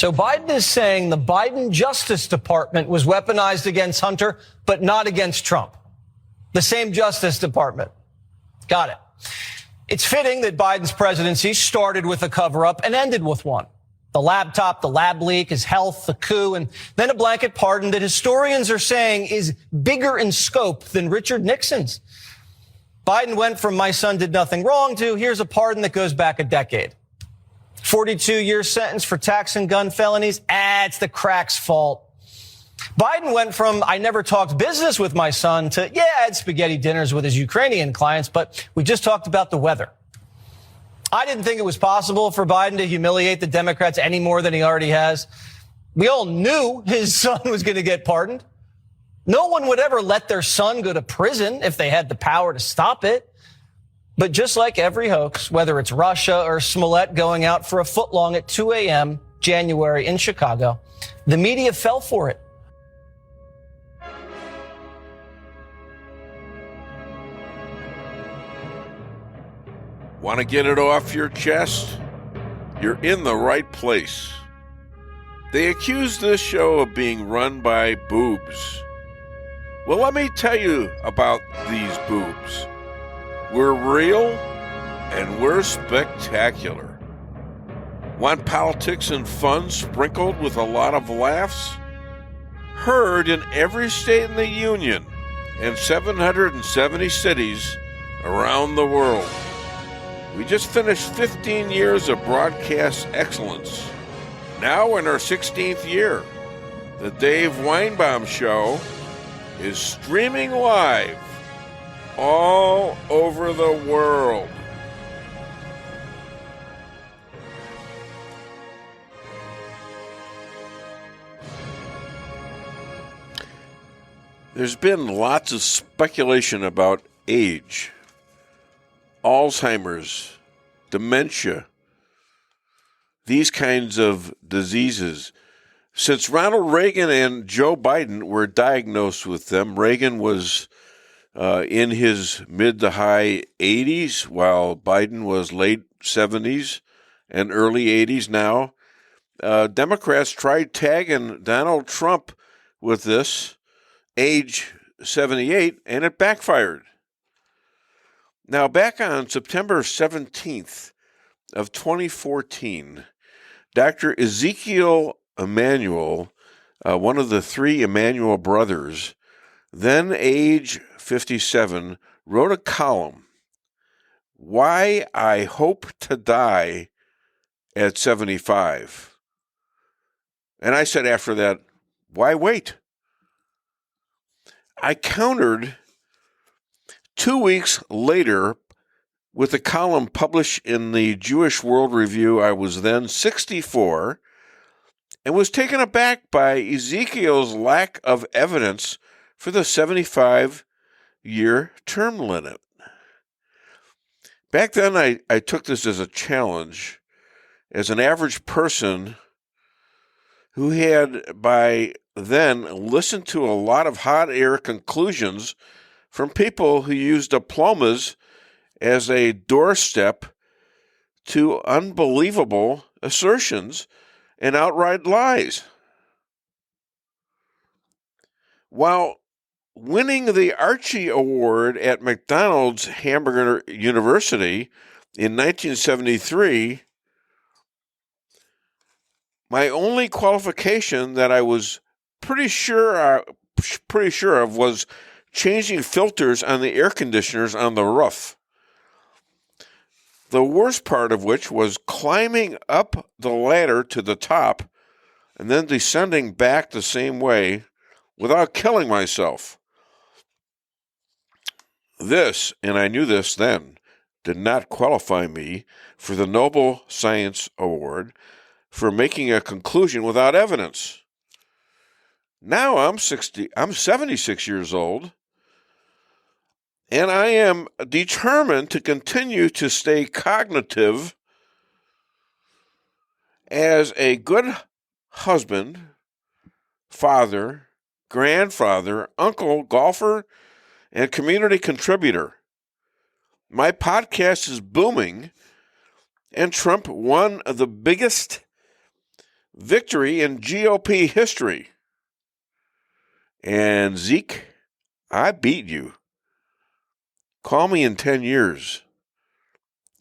So Biden is saying the Biden Justice Department was weaponized against Hunter, but not against Trump. The same Justice Department. Got it. It's fitting that Biden's presidency started with a cover-up and ended with one. The laptop, the lab leak, his health, the coup, and then a blanket pardon that historians are saying is bigger in scope than Richard Nixon's. Biden went from my son did nothing wrong to here's a pardon that goes back a decade. 42-year sentence for tax and gun felonies. It's the crack's fault. Biden went from I never talked business with my son to, I had spaghetti dinners with his Ukrainian clients, but we just talked about the weather. I didn't think it was possible for Biden to humiliate the Democrats any more than he already has. We all knew his son was going to get pardoned. No one would ever let their son go to prison if they had the power to stop it. But just like every hoax, whether it's Russia or Smollett going out for a footlong at 2 a.m. January in Chicago, the media fell for it. Want to get it off your chest? You're in the right place. They accuse this show of being run by boobs. Well, let me tell you about these boobs. We're real and we're spectacular. Want politics and fun sprinkled with a lot of laughs? Heard in every state in the Union and 770 cities around the world. We just finished 15 years of broadcast excellence. Now in our 16th year, the Dave Weinbaum Show is streaming live all over the world. There's been lots of speculation about age. Alzheimer's, dementia, these kinds of diseases. Since Ronald Reagan and Joe Biden were diagnosed with them, Reagan was in his mid to high 80s, while Biden was late 70s and early 80s now. Democrats tried tagging Donald Trump with this, age 78, and it backfired. Now, back on September 17th of 2014, Dr. Ezekiel Emanuel, one of the three Emanuel brothers, then age 57, wrote a column, Why I Hope to Die at 75. And I said after that, why wait? I countered 2 weeks later with a column published in the Jewish World Review. I was then 64 and was taken aback by Ezekiel's lack of evidence for the 75-year term limit. Back then, I took this as a challenge as an average person who had by then listened to a lot of hot air conclusions from people who use diplomas as a doorstep to unbelievable assertions and outright lies. While winning the Archie Award at McDonald's Hamburger University in 1973, my only qualification that I was pretty sure of was changing filters on the air conditioners on the roof. The worst part of which was climbing up the ladder to the top and then descending back the same way without killing myself. This, and I knew this then, did not qualify me for the Nobel Science Award for making a conclusion without evidence. Now I'm 76 years old, and I am determined to continue to stay cognitive as a good husband, father, grandfather, uncle, golfer, and community contributor. My podcast is booming, and Trump won the biggest victory in GOP history. And Zeke, I beat you. Call me in 10 years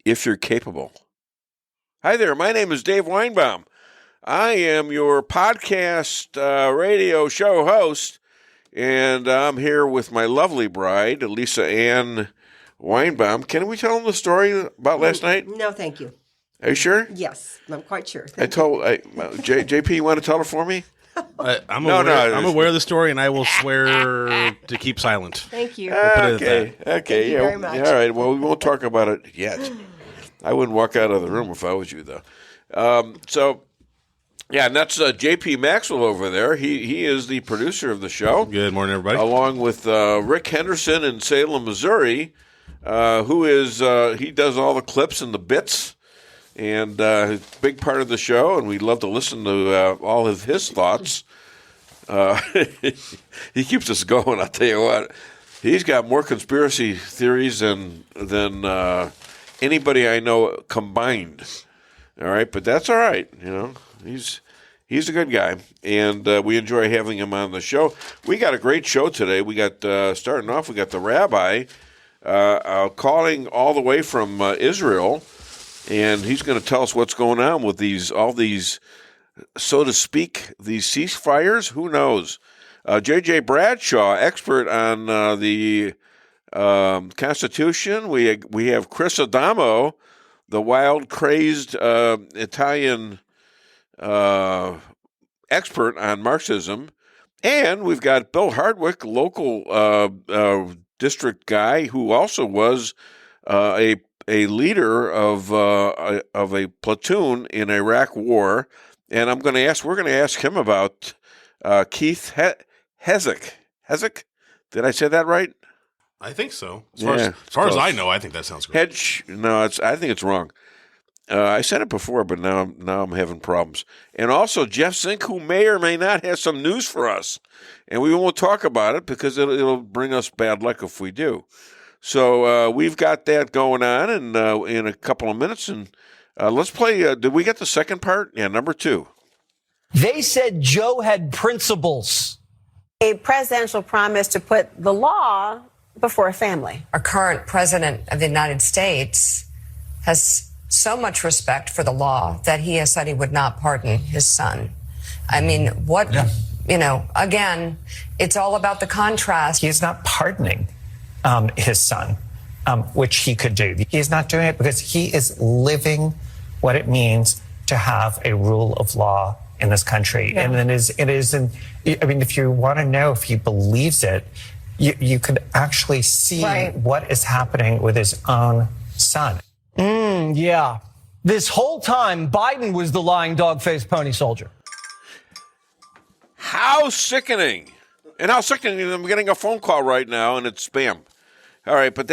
if you're capable. Hi there, my name is Dave Weinbaum. I am your podcast radio show host, and I'm here with my lovely bride, Lisa Ann Weinbaum. Can we tell them the story about last night? No, thank you. Are you sure? Yes, I'm quite sure. JP, you want to tell it for me? I'm aware of the story, and I will swear to keep silent. Thank you. Okay. Thank you very much. All right. Well, we won't talk about it yet. I wouldn't walk out of the room if I was you, though. And that's JP Maxwell over there. He is the producer of the show. Good morning, everybody. Along with Rick Henderson in Salem, Missouri, who is he does all the clips and the bits. And a big part of the show, and we'd love to listen to all of his thoughts. He keeps us going, I'll tell you what. He's got more conspiracy theories than anybody I know combined. All right, but that's all right. You know, he's a good guy, and we enjoy having him on the show. We got a great show today. We got starting off. We got the Rabbi calling all the way from Israel. And he's going to tell us what's going on with all these, so to speak, these ceasefires. Who knows? J.J. Bradshaw, expert on the Constitution. We have Chris Adamo, the wild, crazed Italian expert on Marxism. And we've got Bill Hardwick, local district guy who also was a leader of a platoon in Iraq War, and we're going to ask him about Keith Hegseth. Hegseth? Did I say that right? I think so. As far as I know, I think that sounds great. I think it's wrong. I said it before, but now I'm having problems. And also Jeff Zink, who may or may not have some news for us, and we won't talk about it because it'll bring us bad luck if we do. So we've got that going on in a couple of minutes, and let's play. Did we get the second part? Yeah, number 2. They said Joe had principles. A presidential promise to put the law before family. Our current president of the United States has so much respect for the law that he has said he would not pardon his son. I mean, again, it's all about the contrast. He is not pardoning his son, which he could do. He's not doing it because he is living what it means to have a rule of law in this country. Yeah. And if you want to know if he believes it, you could actually see what is happening with his own son. Yeah. This whole time, Biden was the lying dog-faced pony soldier. How sickening. And how sickening, I'm getting a phone call right now, and it's spam. All right, but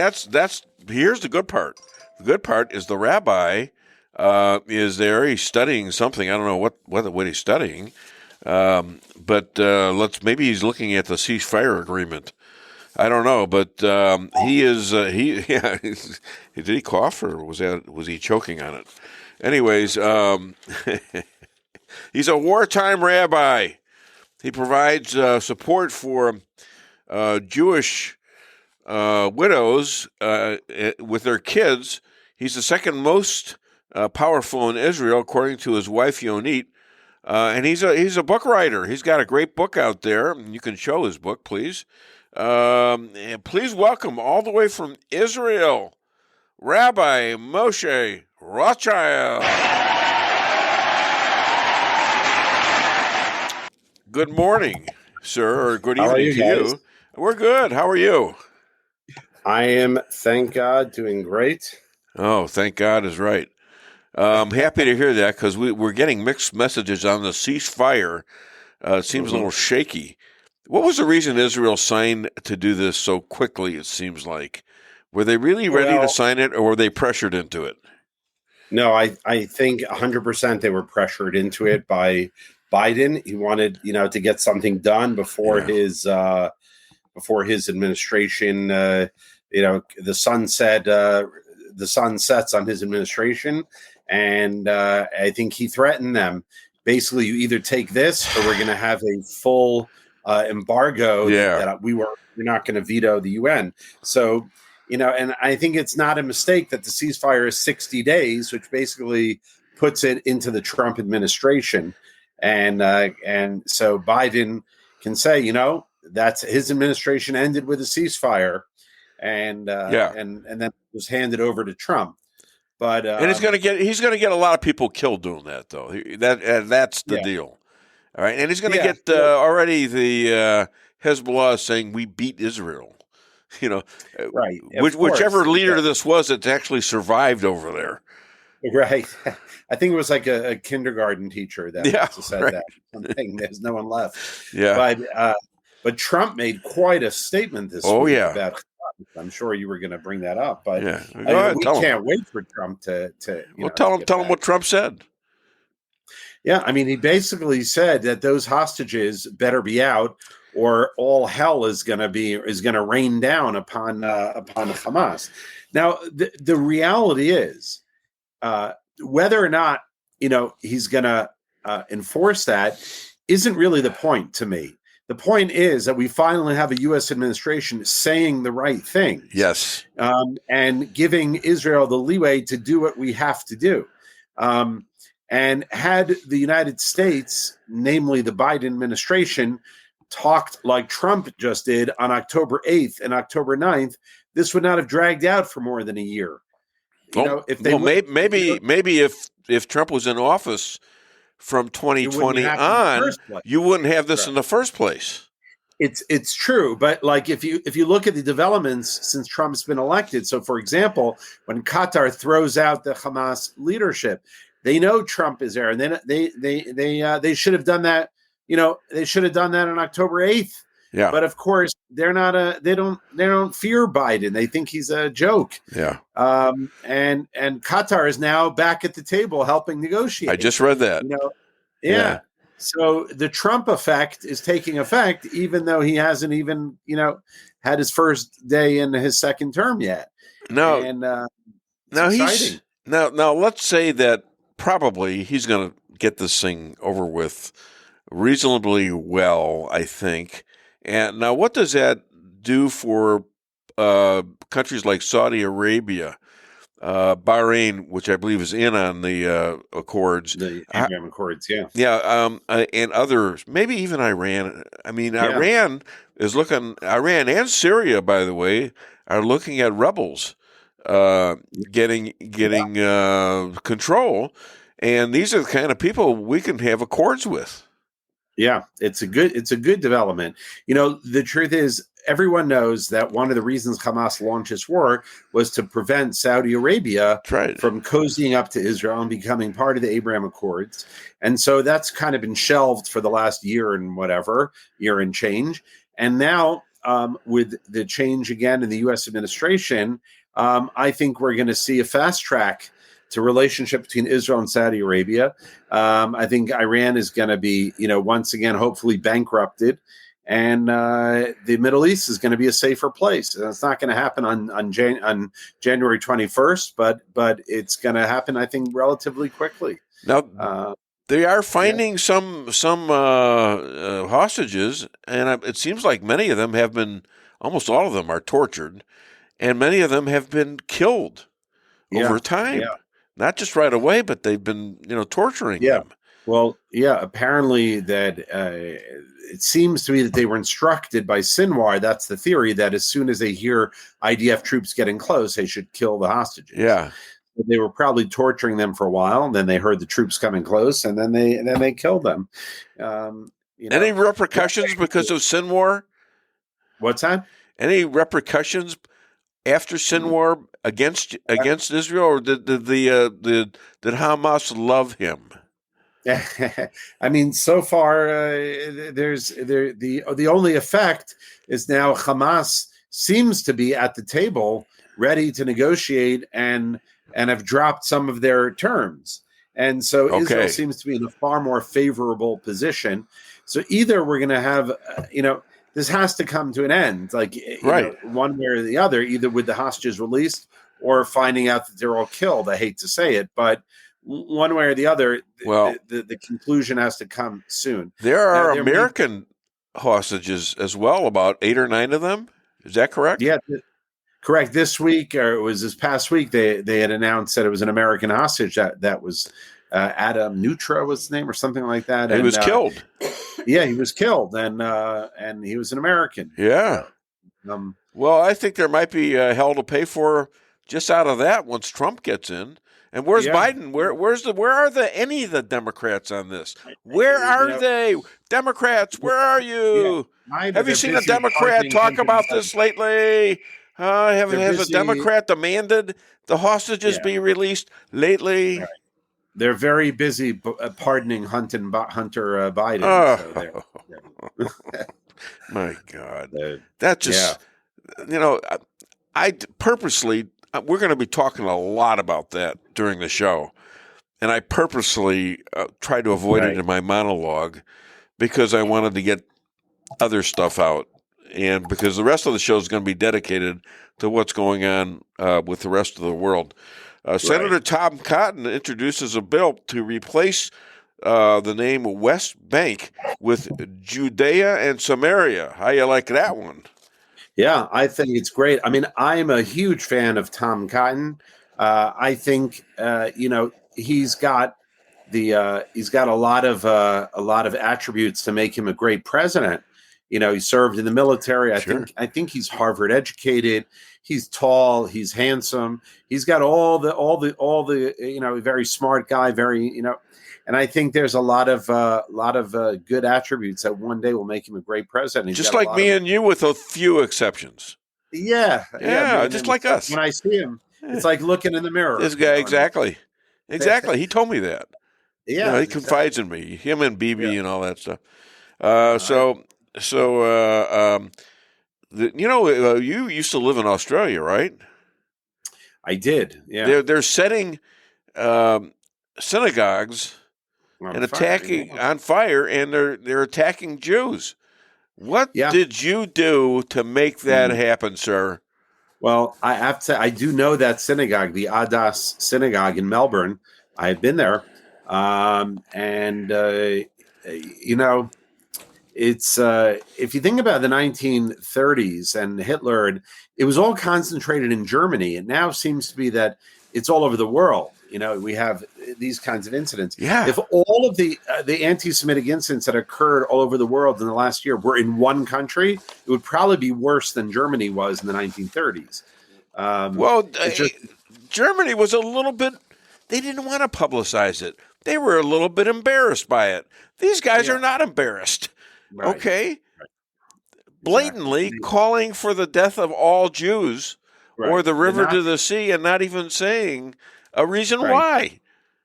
here's the good part. The good part is the rabbi is there. He's studying something. I don't know what he's studying, but maybe he's looking at the ceasefire agreement. I don't know, but he is. Did he cough or was he choking on it? Anyways, he's a wartime rabbi. He provides support for Jewish widows with their kids. He's the second most powerful in Israel, according to his wife Yonit. And he's a book writer. He's got a great book out there. You can show his book, please. And please welcome all the way from Israel, Rabbi Moshe Rothschild. Good morning, sir, or good evening to you. We're good. How are you? I am, thank God, doing great. Oh, thank God is right. I'm happy to hear that because we're getting mixed messages on the ceasefire. It seems a little shaky. What was the reason Israel signed to do this so quickly, it seems like? Were they really ready to sign it, or were they pressured into it? No, I think 100% they were pressured into it by Biden. He wanted, to get something done before his administration. The sun sets on his administration, and I think he threatened them basically you either take this or we're going to have a full embargo that we're not going to veto the UN. So, and I think it's not a mistake that the ceasefire is 60 days, which basically puts it into the Trump administration. And so Biden can say, that's his administration ended with a ceasefire, and then it was handed over to Trump. But and he's going to get a lot of people killed doing that, though. That's the deal. All right, and he's going to get already the Hezbollah saying we beat Israel. Right. Whichever leader this was, that's actually survived over there. Right. I think it was like a kindergarten teacher that said that. Something. There's no one left. Yeah. But Trump made quite a statement this week about. I'm sure you were going to bring that up, but we can't wait for Trump to tell him what Trump said. Yeah, I mean, he basically said that those hostages better be out, or all hell is going to rain down upon Hamas. Now, the reality is, whether or not he's going to enforce that isn't really the point to me. The point is that we finally have a U.S. administration saying the right things. Yes. And giving Israel the leeway to do what we have to do. And had the United States, namely the Biden administration, talked like Trump just did on October 8th and October 9th, this would not have dragged out for more than a year. Maybe if Trump was in office from 2020 on, you wouldn't have this in the first place. It's true, but like if you look at the developments since Trump's been elected, so for example, when Qatar throws out the Hamas leadership, they know Trump is there, and then they should have done that. They should have done that on October 8th. Yeah. But of course, they're not they don't fear Biden. They think he's a joke. Yeah. And Qatar is now back at the table helping negotiate. I just read that. Yeah. So the Trump effect is taking effect, even though he hasn't even, had his first day in his second term yet. No. And now let's say that probably he's going to get this thing over with reasonably well, I think. And now, what does that do for countries like Saudi Arabia, Bahrain, which I believe is in on the Accords, the Abraham Accords, and others, maybe even Iran. I mean, Iran is looking. Iran and Syria, by the way, are looking at rebels getting control, and these are the kind of people we can have accords with. Yeah, it's a good development. The truth is, everyone knows that one of the reasons Hamas launched this war was to prevent Saudi Arabia from cozying up to Israel and becoming part of the Abraham Accords. And so that's kind of been shelved for the last year and change. And now with the change again in the U.S. administration, I think we're going to see a fast track to relationship between Israel and Saudi Arabia. I think Iran is going to be, once again, hopefully bankrupted, and the Middle East is going to be a safer place. And it's not going to happen on January 21st, but it's going to happen, I think, relatively quickly. Now, they are finding some hostages, and it seems like many of them have been, almost all of them are tortured, and many of them have been killed over time. Yeah. Not just right away, but they've been, torturing them. Well, apparently that it seems to me that they were instructed by Sinwar, that's the theory, that as soon as they hear IDF troops getting close, they should kill the hostages. Yeah. So they were probably torturing them for a while, and then they heard the troops coming close, and then they killed them. Any repercussions because of Sinwar? What's that? Any repercussions after Sinwar against Israel, or did Hamas love him? I mean, so far, the only effect is now Hamas seems to be at the table, ready to negotiate, and have dropped some of their terms, and so Israel seems to be in a far more favorable position. So either we're going to have, this has to come to an end, one way or the other, either with the hostages released or finding out that they're all killed. I hate to say it, but one way or the other, Well, the conclusion has to come soon. There are there American hostages as well, about 8 or 9 of them. Is that correct? Yeah, correct. This week, or it was this past week, they had announced that it was an American hostage that was Adam Neutra was his name or something like that. He was killed. Yeah, he was killed, and he was an American. Yeah. Well, I think there might be hell to pay for just out of that once Trump gets in. And where's Biden? Where are any of the Democrats on this? Where are they? Democrats, where are you? Yeah. Have you seen a Democrat talk about this lately? Has a Democrat demanded the hostages be released lately? Right. They're very busy pardoning Hunter Biden. My God. That just, I purposely, we're going to be talking a lot about that during the show. And I purposely tried to avoid it in my monologue because I wanted to get other stuff out. And because the rest of the show is going to be dedicated to what's going on with the rest of the world. Senator Tom Cotton introduces a bill to replace the name West Bank with Judea and Samaria. How you like that one? Yeah, I think it's great. I mean, I'm a huge fan of Tom Cotton. I think he's got a lot of attributes to make him a great president. He served in the military. I think he's Harvard educated. He's tall. He's handsome. He's got all the very smart guy. And I think there's a lot of good attributes that one day will make him a great president. Just like me and you, with a few exceptions. Yeah, just like us. When I see him, it's like looking in the mirror. This guy, exactly. He told me that. Yeah, he confides in me. Him and BB and all that stuff. You used to live in Australia, right? I did. Yeah, they're setting synagogues and attacking on fire, and they're attacking Jews. What did you do to make that happen, sir? Well, I have to. I do know that synagogue, the Adas Synagogue in Melbourne. I have been there, it's if you think about the 1930s and Hitler, it was all concentrated in Germany. It now seems to be that it's all over the world. We have these kinds of incidents. Yeah. If all of the anti-Semitic incidents that occurred all over the world in the last year were in one country, it would probably be worse than Germany was in the 1930s. Germany was a little bit. They didn't want to publicize it. They were a little bit embarrassed by it. These guys are not embarrassed. Right. Okay. Right. Blatantly calling for the death of all Jews or the river to the sea, and not even saying a reason why.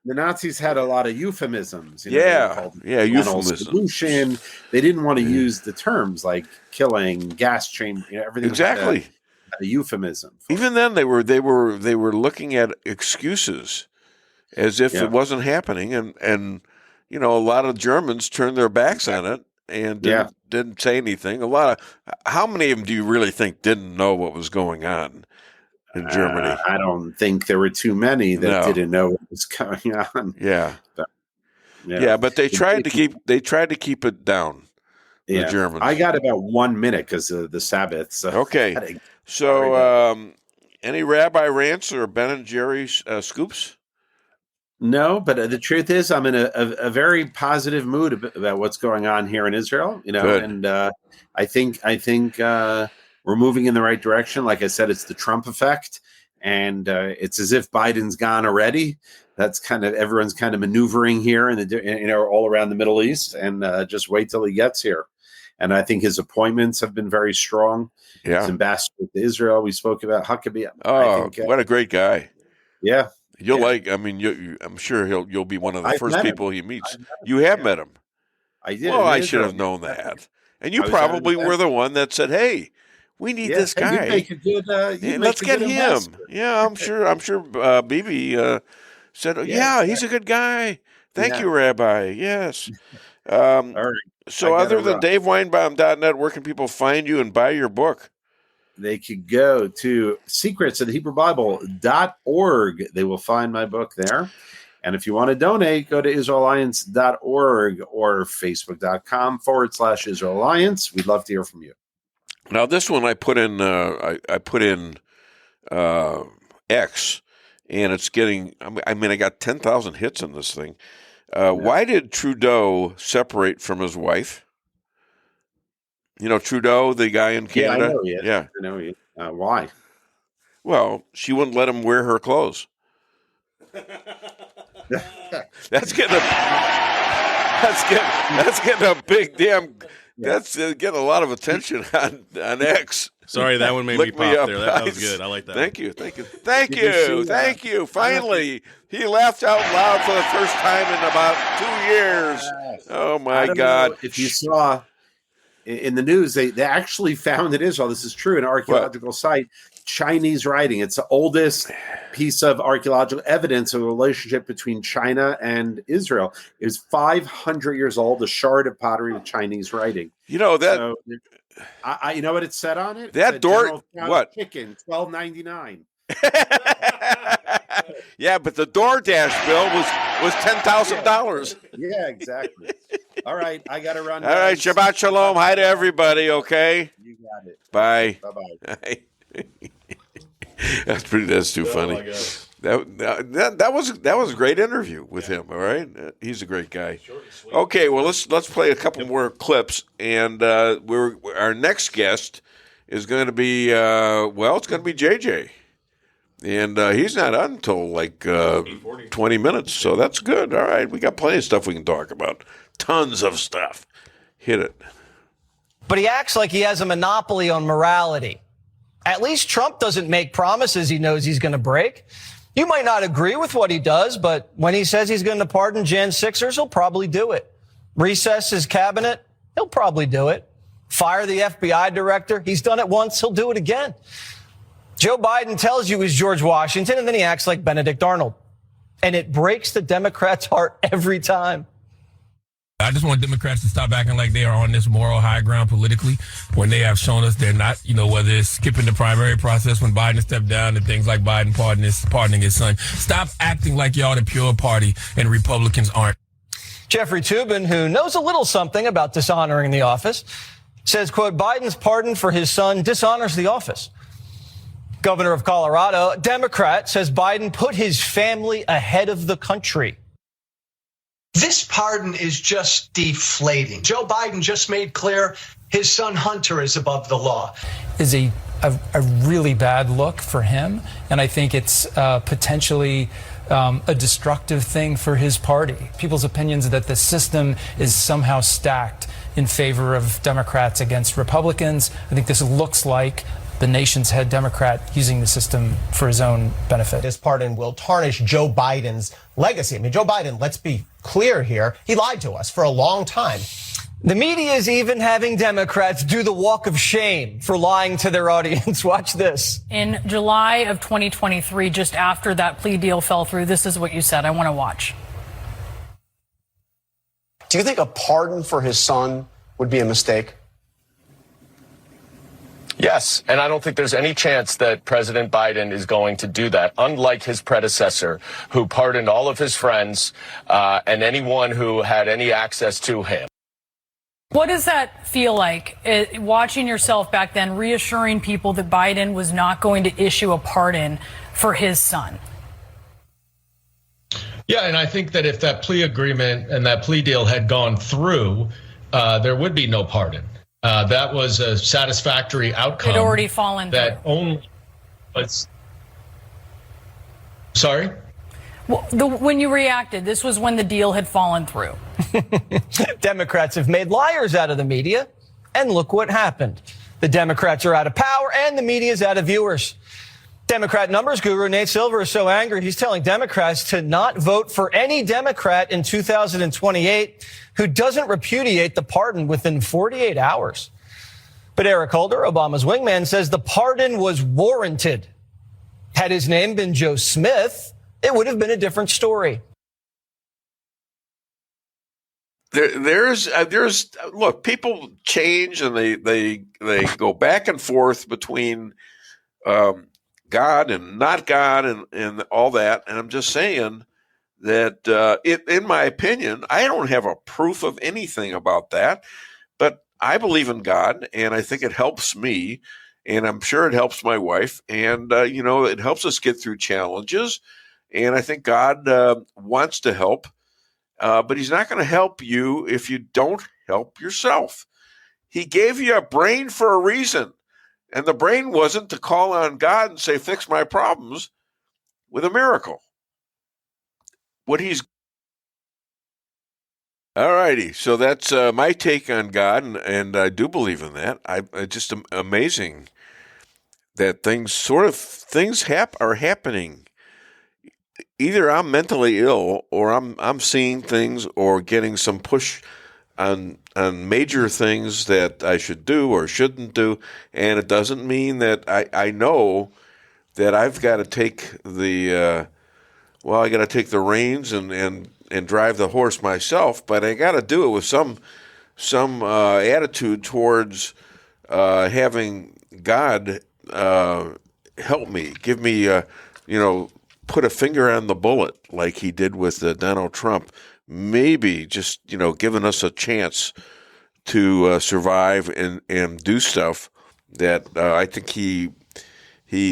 The Nazis had a lot of euphemisms. Euphemisms. Solution. They didn't want to use the terms like killing, gas chamber, everything. Exactly. Had a euphemism. Even then, they were looking at excuses as if it wasn't happening, and a lot of Germans turned their backs on it and didn't say anything. How many of them do you really think didn't know what was going on in Germany? I don't think there were too many that didn't know what was going on. Yeah. But they tried to keep it down. The Germans. I got about 1 minute because of the Sabbath. So okay. So any Rabbi rants or Ben and Jerry scoops? No, but the truth is, I'm in a very positive mood about what's going on here in Israel. And I think we're moving in the right direction. Like I said, it's the Trump effect, and it's as if Biden's gone already. That's kind of everyone's kind of maneuvering here in all around the Middle East, and just wait till he gets here. And I think his appointments have been very strong. Yeah, his ambassador to Israel. We spoke about Huckabee. What a great guy! Yeah. I'm sure you'll be one of the first people he meets. You have met him. I did. Well, I should have known that. And you probably were the one that said, "Hey, we need this guy. Let's get him." Yeah, I'm sure. Bibi said, he's a good guy. Thank you, Rabbi. Yes. All right. So, other than DaveWeinbaum.net, where can people find you and buy your book? They could go to secretsofthehebrewbible.org. They will find my book there. And if you want to donate, go to israelalliance.org or facebook.com/Israel Alliance. We'd love to hear from you. Now, this one I put in X, and it's getting, I got 10,000 hits on this thing. Why did Trudeau separate from his wife? You know, Trudeau, the guy in Canada? I know he is. Yeah. I know he, why? Well, she wouldn't let him wear her clothes. That's getting a big damn. That's getting a lot of attention on X. Sorry, that one made me pop there. That was good. I like that. Thank you. Finally, he laughed out loud for the first time in about 2 years. Oh my God! If you saw in the news, they actually found in Israel. This is true. An archaeological site. Chinese writing. It's the oldest piece of archaeological evidence of the relationship between China and Israel. It was 500 years old, a shard of pottery with Chinese writing. You know that. So, you know what it said on it? That door. What? Chicken, $12.99. Yeah, but the DoorDash bill was $10,000. Yeah, exactly. All right, I got to run. All right, Shabbat Shalom. Hi to everybody. Okay. You got it. Bye. Bye-bye. That's too funny. That was a great interview with him. All right, he's a great guy. Okay, well let's play a couple more clips, and our next guest is going to be it's going to be JJ, and he's not on until like 20 minutes, so that's good. All right, we got plenty of stuff we can talk about. Tons of stuff. Hit it. But he acts like he has a monopoly on morality. At least Trump doesn't make promises he knows he's going to break. You might not agree with what he does, but when he says he's going to pardon Jan 6ers, he'll probably do it. Recess his cabinet, he'll probably do it. Fire the FBI director, he's done it once, he'll do it again. Joe Biden tells you he's George Washington, and then he acts like Benedict Arnold. And it breaks the Democrats' heart every time. I just want Democrats to stop acting like they are on this moral high ground politically when they have shown us they're not, whether it's skipping the primary process when Biden stepped down and things like Biden pardoning his son. Stop acting like y'all the pure party and Republicans aren't. Jeffrey Toobin, who knows a little something about dishonoring the office, says, quote, Biden's pardon for his son dishonors the office. Governor of Colorado, Democrat, says Biden put his family ahead of the country. This pardon is just deflating. Joe Biden just made clear his son Hunter is above the law. Is a really bad look for him, and I think it's potentially a destructive thing for his party. People's opinions that the system is somehow stacked in favor of Democrats against Republicans. I think this looks like the nation's head Democrat using the system for his own benefit. This pardon will tarnish Joe Biden's legacy. I mean, Joe Biden, let's be clear here, he lied to us for a long time. The media is even having Democrats do the walk of shame for lying to their audience. Watch this. In July of 2023, just after that plea deal fell through, this is what you said. I want to watch. Do you think a pardon for his son would be a mistake? Yes, and I don't think there's any chance that President Biden is going to do that, unlike his predecessor, who pardoned all of his friends and anyone who had any access to him. What does that feel like, watching yourself back then, reassuring people that Biden was not going to issue a pardon for his son? Yeah, and I think that if that plea agreement and that plea deal had gone through, there would be no pardon. That was a satisfactory outcome. It had already fallen through. That only was. Sorry? Well, when you reacted, this was when the deal had fallen through. Democrats have made liars out of the media, and look what happened. The Democrats are out of power, and the media is out of viewers. Democrat numbers guru Nate Silver is so angry, he's telling Democrats to not vote for any Democrat in 2028 who doesn't repudiate the pardon within 48 hours. But Eric Holder, Obama's wingman, says the pardon was warranted. Had his name been Joe Smith, it would have been a different story. There's look, people change and they go back and forth between God and not God and all that. And I'm just saying that, in my opinion, I don't have a proof of anything about that, but I believe in God, and I think it helps me, and I'm sure it helps my wife, and, it helps us get through challenges, and I think God wants to help, but he's not going to help you if you don't help yourself. He gave you a brain for a reason, and the brain wasn't to call on God and say, fix my problems with a miracle. All righty, so that's my take on God, and I do believe in that. It's just amazing that things are happening. Either I'm mentally ill, or I'm seeing things, or getting some push on major things that I should do or shouldn't do, and it doesn't mean that I know that I've got to take the I got to take the reins and drive the horse myself, but I got to do it with some attitude towards having God help me, give me put a finger on the bullet like he did with Donald Trump. Maybe just giving us a chance to survive and do stuff that I think he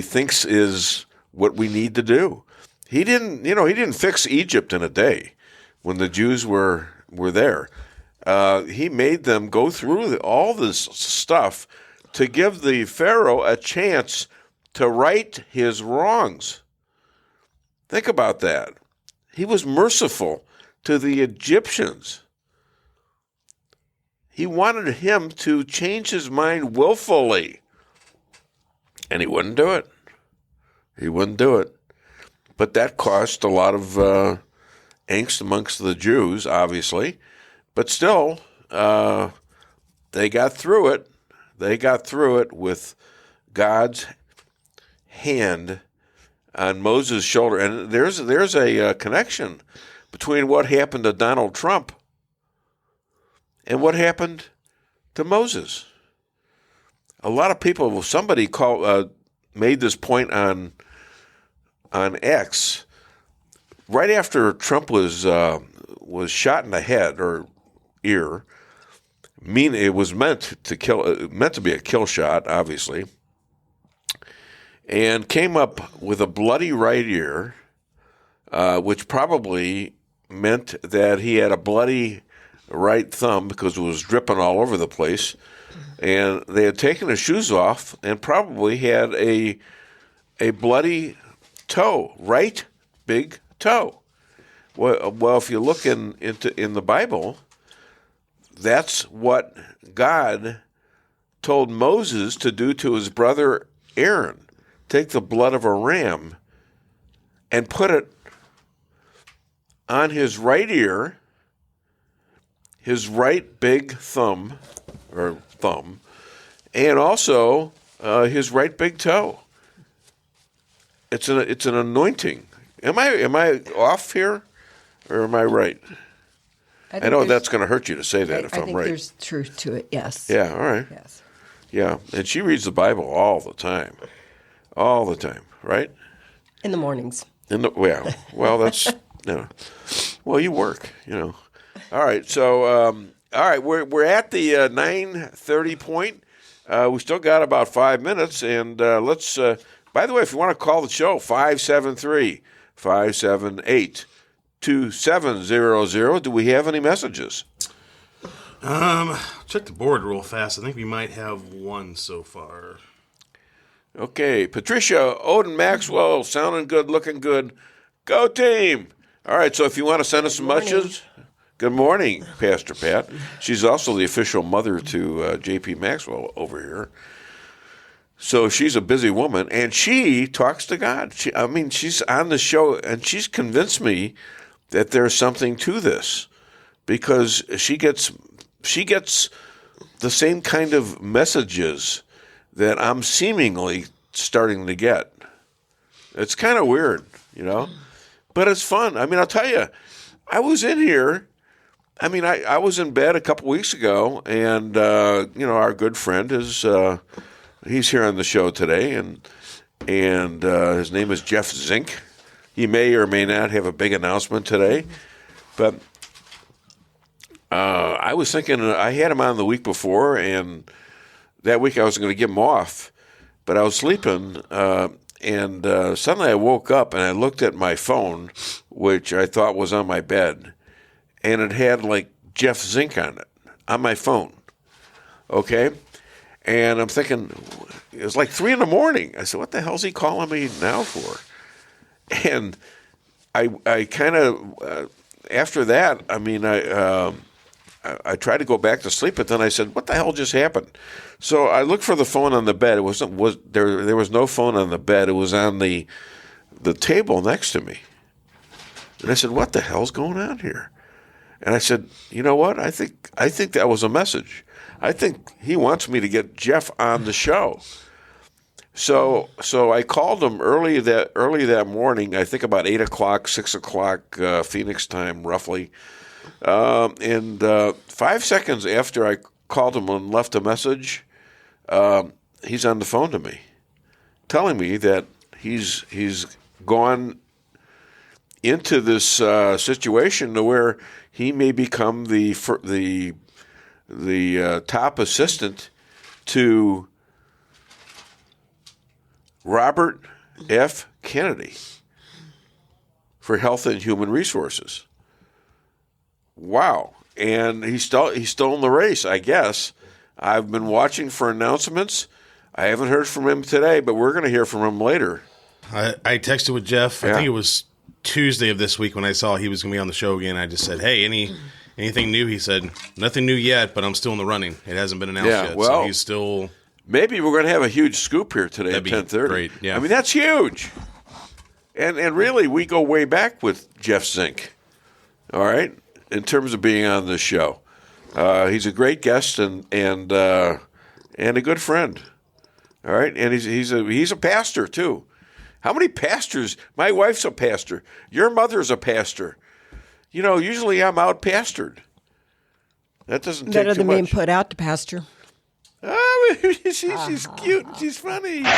thinks is what we need to do. He didn't fix Egypt in a day when the Jews were there. He made them go through all this stuff to give the Pharaoh a chance to right his wrongs. Think about that. He was merciful to the Egyptians. He wanted him to change his mind willfully, and he wouldn't do it. He wouldn't do it. But that caused a lot of angst amongst the Jews, obviously. But still, they got through it. They got through it with God's hand on Moses' shoulder. And there's a connection between what happened to Donald Trump and what happened to Moses. A lot of people, somebody made this point on X right after Trump was shot in the head or ear. It was meant to be a kill shot, obviously, and came up with a bloody right ear, which probably meant that he had a bloody right thumb because it was dripping all over the place, and they had taken his shoes off and probably had a bloody toe, right big toe. Well, if you look in the Bible, that's what God told Moses to do to his brother Aaron. Take the blood of a ram and put it on his right ear, his right big thumb, and also his right big toe. It's an anointing. Am I off here, or am I right? I know that's going to hurt you to say that if I'm right. I think there's truth to it, yes. Yeah, all right. Yes. Yeah, and she reads the Bible all the time, right? In the mornings. Well, that's well, you work, All right, so we're at the 9:30 point. We still got about 5 minutes, and let's. By the way, if you want to call the show, 573-578-2700. Do we have any messages? Check the board real fast. I think we might have one so far. Okay, Patricia, Oden, Maxwell, sounding good, looking good. Go team! All right, so if you want to send us some messages, good morning, Pastor Pat. She's also the official mother to J.P. Maxwell over here. So she's a busy woman, and she talks to God. She's on the show, and she's convinced me that there's something to this because she gets the same kind of messages that I'm seemingly starting to get. It's kind of weird, but it's fun. I'll tell you, I was in here. I was in bed a couple weeks ago, and our good friend is. He's here on the show today, and his name is Jeff Zink. He may or may not have a big announcement today. But I was thinking, I had him on the week before, and that week I was going to give him off. But I was sleeping, and suddenly I woke up and I looked at my phone, which I thought was on my bed, and it had like Jeff Zink on it, on my phone. Okay? And I'm thinking, it was like 3 a.m. I said, what the hell's he calling me now for? And I kind of, after that, I mean, I tried to go back to sleep, but then I said, what the hell just happened? So I looked for the phone on the bed. There was no phone on the bed. It was on the table next to me. And I said, what the hell's going on here? And I said, you know what? I think that was a message. I think he wants me to get Jeff on the show. So I called him early that morning, I think about 8 o'clock, 6 o'clock Phoenix time, roughly. And 5 seconds after I called him and left a message, he's on the phone to me, telling me that he's gone into this situation to where he may become the top assistant to Robert F. Kennedy for Health and Human Resources. Wow. And he's still in the race, I guess. I've been watching for announcements. I haven't heard from him today, but we're going to hear from him later. I texted with Jeff. I think it was Tuesday of this week when I saw he was going to be on the show again. I just said, hey, anything new? He said, nothing new yet, but I'm still in the running. It hasn't been announced yet. Well, so he's still... Maybe we're going to have a huge scoop here today at 10:30. Great, yeah. I mean, that's huge. And really, we go way back with Jeff Zink, all right, in terms of being on this show. He's a great guest and a good friend, all right? And he's a pastor, too. How many pastors? My wife's a pastor. Your mother's a pastor. You know, usually I'm out pastored. That doesn't take too much. Better than being put out to pasture. Oh, she's cute and she's funny. Oh,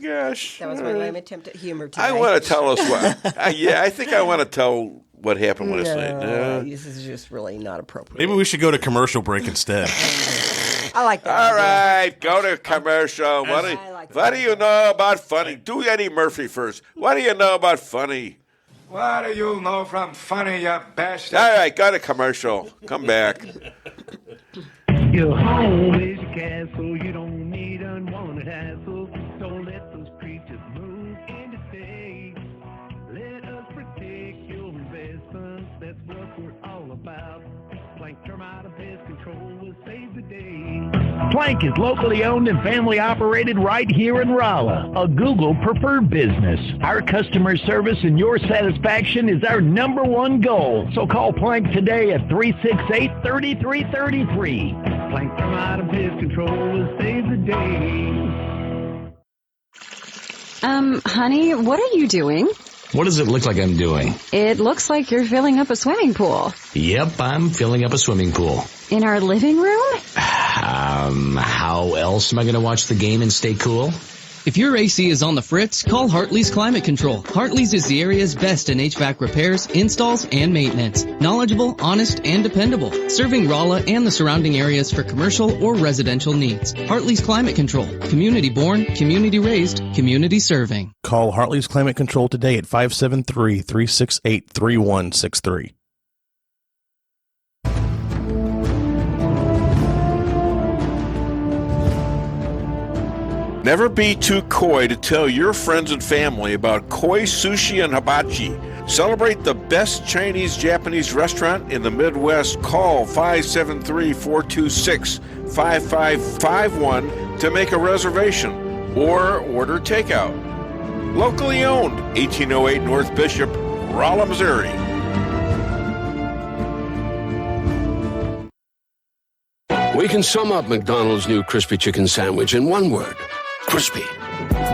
gosh. That was my lame attempt at humor today. I want to tell us what. I think I want to tell what happened last night. No, this is just really not appropriate. Maybe we should go to commercial break instead. I like that. All right, go to commercial. What do you know about funny? Do Eddie Murphy first. What do you know about funny? What do you know from funny, you bastard? All right, go to commercial. Come back. Your home is your castle. You don't need unwanted hassle. Don't let those creatures move in to stay. Let us protect your investments. That's what we're all about. Plank Termite and Pest Control will save the day. Plank is locally owned and family operated right here in Rolla, a Google preferred business. Our customer service and your satisfaction is our number one goal. So call Plank today at 368-3333. Plank Termite and Pest Control will save the day. Honey, what are you doing? What does it look like I'm doing? It looks like you're filling up a swimming pool. Yep, I'm filling up a swimming pool. In our living room? How else am I going to watch the game and stay cool? If your AC is on the fritz, call Hartley's Climate Control. Hartley's is the area's best in HVAC repairs, installs, and maintenance. Knowledgeable, honest, and dependable. Serving Rolla and the surrounding areas for commercial or residential needs. Hartley's Climate Control. Community born, community raised, community serving. Call Hartley's Climate Control today at 573-368-3163. Never be too coy to tell your friends and family about Koi Sushi and Hibachi. Celebrate the best Chinese-Japanese restaurant in the Midwest. Call 573-426-5551 to make a reservation or order takeout. Locally owned, 1808 North Bishop, Rolla, Missouri. We can sum up McDonald's new crispy chicken sandwich in one word. Crispy,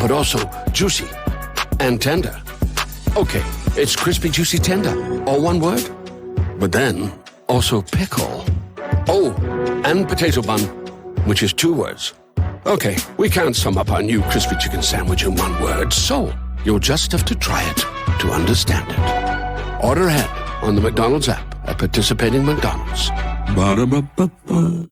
but also juicy and tender. Okay, it's crispy, juicy, tender, all one word. But then, also pickle. Oh, and potato bun, which is two words. Okay, we can't sum up our new crispy chicken sandwich in one word, so You'll just have to try it to understand it. Order ahead on the McDonald's app at participating McDonald's. Ba-da-ba-ba-ba.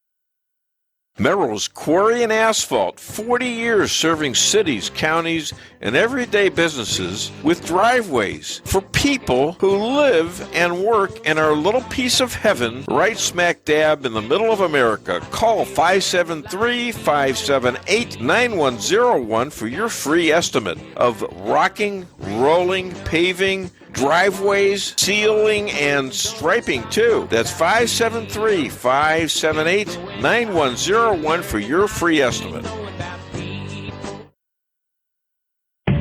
Merrell's Quarry and Asphalt, 40 years serving cities, counties, and everyday businesses with driveways for people who live and work in our little piece of heaven right smack dab in the middle of America. Call 573-578-9101 for your free estimate of rocking, rolling, paving, driveways, sealing, and striping, too. That's 573-578-9101 for your free estimate.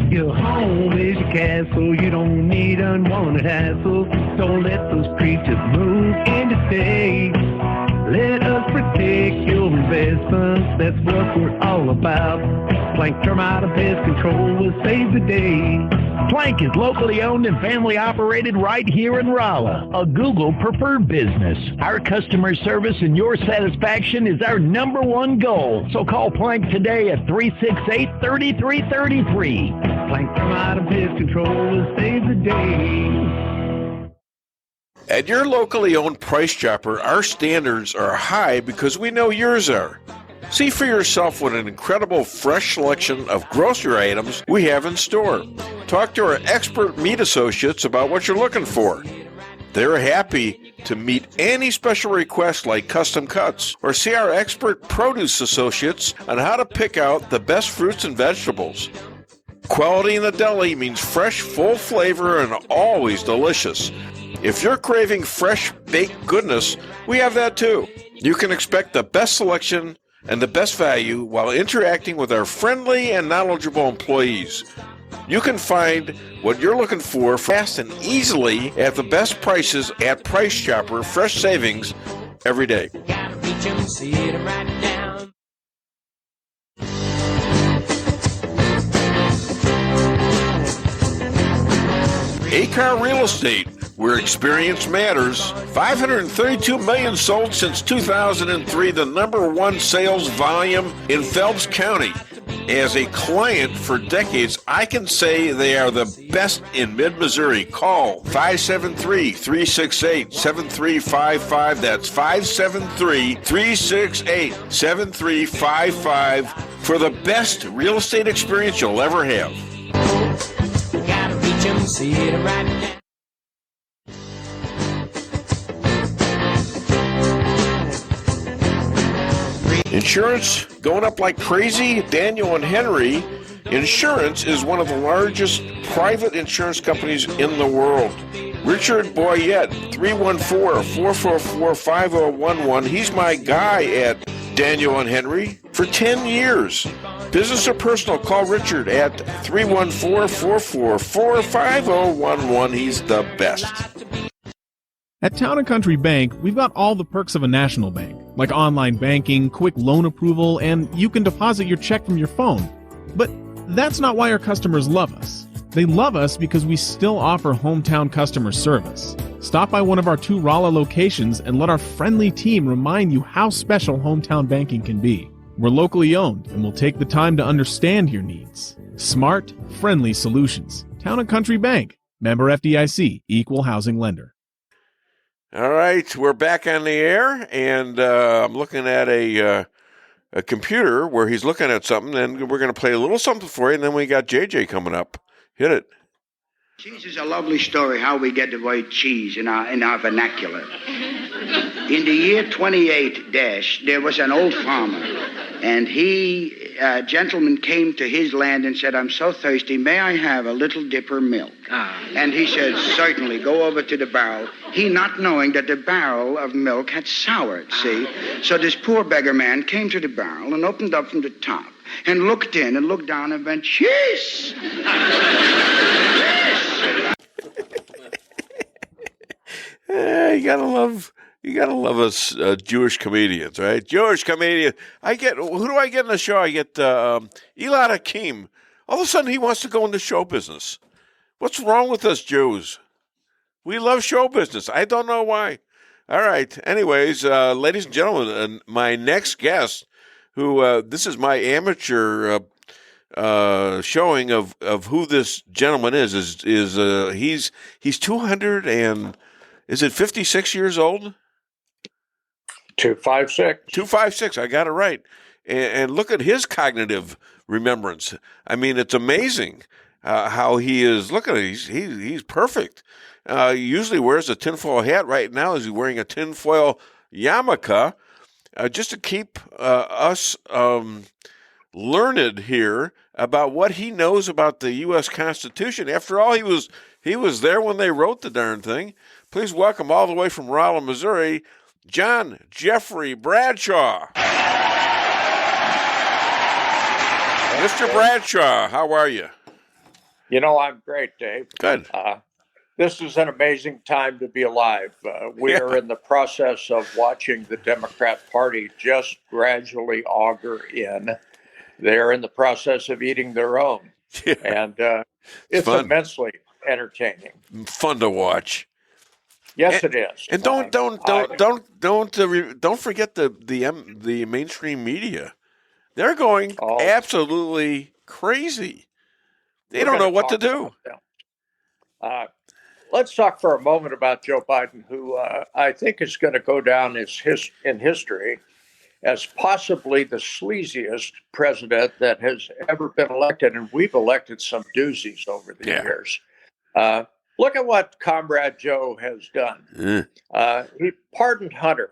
Your home is your castle. You don't need unwanted hassle. Don't let those creatures move in to stay. Let us protect your investments. That's what we're all about. Plank Termite and Pest Control will save the day. Plank is locally owned and family operated right here in Rolla, a Google preferred business. Our customer service and your satisfaction is our number one goal. So call Plank today at 368-3333. Plank Termite and Pest Control will save the day. At your locally owned Price Chopper, our standards are high because we know yours are. See for yourself what an incredible fresh selection of grocery items we have in store. Talk to our expert meat associates about what you're looking for. They're happy to meet any special requests like custom cuts, or see our expert produce associates on how to pick out the best fruits and vegetables. Quality in the deli means fresh, full flavor, and always delicious. If you're craving fresh baked goodness, we have that too. You can expect the best selection and the best value while interacting with our friendly and knowledgeable employees. You can find what you're looking for fast and easily at the best prices at Price Chopper. Fresh savings every day. A-Car Real Estate, where experience matters. 532 million sold since 2003, the number one sales volume in Phelps County. As a client for decades, I can say they are the best in mid-Missouri. Call 573-368-7355. That's 573-368-7355 for the best real estate experience you'll ever have. Gotta reach 'em, see it right now. Insurance going up like crazy. Daniel and Henry Insurance is one of the largest private insurance companies in the world. Richard Boyette, 314-444-5011. He's my guy at Daniel and Henry for 10 years. Business or personal, call Richard at 314-444-5011. He's the best. At Town & Country Bank, we've got all the perks of a national bank, like online banking, quick loan approval, and you can deposit your check from your phone. But that's not why our customers love us. They love us because we still offer hometown customer service. Stop by one of our 2 Rolla locations and let our friendly team remind you how special hometown banking can be. We're locally owned and will take the time to understand your needs. Smart, friendly solutions. Town & Country Bank. Member FDIC. Equal housing lender. All right, we're back on the air, and I'm looking at a computer where he's looking at something, and we're going to play a little something for you, and then we got JJ coming up. Hit it. Cheese is a lovely story, how we get the word cheese in our vernacular. In the year 28 there was an old farmer, and a gentleman came to his land and said, "I'm so thirsty, may I have a little dipper milk?" And he said, "Certainly, go over to the barrel." He not knowing that the barrel of milk had soured, see? So this poor beggar man came to the barrel and opened up from the top and looked in and looked down and went, "Cheese!" You gotta love us Jewish comedians, right? Jewish comedian. Who do I get in the show? I get Elon Hakim. All of a sudden, he wants to go into show business. What's wrong with us Jews? We love show business. I don't know why. All right. Anyways, ladies and gentlemen, my next guest, who this is my amateur showing of who this gentleman is he's 200 and is it 56 years old? 256. 256. I got it right. And look at his cognitive remembrance. I mean, it's amazing how he is. Look at it. He's perfect. He usually wears a tinfoil hat. Right now, he's wearing a tinfoil yarmulke just to keep us learned here about what he knows about the U.S. Constitution. After all, he was there when they wrote the darn thing. Please welcome all the way from Rolla, Missouri, John Jeffrey Bradshaw. Mr. Bradshaw, how are you? You know, I'm great, Dave. Good. This is an amazing time to be alive. We are in the process of watching the Democrat Party just gradually auger in. They're in the process of eating their own. Yeah. And it's fun. Immensely entertaining. Fun to watch. Yes, it is. And don't forget the mainstream media. They're going absolutely crazy. They don't know what to do. Let's talk for a moment about Joe Biden, who I think is going to go down in history as possibly the sleaziest president that has ever been elected. And we've elected some doozies over the years. Look at what Comrade Joe has done. He pardoned Hunter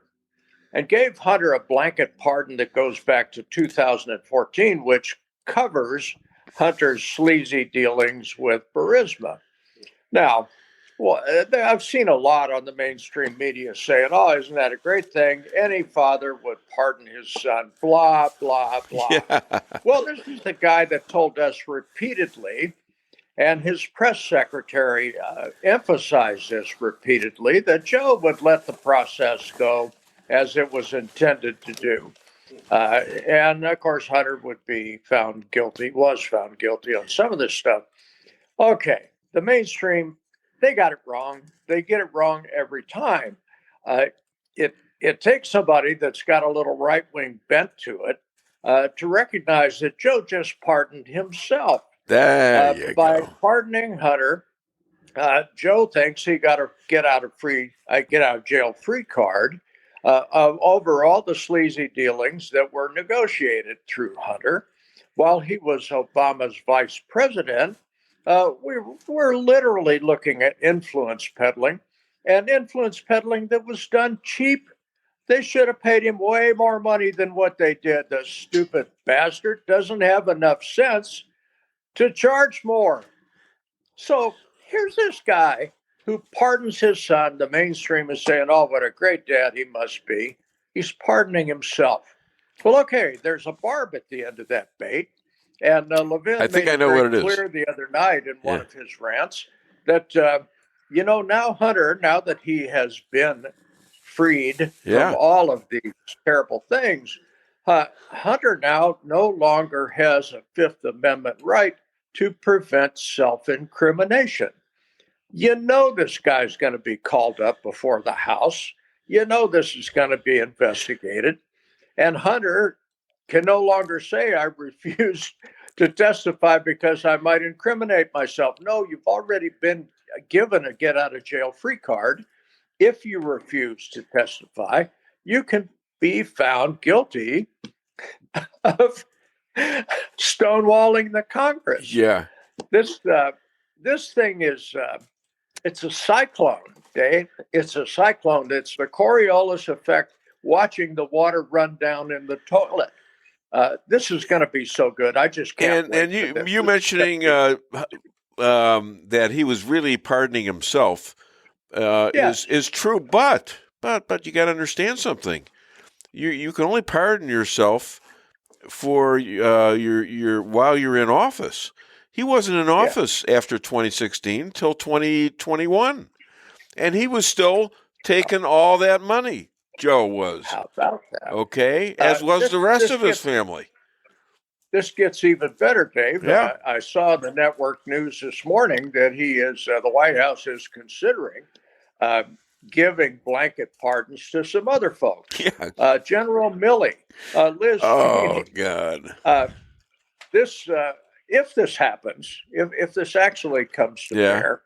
and gave Hunter a blanket pardon that goes back to 2014, which covers Hunter's sleazy dealings with Burisma. Now, well, I've seen a lot on the mainstream media saying, oh, isn't that a great thing? Any father would pardon his son, blah, blah, blah. Yeah. Well, this is the guy that told us repeatedly, and his press secretary emphasized this repeatedly, that Joe would let the process go as it was intended to do. And, of course, Hunter would be found guilty, was found guilty on some of this stuff. Okay, the mainstream, they got it wrong. They get it wrong every time. It takes somebody that's got a little right-wing bent to it to recognize that Joe just pardoned himself. By pardoning Hunter, Joe thinks he got a get out of jail free card over all the sleazy dealings that were negotiated through Hunter while he was Obama's vice president. We're literally looking at influence peddling, and influence peddling that was done cheap. They should have paid him way more money than what they did. The stupid bastard doesn't have enough sense to charge more. So here's this guy who pardons his son. The mainstream is saying, oh, what a great dad he must be. He's pardoning himself. Well, okay, there's a barb at the end of that bait. And Levin made it very clear the other night in one of his rants that, now Hunter, now that he has been freed from all of these terrible things, Hunter now no longer has a Fifth Amendment right to prevent self-incrimination. You know this guy's going to be called up before the House. You know this is going to be investigated. And Hunter can no longer say, I refuse to testify because I might incriminate myself. No, you've already been given a get-out-of-jail-free card. If you refuse to testify, you can be found guilty of stonewalling the Congress. Yeah. This thing is, it's a cyclone, Dave. It's a cyclone. It's the Coriolis effect, watching the water run down in the toilet. This is going to be so good. I just can't wait. And you mentioning that he was really pardoning himself is true, but you got to understand something. You can only pardon yourself for your while you're in office. He wasn't in office after 2016 till 2021, and he was still taking all that money. Joe was. How about that? Okay, as was the rest of his family. This gets even better, Dave. Yeah. I saw the network news this morning that the White House is considering giving blanket pardons to some other folks. Yeah. General Milley, Liz. Oh, God. if this happens, if this actually comes to bear,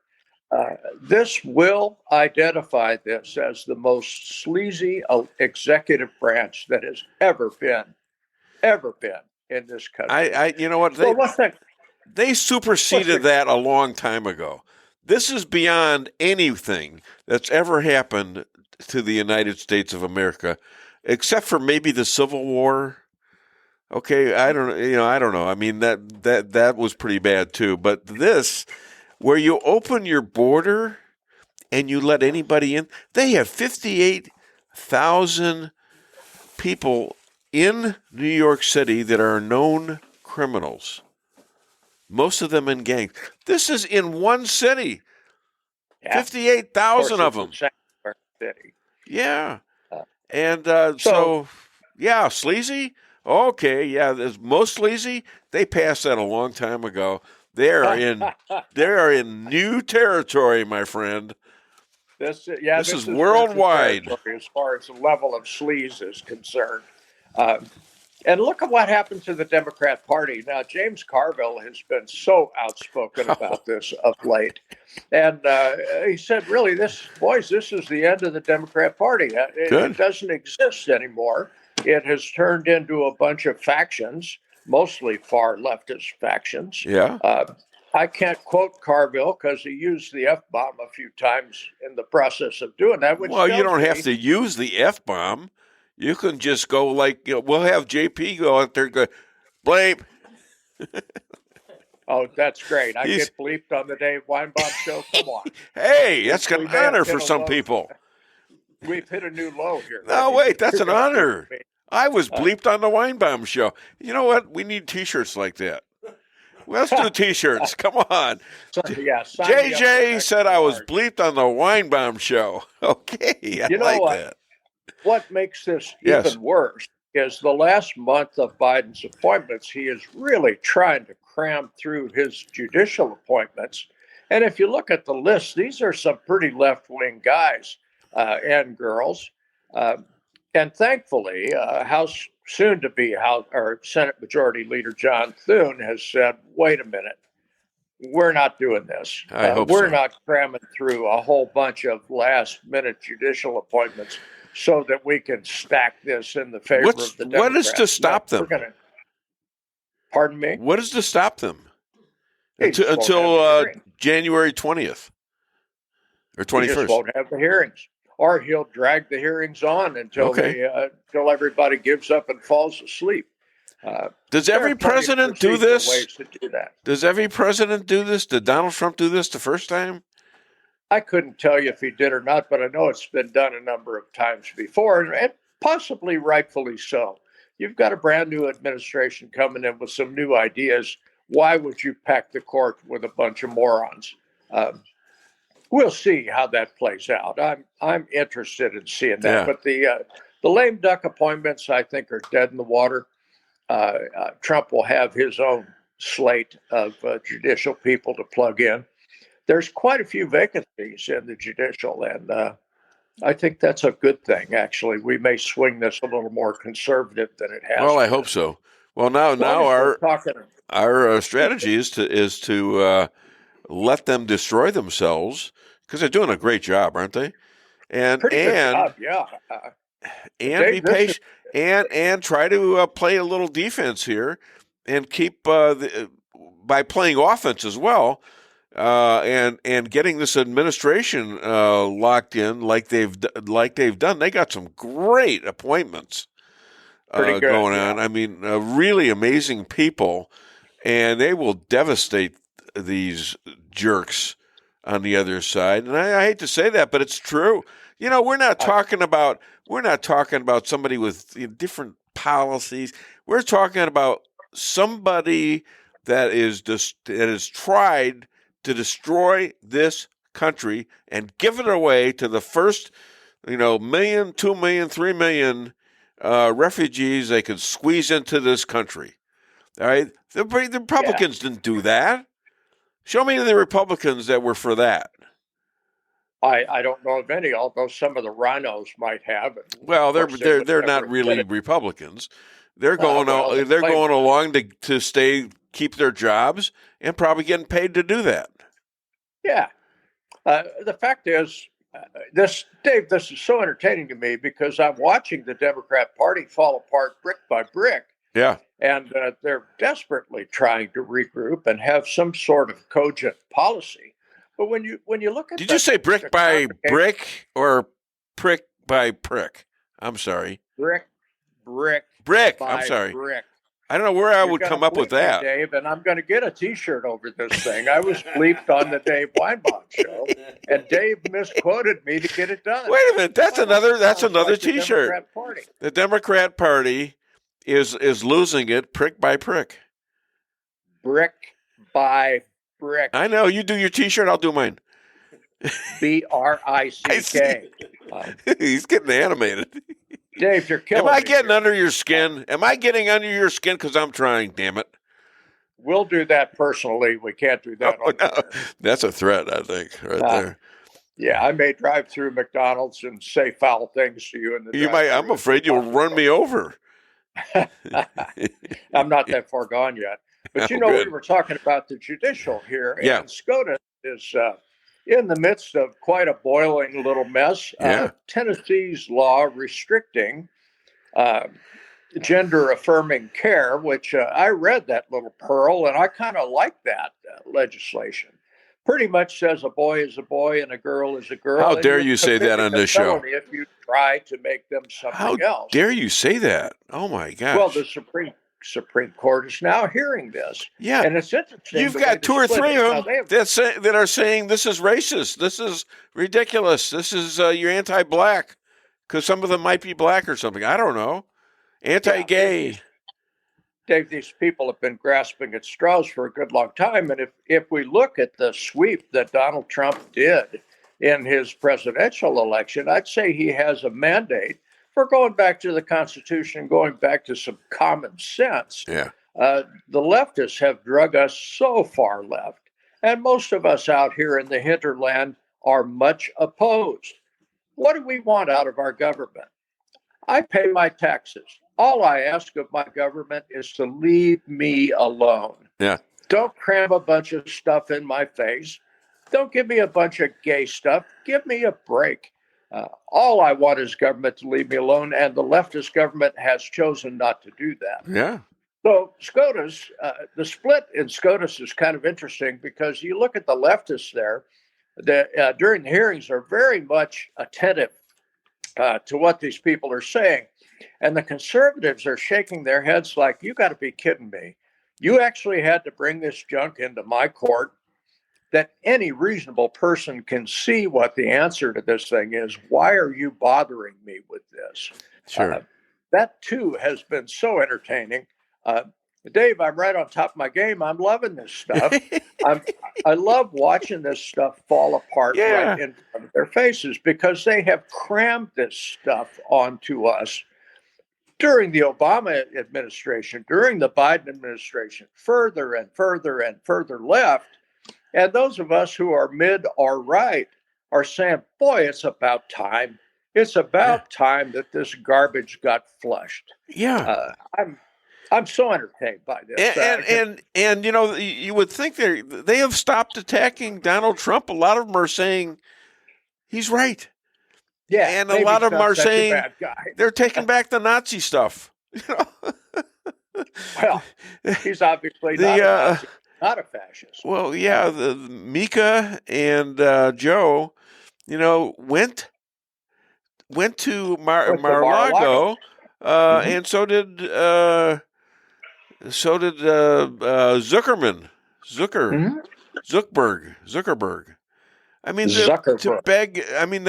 this will identify this as the most sleazy executive branch that has ever been in this country. You know what? They superseded that a long time ago. This is beyond anything that's ever happened to the United States of America, except for maybe the Civil War. Okay, I don't know. I mean, that was pretty bad too. But this, where you open your border and you let anybody in, they have 58,000 people in New York City that are known criminals. Most of them in gangs. This is in one city. 58,000 of them. City. Yeah. And sleazy? Okay, yeah, most sleazy, they passed that a long time ago. They are in new territory, my friend. This is worldwide as far as the level of sleaze is concerned. And look at what happened to the Democrat Party. Now, James Carville has been so outspoken about this of late. And he said, really, this is the end of the Democrat Party. It doesn't exist anymore. It has turned into a bunch of factions, mostly far leftist factions. Yeah. I can't quote Carville because he used the F-bomb a few times in the process of doing that. Well, you don't have to use the F-bomb. You can just go we'll have JP go out there and go, bleep. Oh, that's great. I get bleeped on the Dave Weinbaum show. Come on. Hey, that's an honor for some people. We've hit a new low here. No, wait, that's an honor. I was bleeped on the Weinbaum show. You know what? We need T-shirts like that. Let's do T-shirts. Come on. JJ said I was bleeped on the Weinbaum show. Okay, I like that. What makes this even worse is the last month of Biden's appointments, he is really trying to cram through his judicial appointments. And if you look at the list, these are some pretty left-wing guys and girls. And thankfully, House soon-to-be Senate Majority Leader John Thune has said, wait a minute, we're not doing this. We're not cramming through a whole bunch of last-minute judicial appointments so that we can stack this in the favor of the Democrats. What is to stop them? Pardon me? What is to stop them? Until January 20th or 21st. He just won't have the hearings. Or he'll drag the hearings on until until everybody gives up and falls asleep. Does every president do this? Does every president do this? Did Donald Trump do this the first time? I couldn't tell you if he did or not, but I know it's been done a number of times before, and possibly rightfully so. You've got a brand new administration coming in with some new ideas. Why would you pack the court with a bunch of morons? We'll see how that plays out. I'm interested in seeing that. But the lame duck appointments, I think, are dead in the water. Trump will have his own slate of judicial people to plug in. There's quite a few vacancies in the judicial, and I think that's a good thing, actually. We may swing this a little more conservative than it has. Well, I hope so. Well, now our strategy is to let them destroy themselves, because they're doing a great job, aren't they? And pretty good job, yeah. And be patient and try to play a little defense here, and keep by playing offense as well. And getting this administration locked in like they've done. They got some great appointments going on. I mean, really amazing people, and they will devastate these jerks on the other side. And I hate to say that, but it's true. You know, we're not talking about somebody with different policies. We're talking about somebody that is tried to destroy this country and give it away to the first, million, 2 million, 3 million refugees they could squeeze into this country. All right, the Republicans didn't do that. Show me the Republicans that were for that. I don't know of any, although some of the rhinos might have. Well, they're not really Republicans. They're going along to stay keep their jobs and probably getting paid to do that. Yeah. The fact is, this is so entertaining to me because I'm watching the Democrat Party fall apart brick by brick. Yeah. And they're desperately trying to regroup and have some sort of cogent policy. But when you look at Did you say brick by brick or prick by prick? I'm sorry. Brick. I'm sorry. Brick. I don't know where I would come up with that. Dave, and I'm going to get a T-shirt over this thing. I was bleeped on the Dave Weinbaum show, and Dave misquoted me to get it done. Wait a minute, that's another T-shirt. Democrat Party. The Democrat Party is losing it prick by prick. Brick by brick. I know. You do your T-shirt, I'll do mine. BRICK. He's getting animated. Dave, you're killing me. Am I getting under your skin? Am I getting under your skin because I'm trying, damn it? We'll do that personally. We can't do that. No. That's a threat, I think, there. Yeah, I may drive through McDonald's and say foul things to you. I'm afraid you'll run me over. I'm not that far gone yet. But we were talking about the judicial here. Yeah. And SCOTUS is in the midst of quite a boiling little mess. Yeah. Tennessee's law restricting gender-affirming care, which I read that little pearl, and I kind of like that legislation. Pretty much says a boy is a boy and a girl is a girl. How dare you say that on this show? If you try to make them something else. How dare you say that? Oh, my gosh. Well, the Supreme Court is now hearing this. Yeah. And it's interesting. You've got two or three of them that are saying this is racist. This is ridiculous. This is you're anti-black because some of them might be black or something. I don't know. Anti-gay. Dave, these people have been grasping at straws for a good long time. And if we look at the sweep that Donald Trump did in his presidential election, I'd say he has a mandate for going back to the Constitution, going back to some common sense. Yeah. The leftists have drug us so far left, and most of us out here in the hinterland are much opposed. What do we want out of our government? I pay my taxes. All I ask of my government is to leave me alone. Yeah. Don't cram a bunch of stuff in my face. Don't give me a bunch of gay stuff. Give me a break. All I want is government to leave me alone, and the leftist government has chosen not to do that. Yeah. So SCOTUS, the split in SCOTUS is kind of interesting because you look at the leftists there, that during the hearings are very much attentive to what these people are saying. And the conservatives are shaking their heads like, you got to be kidding me. You actually had to bring this junk into my court that any reasonable person can see what the answer to this thing is. Why are you bothering me with this? Sure. That, too, has been so entertaining. Dave, I'm right on top of my game. I'm loving this stuff. I love watching this stuff fall apart right in front of their faces because they have crammed this stuff onto us during the Obama administration, during the Biden administration, further and further and further left. And those of us who are mid or right are saying, boy, it's about time. It's about time that this garbage got flushed. Yeah. I'm so entertained by this. And you know, you would think they have stopped attacking Donald Trump. A lot of them are saying he's right. Yeah. And a lot of them are saying they're taking back back the Nazi stuff. You know? Well, he's obviously not a Nazi. Not a fascist. Well, yeah, the Mika and Joe, you know, went to Mar-a-Lago, and so did Zuckerberg. I mean, to beg. I mean,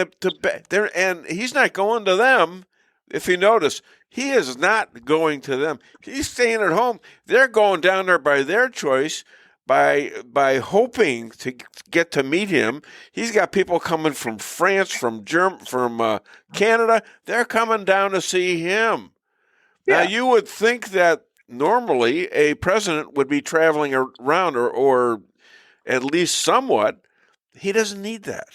there, and he's not going to them. If you notice, he is not going to them. He's staying at home. They're going down there by their choice, by hoping to get to meet him. He's got people coming from France, from Canada. They're coming down to see him. Yeah. Now, you would think that normally a president would be traveling around or at least somewhat. He doesn't need that.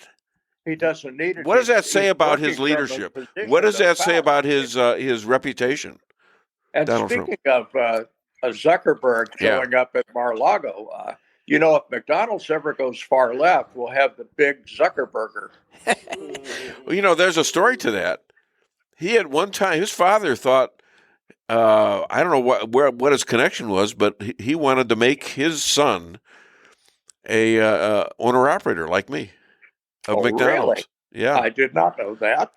He doesn't need it. What does that say about his leadership? What does that say about his reputation? And Donald speaking Trump. of Zuckerberg showing up at Mar-a-Lago. If McDonald's ever goes far left, we'll have the big Zuckerberger. Well, there's a story to that. He had one time, his father thought, I don't know what his connection was, but he wanted to make his son a owner-operator like me of McDonald's. Really? Yeah. I did not know that.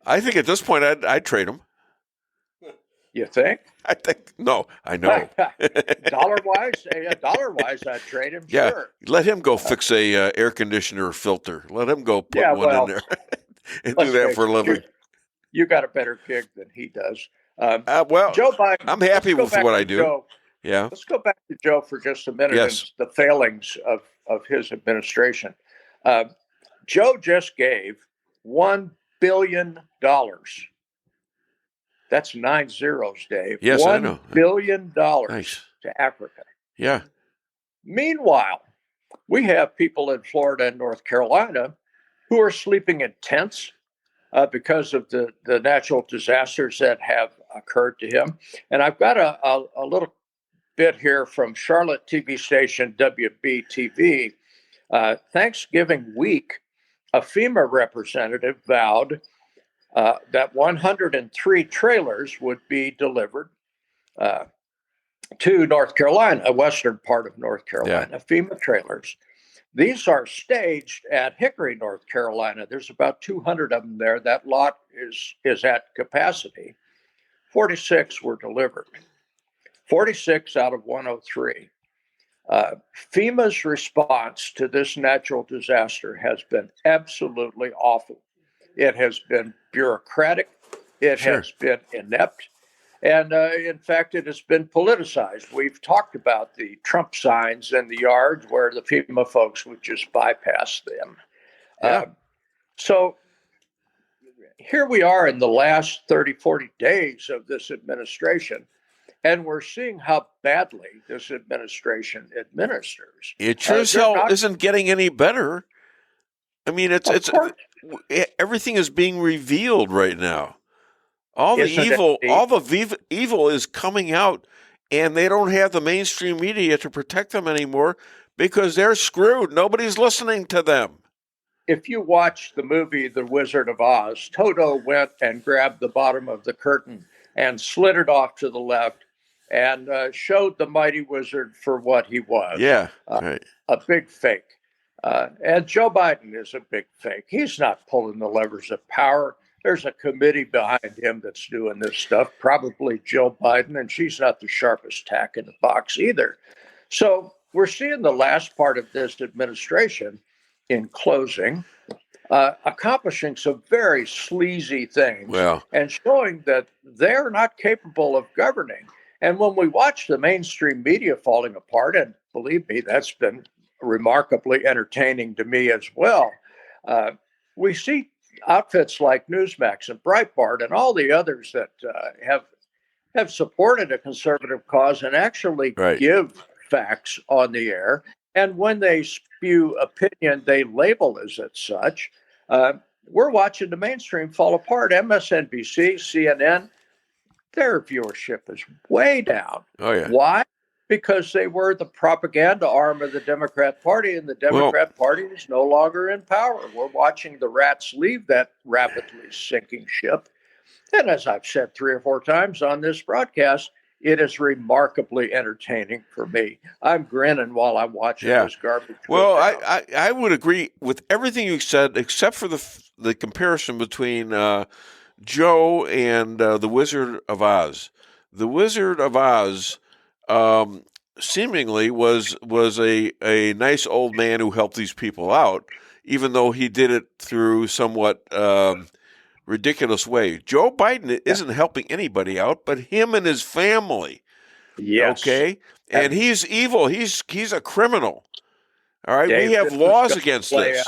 I think at this point I'd trade him. You think? I think no. I know. Dollar-wise, I'd trade him. Yeah, sure. Let him go fix a air conditioner filter. Let him go put one in there and do that for a living. You got a better gig than he does. Well, Joe Biden. I'm happy with what I do. Joe. Yeah. Let's go back to Joe for just a minute Yes. and the failings of his administration. Joe just gave $1 billion. That's 9 zeros, Dave. Yes, I know. $1 billion Nice. to Africa. Yeah. Meanwhile, we have people in Florida and North Carolina who are sleeping in tents because of the natural disasters that have occurred to him. And I've got a little bit here from Charlotte TV station WBTV. Thanksgiving week, a FEMA representative vowed that 103 trailers would be delivered to North Carolina, a western part of North Carolina, FEMA trailers. These are staged at Hickory, North Carolina. There's about 200 of them there. That lot is at capacity. 46 were delivered. 46 out of 103. FEMA's response to this natural disaster has been absolutely awful. It has been bureaucratic. It has been inept. And in fact, it has been politicized. We've talked about the Trump signs in the yard where the FEMA folks would just bypass them. So here we are in the last 30, 40 days of this administration, and we're seeing how badly this administration administers. It sure as hell isn't getting any better. I mean, it's everything is being revealed right now. All the evil is coming out, and they don't have the mainstream media to protect them anymore because they're screwed. Nobody's listening to them. If you watch the movie The Wizard of Oz, Toto went and grabbed the bottom of the curtain and slid it off to the left and showed the mighty wizard for what he was. Yeah, right. A big fake. And Joe Biden is a big fake. He's not pulling the levers of power. There's a committee behind him that's doing this stuff, probably Jill Biden, and she's not the sharpest tack in the box either. So we're seeing the last part of this administration in closing, accomplishing some very sleazy things and showing that they're not capable of governing. And when we watch the mainstream media falling apart, and believe me, that's been remarkably entertaining to me as well, we see outfits like Newsmax and Breitbart and all the others that have supported a conservative cause and actually give facts on the air. And when they spew opinion, they label as such. We're watching the mainstream fall apart. MSNBC, CNN, their viewership is way down. Oh, yeah. Why? Because they were the propaganda arm of the Democrat Party, and the Democrat Party is no longer in power. We're watching the rats leave that rapidly sinking ship. And as I've said 3 or 4 times on this broadcast, it is remarkably entertaining for me. I'm grinning while I'm watching this garbage. Well, I would agree with everything you said, except for the comparison between Joe and the Wizard of Oz. The Wizard of Oz seemingly was a nice old man who helped these people out, even though he did it through somewhat ridiculous way. Joe Biden isn't helping anybody out, but him and his family. Yes. Okay, and he's evil. He's a criminal. All right, Dave, we have laws against this.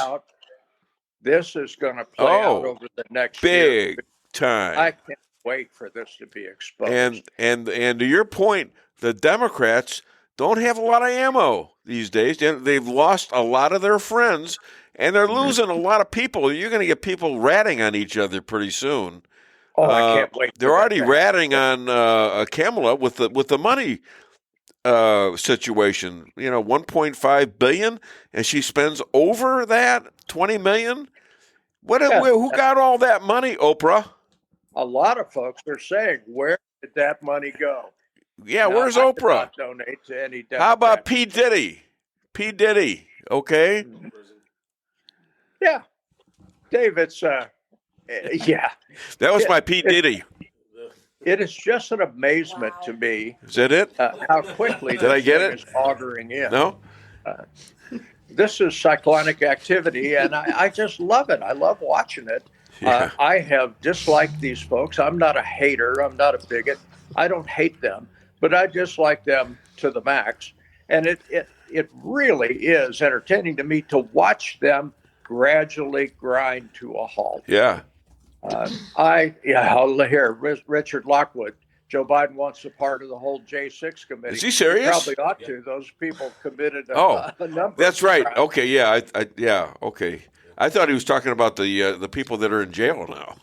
This is going to play out over the next big time. I can't wait for this to be exposed. And to your point, the Democrats don't have a lot of ammo these days. They've lost a lot of their friends, and they're losing a lot of people. You're going to get people ratting on each other pretty soon. Oh, I can't wait. They're already ratting on Kamala with the money situation. 1.5 billion, and she spends over that, 20 million. Who got all that money, Oprah? A lot of folks are saying, where did that money go? Yeah, now, where's I did Oprah? not donate to any Democrat. How about P. Diddy? P. Diddy, okay? Yeah. Dave, it's, yeah. That was my P. Diddy. It is just an amazement to me. Is that it? How quickly Did I get thing it? is auguring in. No? This is cyclonic activity, and I just love it. I love watching it. Yeah. I have disliked these folks. I'm not a hater. I'm not a bigot. I don't hate them, but I dislike them to the max. And it really is entertaining to me to watch them gradually grind to a halt. Yeah. Here, Richard Lockwood. Joe Biden wants a part of the whole J6 committee. Is he serious? He probably ought to. Those people committed a number. That's of right. crimes. Okay, yeah, okay. I thought he was talking about the people that are in jail now.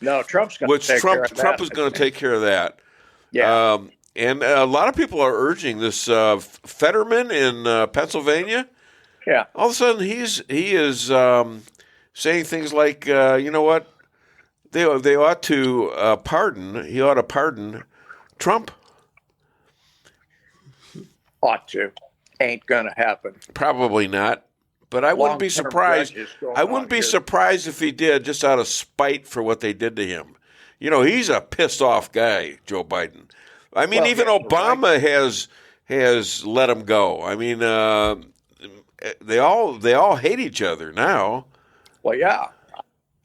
No, Trump's going to take care of that. Trump is going to take care of that. Yeah. And a lot of people are urging this Fetterman in Pennsylvania. Yeah. All of a sudden, he is saying things like, you know what? They ought to pardon. He ought to pardon Trump. Ought to. Ain't going to happen. Probably not. But I wouldn't be surprised. I wouldn't be surprised if he did, just out of spite for what they did to him. He's a pissed off guy, Joe Biden. I mean, even Obama has let him go. I mean, they all hate each other now. Well, yeah.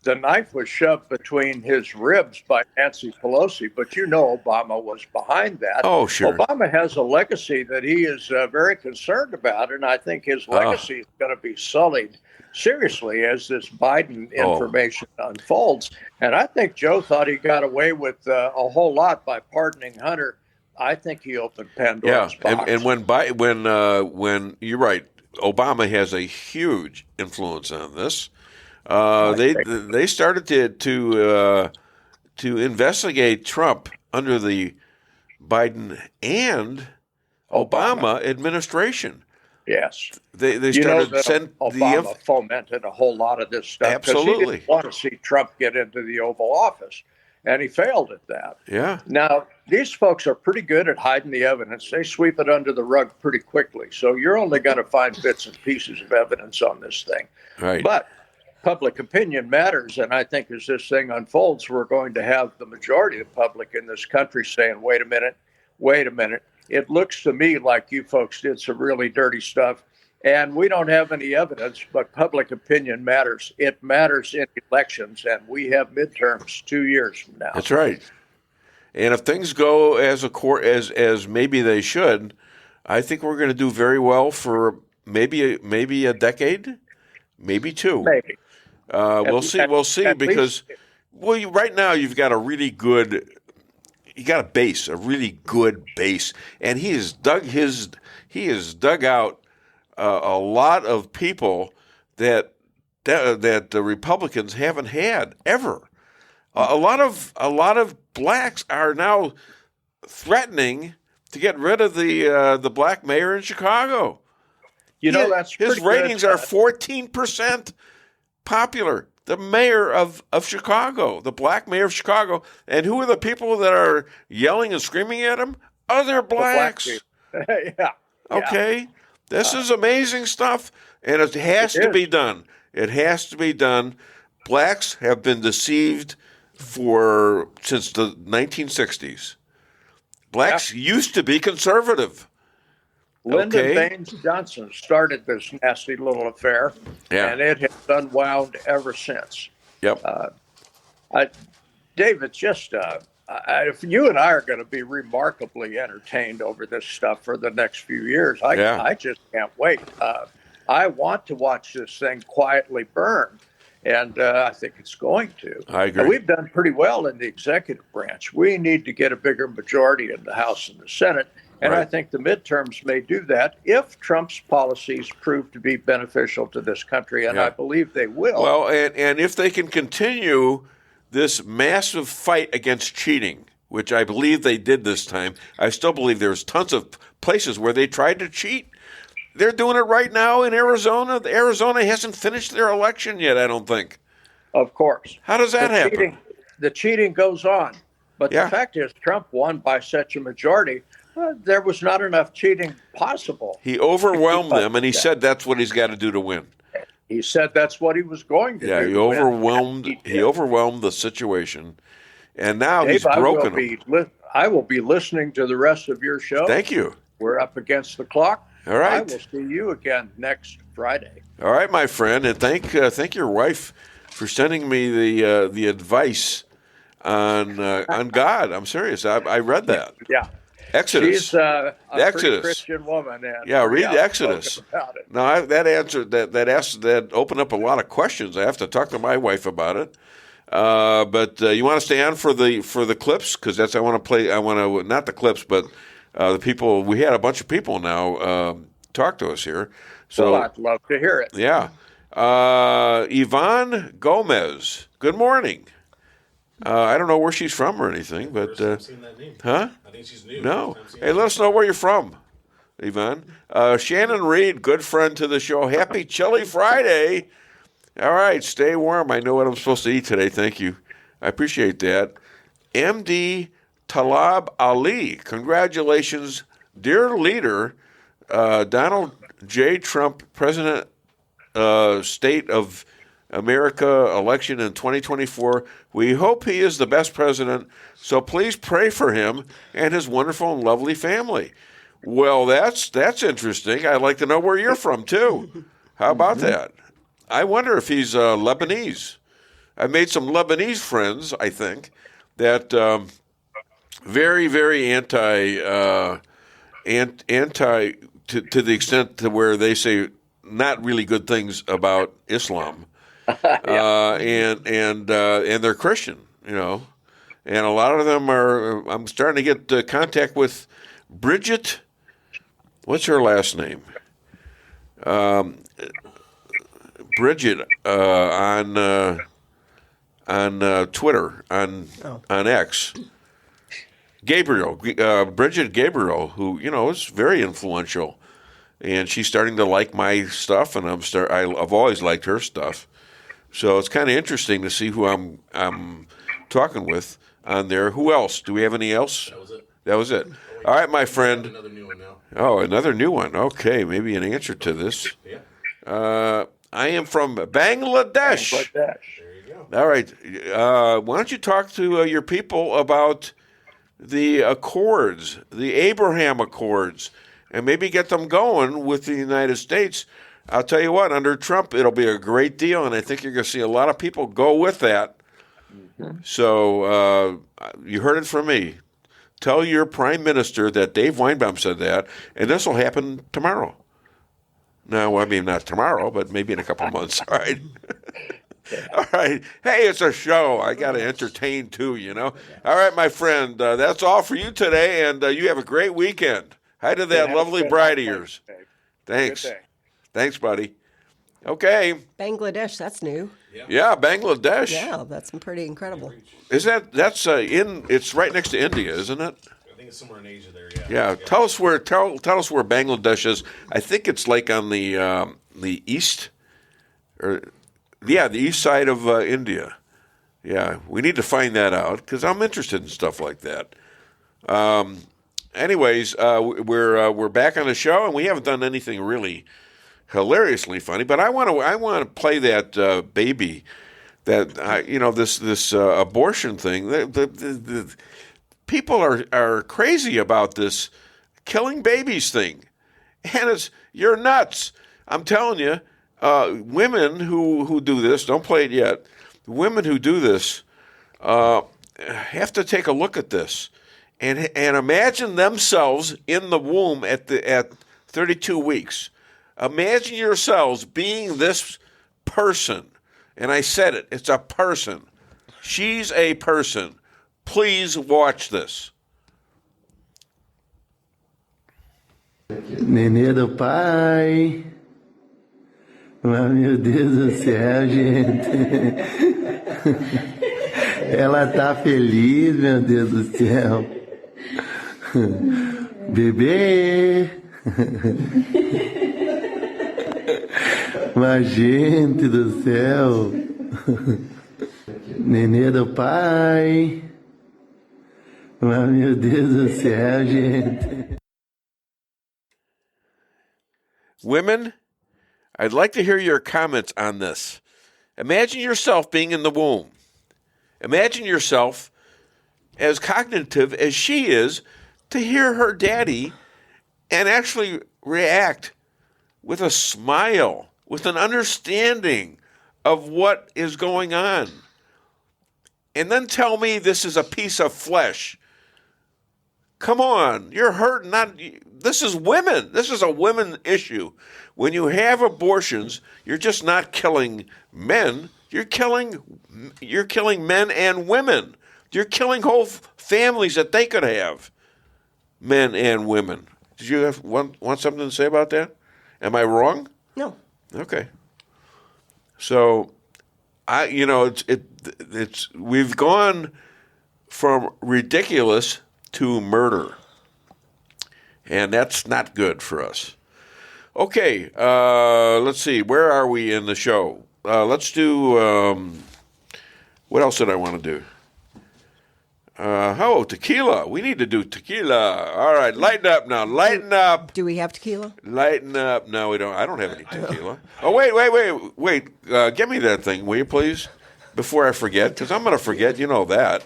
The knife was shoved between his ribs by Nancy Pelosi, but Obama was behind that. Oh, sure. Obama has a legacy that he is very concerned about, and I think his legacy is going to be sullied seriously as this Biden information unfolds. And I think Joe thought he got away with a whole lot by pardoning Hunter. I think he opened Pandora's box. And when you're right, Obama has a huge influence on this. They started to investigate Trump under the Biden and Obama administration. Yes, they started send Obama fomented a whole lot of this stuff. Absolutely, he didn't want to see Trump get into the Oval Office, and he failed at that. Yeah. Now these folks are pretty good at hiding the evidence. They sweep it under the rug pretty quickly. So you're only going to find bits and pieces of evidence on this thing. Right. But public opinion matters, and I think as this thing unfolds, we're going to have the majority of the public in this country saying, wait a minute. It looks to me like you folks did some really dirty stuff, and we don't have any evidence, but public opinion matters. It matters in elections, and we have midterms 2 years from now. That's right. And if things go as maybe they should, I think we're going to do very well for maybe a decade, maybe two. Maybe. We'll see because right now you've got a really good. You got a really good base, and he has dug out a lot of people that the Republicans haven't had ever. A lot of blacks are now threatening to get rid of the black mayor in Chicago. That's his ratings are 14% popular. The mayor of Chicago, the black mayor of Chicago. And who are the people that are yelling and screaming at him? Other blacks. Yeah. Okay. This is amazing stuff, and it has to be done. It has to be done. Blacks have been deceived since the 1960s. Blacks used to be conservative. Lyndon Baines Johnson started this nasty little affair, and it has unwound ever since. Yep. Dave, it's just if you and I are going to be remarkably entertained over this stuff for the next few years, I just can't wait. I want to watch this thing quietly burn, and I think it's going to. I agree. And we've done pretty well in the executive branch. We need to get a bigger majority in the House and the Senate. And I think the midterms may do that if Trump's policies prove to be beneficial to this country, and I believe they will. Well, and if they can continue this massive fight against cheating, which I believe they did this time. I still believe there's tons of places where they tried to cheat. They're doing it right now in Arizona. Arizona hasn't finished their election yet, I don't think. Of course. How does that happen? The cheating goes on. But the fact is, Trump won by such a majority. There was not enough cheating possible. He overwhelmed them, and he said that's what he's got to do to win. He said that's what he was going to do. Yeah, he overwhelmed the situation, and now he's broken them. I will be listening to the rest of your show. Thank you. We're up against the clock. All right. I will see you again next Friday. All right, my friend, and thank your wife for sending me the advice on God. I'm serious. I read that. Yeah. Exodus. She's a Exodus. pretty Christian woman. And read Exodus. Now that opened up a lot of questions. I have to talk to my wife about it. But you want to stay on for the clips, because I want to play. I want to not the clips, but the people. We had a bunch of people now talk to us here. So well, I'd love to hear it. Yeah, Yvonne Gomez. Good morning. I don't know where she's from or anything, but seen that name. Huh? I think she's new. No. Hey, let us know where you're from, Yvonne. Shannon Reed, good friend to the show. Happy Chilly Friday. All right, stay warm. I know what I'm supposed to eat today. Thank you. I appreciate that. MD Talab Ali, congratulations, dear leader, Donald J. Trump, President, State of America election in 2024. We hope he is the best president, so please pray for him and his wonderful and lovely family. Well, that's interesting. I'd like to know where you're from, too. How about that? I wonder if he's Lebanese. I made some Lebanese friends, I think, that very, very anti to the extent to where they say not really good things about Islam. And they're Christian, and a lot of them are. I'm starting to get contact with Bridget. What's her last name? Bridget on Twitter on X. Gabriel, Bridget Gabriel, who is very influential, and she's starting to like my stuff, and I've always liked her stuff. So it's kind of interesting to see who I'm talking with on there. Who else? Do we have any else? That was it. All right, my friend. Another new one now. Oh, another new one. Okay, maybe an answer to this. Yeah. I am from Bangladesh. There you go. All right. Why don't you talk to your people about the Accords, the Abraham Accords, and maybe get them going with the United States? I'll tell you what, under Trump, it'll be a great deal, and I think you're going to see a lot of people go with that. Mm-hmm. So you heard it from me. Tell your prime minister that Dave Weinbaum said that, and this will happen tomorrow. No, I mean, not tomorrow, but maybe in a couple of months. All right. All right. Hey, it's a show. I got to entertain too, All right, my friend. That's all for you today, and you have a great weekend. Hi to that lovely bride of yours. Thanks. Thanks, buddy. Okay. Bangladesh, that's new. Yeah, Bangladesh. Yeah, that's pretty incredible. Is that's it's right next to India, isn't it? I think it's somewhere in Asia there, Yeah, tell us where Bangladesh is. I think it's like on the east, the east side of India. Yeah, we need to find that out because I'm interested in stuff like that. Anyways, we're back on the show, and we haven't done anything really hilariously funny, but I want to play that baby, that this abortion thing. The people are crazy about this killing babies thing, and you're nuts. I'm telling you, women who do this, don't play it yet. Women who do this have to take a look at this and imagine themselves in the womb at 32 weeks. Imagine yourselves being this person. And I said it. It's a person. She's a person. Please watch this. Nenê do pai. Oh, meu Deus do céu, gente. Ela tá feliz, meu Deus do céu. Bebê. Mas, gente do céu. Nenê do pai. Mas, meu Deus do céu, gente. Women, I'd like to hear your comments on this. Imagine yourself being in the womb. Imagine yourself as cognitive as she is to hear her daddy and actually react with a smile, with an understanding of what is going on. And then tell me this is a piece of flesh. Come on, you're hurt. This is women. This is a women issue. When you have abortions, you're just not killing men. You're killing men and women. You're killing whole families that they could have, men and women. Did you want something to say about that? Am I wrong? No. Okay. So, we've gone from ridiculous to murder, and that's not good for us. Okay, let's see. Where are we in the show? Let's do. What else did I want to do? Tequila. We need to do tequila. All right, lighten up now. Lighten up. Do we have tequila? Lighten up. No, we don't. I don't have any tequila. Oh, wait. Give me that thing, will you, please? Before I forget, because I'm going to forget. You know that.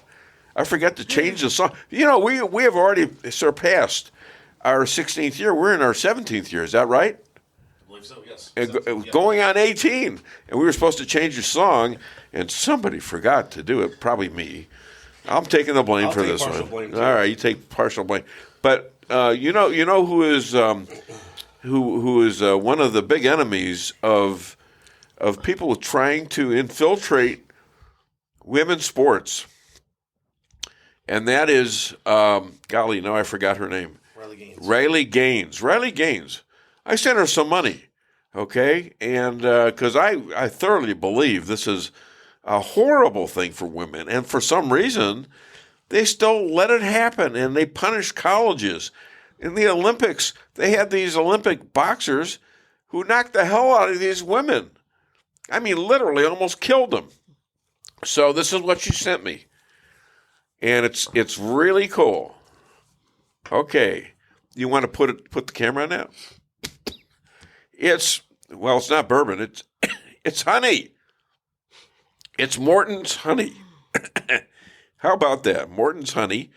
I forgot to change the song. We have already surpassed our 16th year. We're in our 17th year. Is that right? I believe so, yes. Going on 18. And we were supposed to change the song, and somebody forgot to do it. Probably me. I'm taking the blame for this one. Blame all right, you take partial blame. But you know who is one of the big enemies of people trying to infiltrate women's sports. And that is, golly, now I forgot her name. Riley Gaines. I sent her some money, okay? And because I thoroughly believe this is a horrible thing for women. And for some reason, they still let it happen, and they punish colleges. In the Olympics, they had these Olympic boxers who knocked the hell out of these women. I mean, literally almost killed them. So this is what she sent me. And it's really cool. Okay, you want to put the camera on that? It's not bourbon. It's honey. It's Morton's honey. How about that, Morton's honey?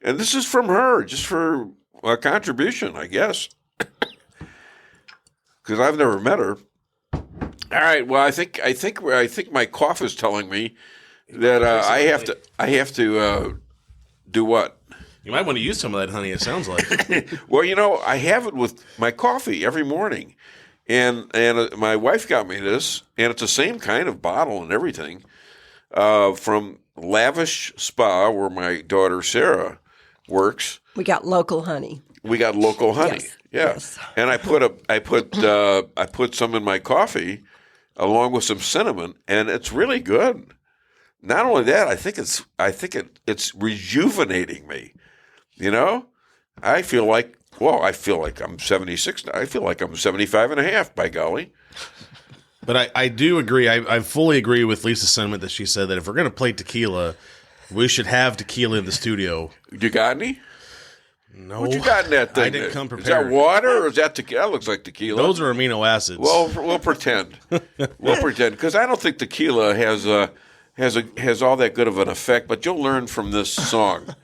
And this is from her, just for a contribution, I guess, because I've never met her. All right. Well, I think my cough is telling me that I have to do what? You might want to use some of that honey, it sounds like. Well, I have it with my coffee every morning. And my wife got me this, and it's the same kind of bottle and everything from Lavish Spa, where my daughter Sarah works. We got local honey. Yes. Yeah. Yes. And I put some in my coffee along with some cinnamon, and it's really good. Not only that, I think it's rejuvenating me. I feel like I'm 76. I feel like I'm 75 and a half, by golly. But I do agree. I fully agree with Lisa's sentiment that she said that if we're going to play tequila, we should have tequila in the studio. You got any? No. What you got in that thing? I didn't come prepared. Is that water or is that tequila? That looks like tequila. Those are amino acids. Well, we'll pretend. Because I don't think tequila has all that good of an effect. But you'll learn from this song.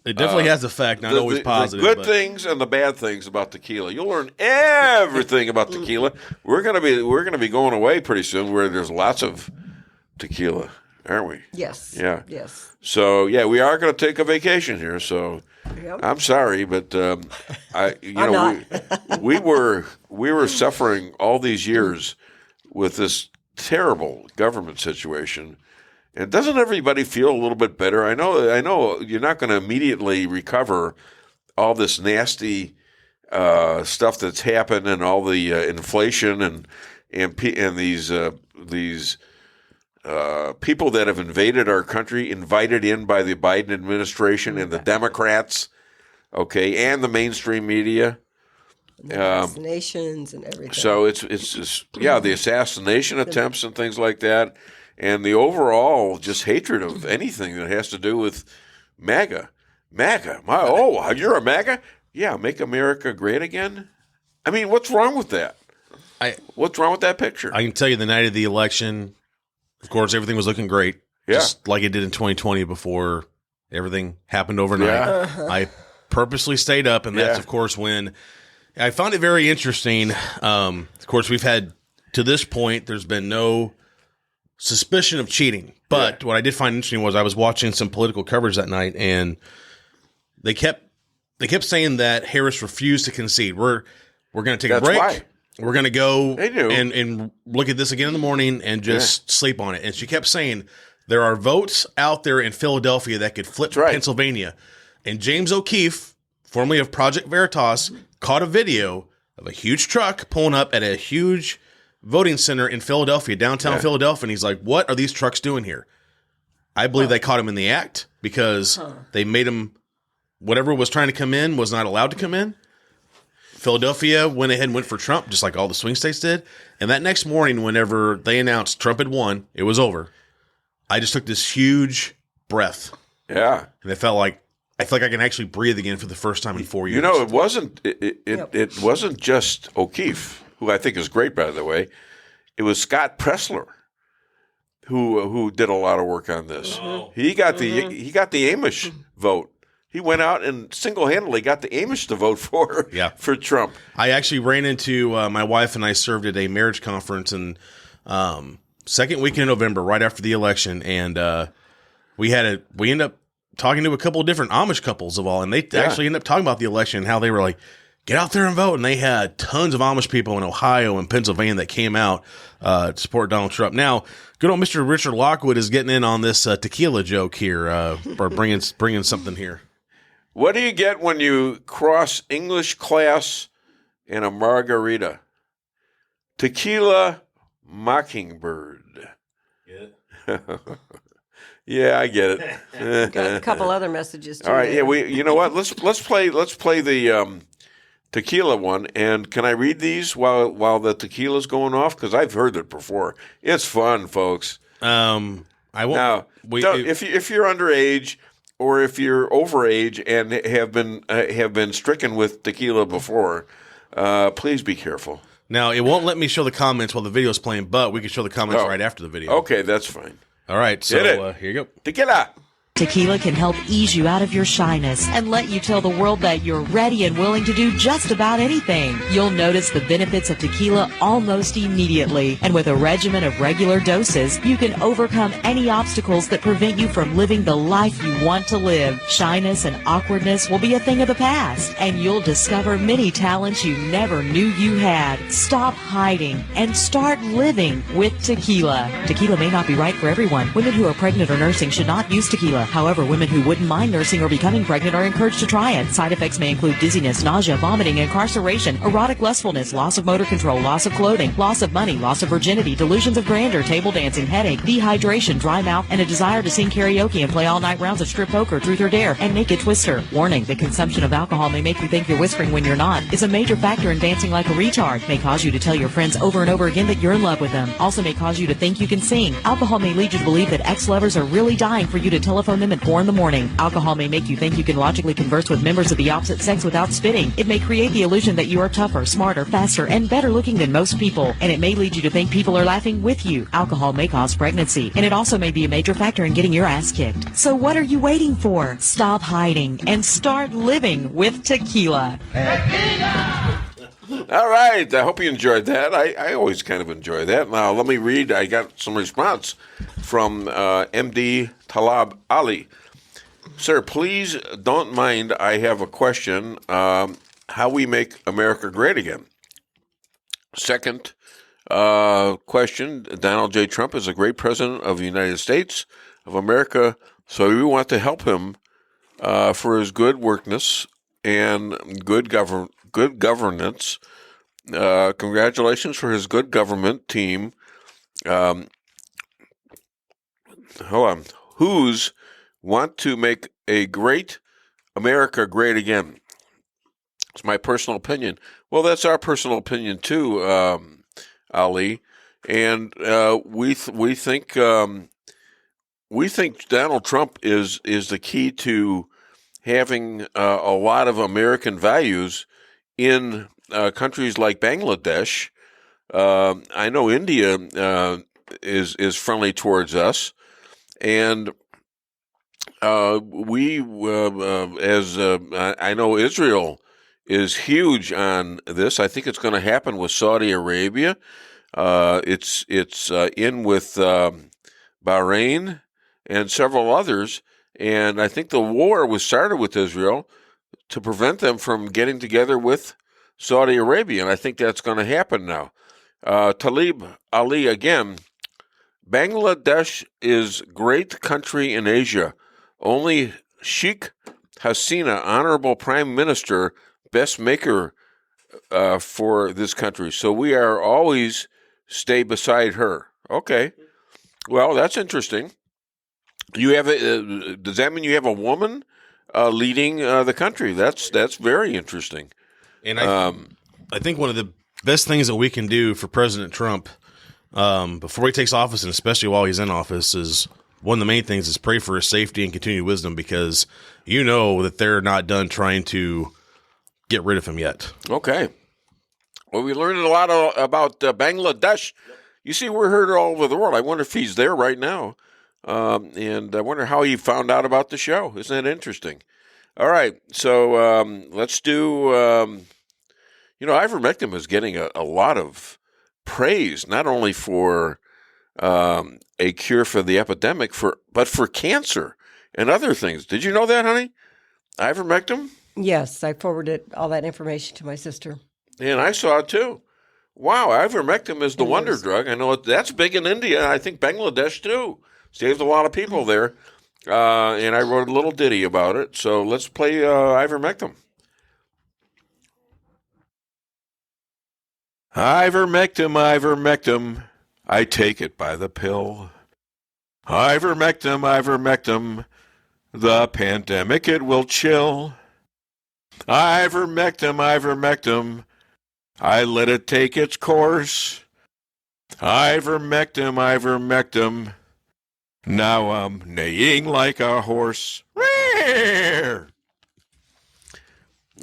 It definitely has effect, not always positive. The good things and the bad things about tequila. You'll learn everything about tequila. We're gonna be going away pretty soon where there's lots of tequila, aren't we? Yes. Yeah. Yes. So we are gonna take a vacation here. So Yep. I'm sorry, but we were suffering all these years with this terrible government situation. And doesn't everybody feel a little bit better? I know you're not going to immediately recover all this nasty stuff that's happened and all the inflation and these people that have invaded our country, invited in by the Biden administration and the Democrats, okay, and the mainstream media. Assassinations and everything. So it's just, the assassination attempts and things like that, and the overall just hatred of anything that has to do with MAGA. You're a MAGA? Yeah, make America great again? I mean, what's wrong with that? What's wrong with that picture? I can tell you the night of the election, of course, everything was looking great. Yeah. Just like it did in 2020 before everything happened overnight. Yeah. I purposely stayed up, and that's, of course, when I found it very interesting. Of course, we've had, to this point, there's been no suspicion of cheating. But what I did find interesting was I was watching some political coverage that night, and they kept saying that Harris refused to concede. We're going to take a break. Why. We're going to go They do. and look at this again in the morning and just sleep on it. And she kept saying there are votes out there in Philadelphia that could flip Pennsylvania. And James O'Keefe, formerly of Project Veritas, caught a video of a huge truck pulling up at a huge voting center in Philadelphia, downtown Philadelphia. And he's like, what are these trucks doing here? I believe they caught him in the act because they made him, whatever was trying to come in was not allowed to come in. Philadelphia went ahead and went for Trump, just like all the swing states did. And that next morning, whenever they announced Trump had won, it was over. I just took this huge breath. Yeah. And I feel like I can actually breathe again for the first time in 4 years. You know, it wasn't just O'Keefe, who I think is great, by the way. It was Scott Pressler who did a lot of work on this. He got the Amish vote. He went out and single-handedly got the Amish to vote for Trump. I actually ran into my wife and I served at a marriage conference in second week in November, right after the election, and we ended up talking to a couple of different Amish couples of all, and they actually ended up talking about the election and how they were like, get out there and vote. And they had tons of Amish people in Ohio and Pennsylvania that came out to support Donald Trump. Now, good old Mr. Richard Lockwood is getting in on this tequila joke here, or bringing something here. What do you get when you cross English class and a margarita? Tequila Mockingbird. Yeah, I get it. Got a couple other messages too. All right, you know what? Let's play the tequila one. And can I read these while the tequila's going off? Because I've heard it before. It's fun, folks. I won't. Now, if you're underage or if you're overage and have been stricken with tequila before, please be careful. Now, it won't let me show the comments while the video's playing, but we can show the comments right after the video. Okay, that's fine. All right, so here you go. Tequila. Tequila can help ease you out of your shyness and let you tell the world that you're ready and willing to do just about anything. You'll notice the benefits of tequila almost immediately. And with a regimen of regular doses, you can overcome any obstacles that prevent you from living the life you want to live. Shyness and awkwardness will be a thing of the past, and you'll discover many talents you never knew you had. Stop hiding and start living with tequila. Tequila may not be right for everyone. Women who are pregnant or nursing should not use tequila. However, women who wouldn't mind nursing or becoming pregnant are encouraged to try it. Side effects may include dizziness, nausea, vomiting, incarceration, erotic lustfulness, loss of motor control, loss of clothing, loss of money, loss of virginity, delusions of grandeur, table dancing, headache, dehydration, dry mouth, and a desire to sing karaoke and play all-night rounds of strip poker, truth or dare, and naked twister. Warning, the consumption of alcohol may make you think you're whispering when you're not, is a major factor in dancing like a retard, may cause you to tell your friends over and over again that you're in love with them, also may cause you to think you can sing. Alcohol may lead you to believe that ex-lovers are really dying for you to telephone them at 4 in the morning. Alcohol may make you think you can logically converse with members of the opposite sex without spitting. It may create the illusion that you are tougher, smarter, faster, and better looking than most people. And it may lead you to think people are laughing with you. Alcohol may cause pregnancy. And it also may be a major factor in getting your ass kicked. So what are you waiting for? Stop hiding and start living with tequila. All right. I hope you enjoyed that. I always kind of enjoy that. Now, let me read. I got some response from MD Talab Ali. Sir, please don't mind. I have a question. How we make America great again? Second question. Donald J. Trump is a great president of the United States of America, so we want to help him for his good workness and good governance. Congratulations for his good government team. Who's want to make a great America great again? It's my personal opinion. Well, that's our personal opinion too, Ali. And we think Donald Trump is the key to having a lot of American values in countries like Bangladesh. I know India is friendly towards us, and I know Israel is huge on this. I think it's going to happen with Saudi Arabia. It's in with Bahrain and several others, and I think the war was started with Israel to prevent them from getting together with Saudi Arabia, and I think that's going to happen now. Talib Ali again. Bangladesh is great country in Asia. Only Sheikh Hasina, honorable prime minister, best maker for this country. So we are always stay beside her. Okay. Well, that's interesting. You have does that mean you have a woman leading the country? That's very interesting. And I think one of the best things that we can do for President Trump before he takes office, and especially while he's in office, is one of the main things is pray for his safety and continued wisdom, because you know that they're not done trying to get rid of him yet. Okay. Well, we learned a lot about Bangladesh. You see, we're heard all over the world. I wonder if he's there right now. And I wonder how he found out about the show. Isn't that interesting? All right. So let's do, ivermectin is getting a lot of praise, not only for a cure for the epidemic, but for cancer and other things. Did you know that, honey? Ivermectin? Yes, I forwarded all that information to my sister. And I saw it too. Wow, ivermectin is the wonder drug. I know that's big in India. I think Bangladesh too. Saved a lot of people there. And I wrote a little ditty about it. So let's play ivermectin. Ivermectin, ivermectin, I take it by the pill. Ivermectin, ivermectin, the pandemic it will chill. Ivermectin, ivermectin, I let it take its course. Ivermectin, ivermectin, now I'm neighing like a horse.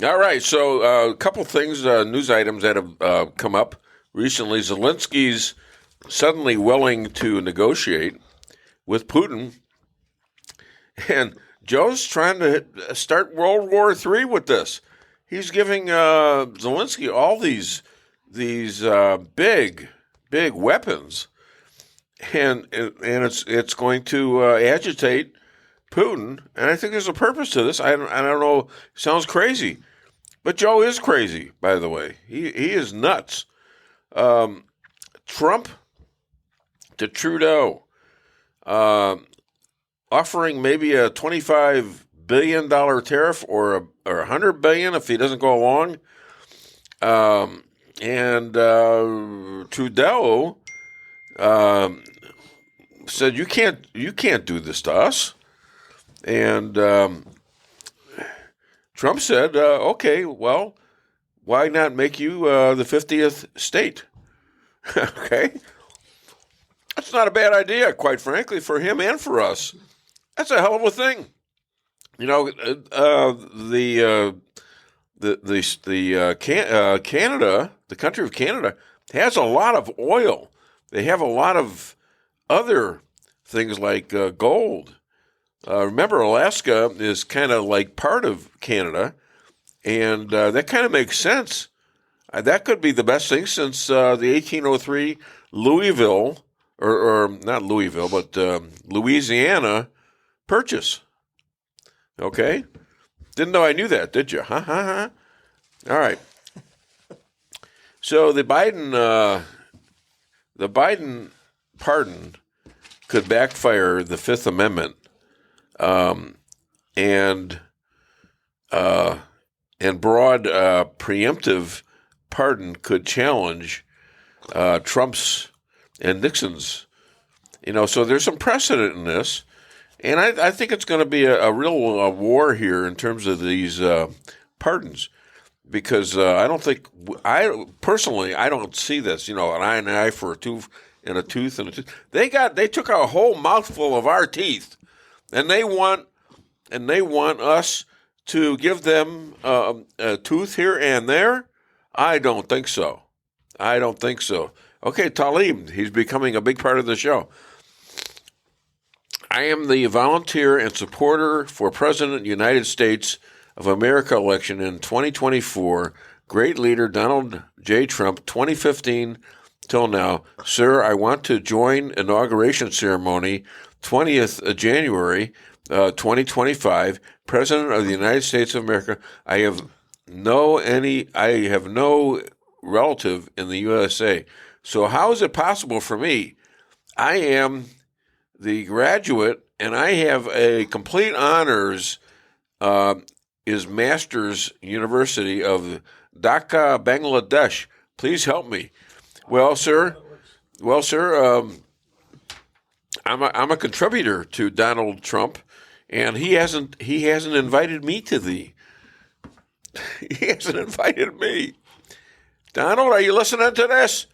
All right, so a couple things, news items that have come up recently. Zelensky's suddenly willing to negotiate with Putin, and Joe's trying to start World War III with this. He's giving Zelensky all these big weapons, and it's going to agitate Putin. And I think there's a purpose to this. I don't know. Sounds crazy, but Joe is crazy. By the way, he is nuts. Trump to Trudeau, offering maybe a $25 billion tariff or $100 billion if he doesn't go along. And Trudeau said, "You can't do this to us." And Trump said, "Okay, well, why not make you the 50th state?" Okay. That's not a bad idea, quite frankly, for him and for us. That's a hell of a thing. You know, Canada, the country of Canada, has a lot of oil. They have a lot of other things like gold. Remember, Alaska is kind of like part of Canada, and that kind of makes sense. That could be the best thing since the 1803 Louisville, or not Louisville, but Louisiana purchase. Okay? Didn't know I knew that, did you? Huh? All right. So the Biden pardon could backfire the Fifth Amendment, and broad preemptive pardon could challenge Trump's and Nixon's So there's some precedent in this. And I think it's going to be a real war here in terms of these pardons, because I don't think I don't see this. An eye and an eye for a tooth and a tooth and a tooth. They took a whole mouthful of our teeth, and they want us to give them a tooth here and there. I don't think so. Okay, Talib, he's becoming a big part of the show. I am the volunteer and supporter for President of the United States of America election in 2024. Great leader Donald J. Trump, 2015 till now. Sir, I want to join inauguration ceremony 20th of January 2025. President of the United States of America. I have no relative in the USA. So how is it possible for me? I am the graduate, and I have a complete honors, is Masters University of Dhaka, Bangladesh. Please help me. Well, sir, I'm a contributor to Donald Trump, and he hasn't invited me to He hasn't invited me. Donald, are you listening to this?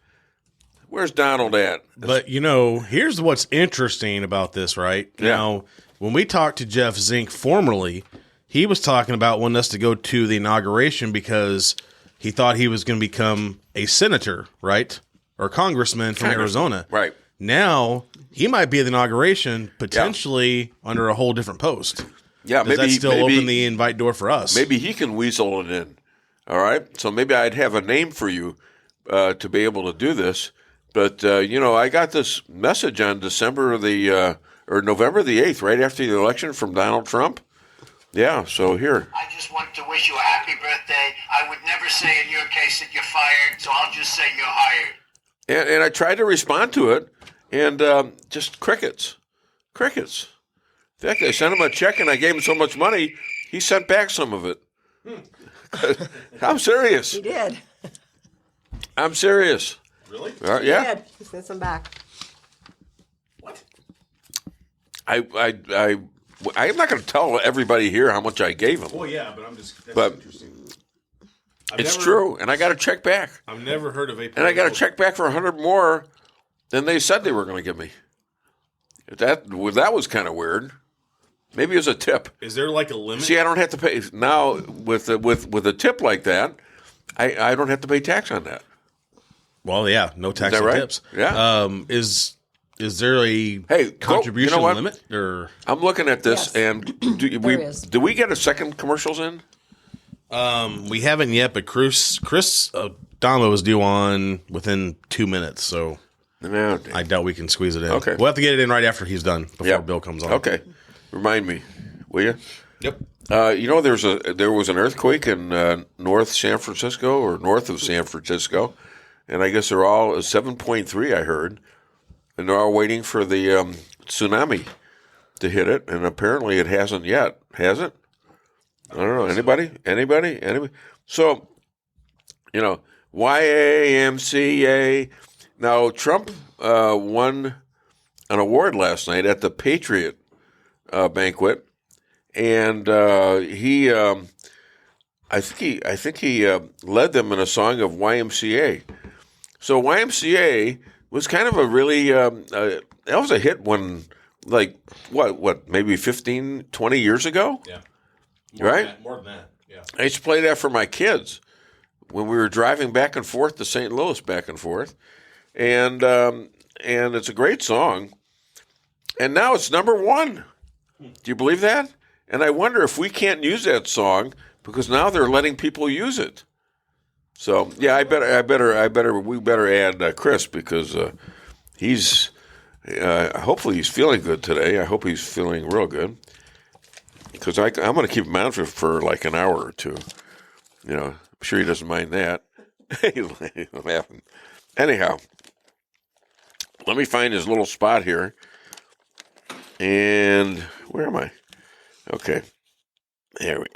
Where's Donald at? But, here's what's interesting about this, right? Yeah. Now, when we talked to Jeff Zink formerly, he was talking about wanting us to go to the inauguration because he thought he was going to become a senator, right? Or congressman from Arizona. Right. Now, he might be at the inauguration potentially under a whole different post. Yeah, Does that still open the invite door for us? Maybe he can weasel it in. All right? So maybe I'd have a name for you to be able to do this. But, I got this message on November the 8th, right after the election from Donald Trump. Yeah, so here. I just want to wish you a happy birthday. I would never say in your case that you're fired, so I'll just say you're hired. And I tried to respond to it, and just crickets. Crickets. In fact, I sent him a check, and I gave him so much money, he sent back some of it. I'm serious. He did. I'm serious. Really? Yeah. He did. He sent some back. What? I'm not going to tell everybody here how much I gave him. Well, yeah, but that's interesting. It's true, and I got a check back. I've never heard of a... And I got a check back for 100 more than they said they were going to give me. That was kind of weird. Maybe it was a tip. Is there like a limit? See, I don't have to pay now with a tip like that. I don't have to pay tax on that. Well, yeah, no tax on tips. Yeah. Is there a contribution limit? Or I'm looking at this, and do we get a second commercials in? We haven't yet, but Chris Damo is due on within 2 minutes, so I doubt we can squeeze it in. Okay, we'll have to get it in right after he's done before Bill comes on. Okay, remind me, will you? Yep. There was an earthquake in north of San Francisco, and I guess they're all 7.3. I heard, and they're all waiting for the tsunami to hit it, and apparently it hasn't yet. Has it? I don't know. Anybody? So, YMCA. Now, Trump won an award last night at the Patriot banquet, and he, I think he led them in a song of YMCA. So YMCA was kind of a really that was a hit when, like, maybe 15, 20 years ago. Yeah. More than that, yeah. I used to play that for my kids when we were driving back and forth to St. Louis, and it's a great song. And now it's #1. Do you believe that? And I wonder if we can't use that song because now they're letting people use it. So yeah, we better add Chris because he's hopefully he's feeling good today. I hope he's feeling real good. Because I'm going to keep him on for like an hour or two. I'm sure he doesn't mind that. He's laughing. Anyhow, let me find his little spot here. And where am I? Okay. There we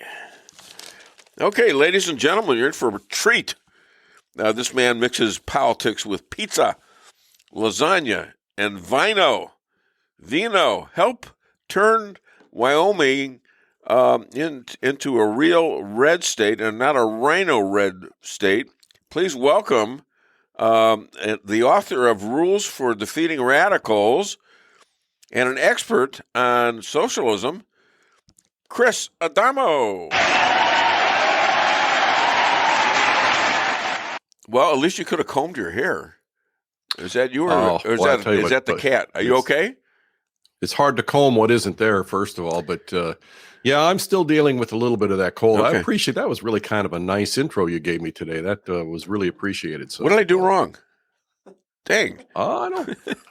go. Okay, ladies and gentlemen, you're in for a treat. This man mixes politics with pizza, lasagna, and vino. Vino, help turn Wyoming into a real red state and not a rhino red state. Please welcome the author of Rules for Defeating Radicals and an expert on socialism, Chris Adamo. Well, at least you could have combed your hair. Is that you or is that the cat? Are you okay? It's hard to comb what isn't there, first of all. But yeah, I'm still dealing with a little bit of that cold. Okay. I appreciate that. Was really kind of a nice intro you gave me today. That was really appreciated. So, what did I do wrong? Dang. I